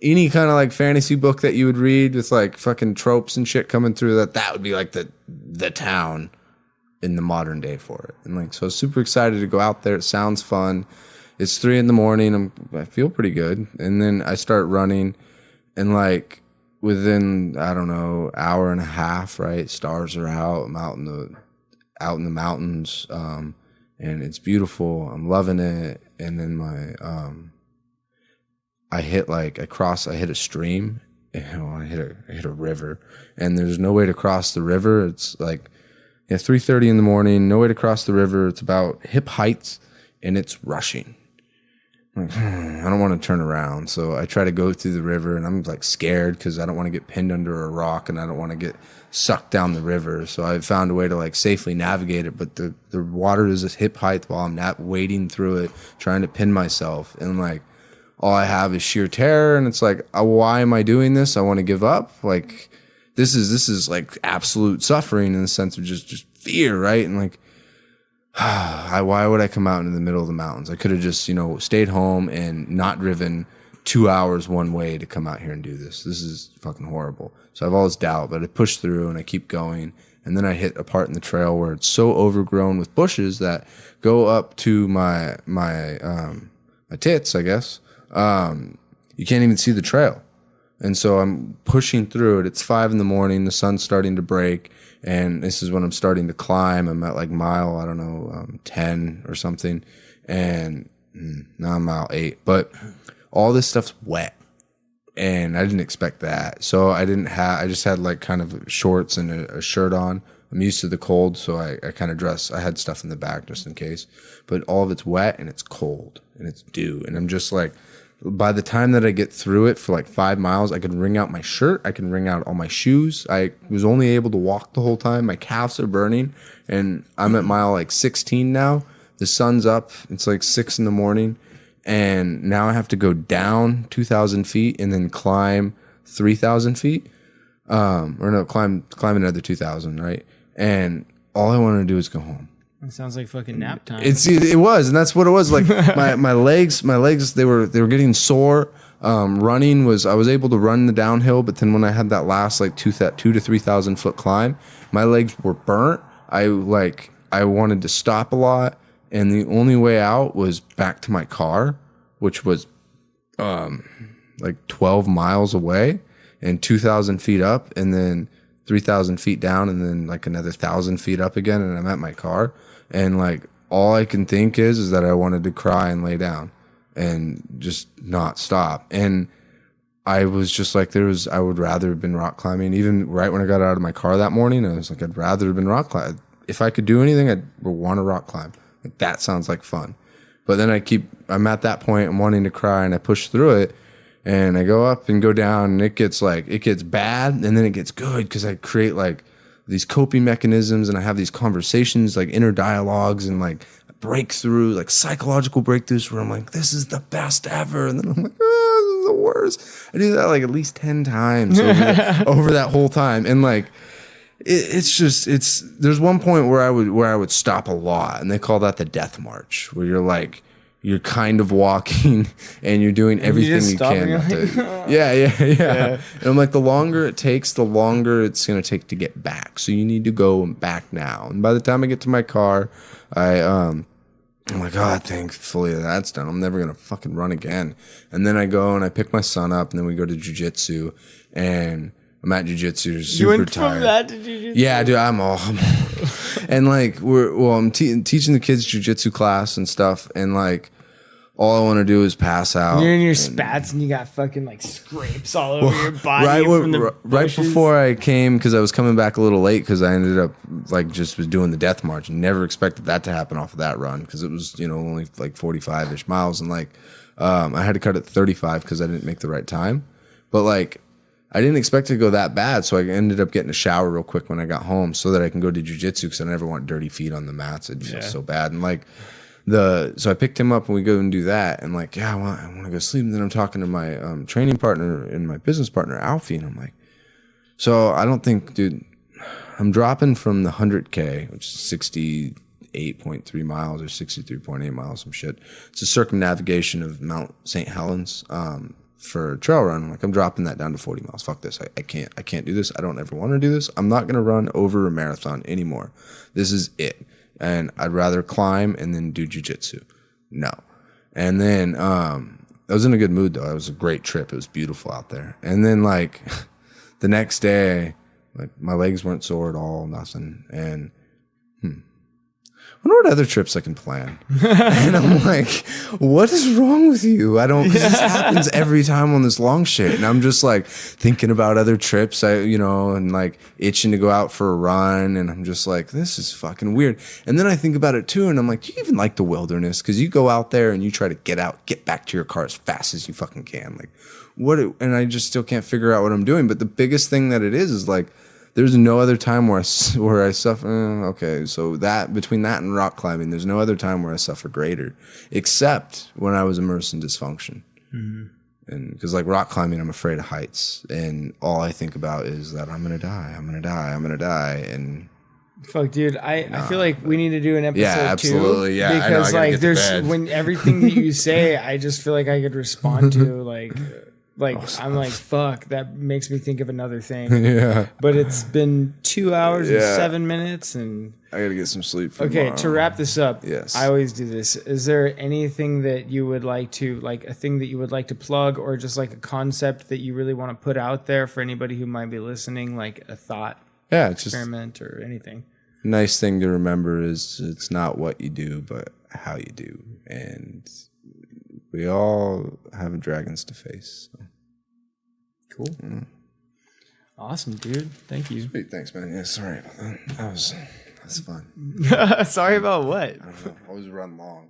any kind of like fantasy book that you would read with like fucking tropes and shit coming through, that would be like the town in the modern day for it. And like, so I was super excited to go out there. It sounds fun. It's 3 a.m. I feel pretty good. And then I start running, and like, within, I don't know, hour and a half, right? Stars are out. I'm out in the mountains, and it's beautiful. I'm loving it. And then I hit a stream. I hit a river, and there's no way to cross the river. It's like 3:30 in the morning. No way to cross the river. It's about hip height, and it's rushing. I'm like, I don't want to turn around. So I try to go through the river, and I'm like scared because I don't want to get pinned under a rock, and I don't want to get sucked down the river. So I found a way to like safely navigate it. But the water is at hip height while I'm not wading through it, trying to pin myself. And like, all I have is sheer terror. And it's like, why am I doing this? I want to give up. Like, this is like absolute suffering in the sense of just fear, right? And like, why would I come out into the middle of the mountains? I could have just, stayed home and not driven 2 hours one way to come out here and do this. This is fucking horrible. So I have all this doubt, but I push through and I keep going. And then I hit a part in the trail where it's so overgrown with bushes that go up to my tits, I guess. You can't even see the trail. And so I'm pushing through it. It's 5 a.m. The sun's starting to break. And this is when I'm starting to climb. I'm at like mile, 10 or something. And now I'm mile 8. But all this stuff's wet. And I didn't expect that. So I just had like kind of shorts and a shirt on. I'm used to the cold, so I kind of dress. I had stuff in the back just in case. But all of it's wet and it's cold and it's dew. And I'm just like, by the time that I get through it for like 5 miles, I can wring out my shirt. I can wring out all my shoes. I was only able to walk the whole time. My calves are burning, and I'm at mile like 16 now. The sun's up. It's like 6 a.m. And now I have to go down 2,000 feet and then climb 3,000 feet. Climb another 2,000, right? And all I wanted to do is go home. It sounds like fucking nap time. It was, and that's what it was. Like my legs, they were getting sore. Running I was able to run the downhill, but then when I had that last like 2,000 to 3,000 foot climb, my legs were burnt. I wanted to stop a lot, and the only way out was back to my car, which was like 12 miles away and 2,000 feet up, and then 3,000 feet down, and then like another 1,000 feet up again, and I'm at my car. And like, all I can think is that I wanted to cry and lay down and just not stop. And I was just like, I would rather have been rock climbing. Even right when I got out of my car that morning, I was like, I'd rather have been rock climbing. If I could do anything, I'd want to rock climb. Like, that sounds like fun. But then I'm at that point, I'm wanting to cry, and I push through it, and I go up and go down, and it gets bad, and then it gets good because I create like these coping mechanisms, and I have these conversations, like inner dialogues, and like breakthrough, like psychological breakthroughs where I'm like, this is the best ever. And then I'm like, this is the worst. I do that like at least 10 times over that whole time. And like, there's one point where I would stop a lot, and they call that the death march, where you're like, you're kind of walking and you're doing everything you can. Yeah. And I'm like, the longer it takes, the longer it's going to take to get back. So you need to go back now. And by the time I get to my car, I'm like, oh, thankfully that's done. I'm never going to fucking run again. And then I go and I pick my son up and then we go to jujitsu and I'm at jujitsu, super you went tired. From that to jujitsu? Yeah, dude, I'm all and like I'm teaching the kids jujitsu class and stuff, and like all I want to do is pass out. You're in your spats and you got fucking like scrapes all over your body right before I came, because I was coming back a little late because I ended up like just was doing the death march and never expected that to happen off of that run because it was only like 45-ish miles and like I had to cut it 35 because I didn't make the right time, but like I didn't expect it to go that bad, so I ended up getting a shower real quick when I got home so that I can go to jiu-jitsu because I never want dirty feet on the mats. It feels so bad. And like so I picked him up and we go and do that, and like, I want to go sleep. And then I'm talking to my training partner and my business partner, Alfie, and I'm like, so I don't think, dude, I'm dropping from the 100K, which is 68.3 miles or 63.8 miles, some shit. It's a circumnavigation of Mount St. Helens, for a trail run. Like, I'm dropping that down to 40 miles. Fuck this. I can't do this. I don't ever want to do this. I'm not going to run over a marathon anymore. This is it. And I'd rather climb and then do jujitsu. No. And then, I was in a good mood though. It was a great trip. It was beautiful out there. And then like the next day, like my legs weren't sore at all, nothing. And, I wonder what other trips I can plan. And I'm like, what is wrong with you? Because this happens every time on this long shit. And I'm just like thinking about other trips, and like itching to go out for a run. And I'm just like, this is fucking weird. And then I think about it too. And I'm like, do you even like the wilderness? Because you go out there and you try to get back to your car as fast as you fucking can. Like, and I just still can't figure out what I'm doing. But the biggest thing that it is like, there's no other time where I suffer. Okay, so that between that and rock climbing, there's no other time where I suffer greater, except when I was immersed in dysfunction. Mm-hmm. And because like rock climbing, I'm afraid of heights, and all I think about is that I'm gonna die, and fuck, dude, I feel like we need to do an episode absolutely, too, because like there's when everything that you say, I just feel like I could respond to like. I'm like, fuck, that makes me think of another thing. Yeah. But it's been 2 hours and 7 minutes, and I gotta get some sleep for okay, tomorrow. to wrap this up, yes, I always do this. Is there anything that you would like to, like a thing that you would like to plug, or just like a concept that you really want to put out there for anybody who might be listening, like a thought experiment or anything? Nice thing to remember is it's not what you do, but how you do. And we all have dragons to face. So. Cool. Awesome, dude. Thank you. Sweet. Thanks, man. Yeah, sorry about that. That's fun. Sorry about what? I don't know. I always run long.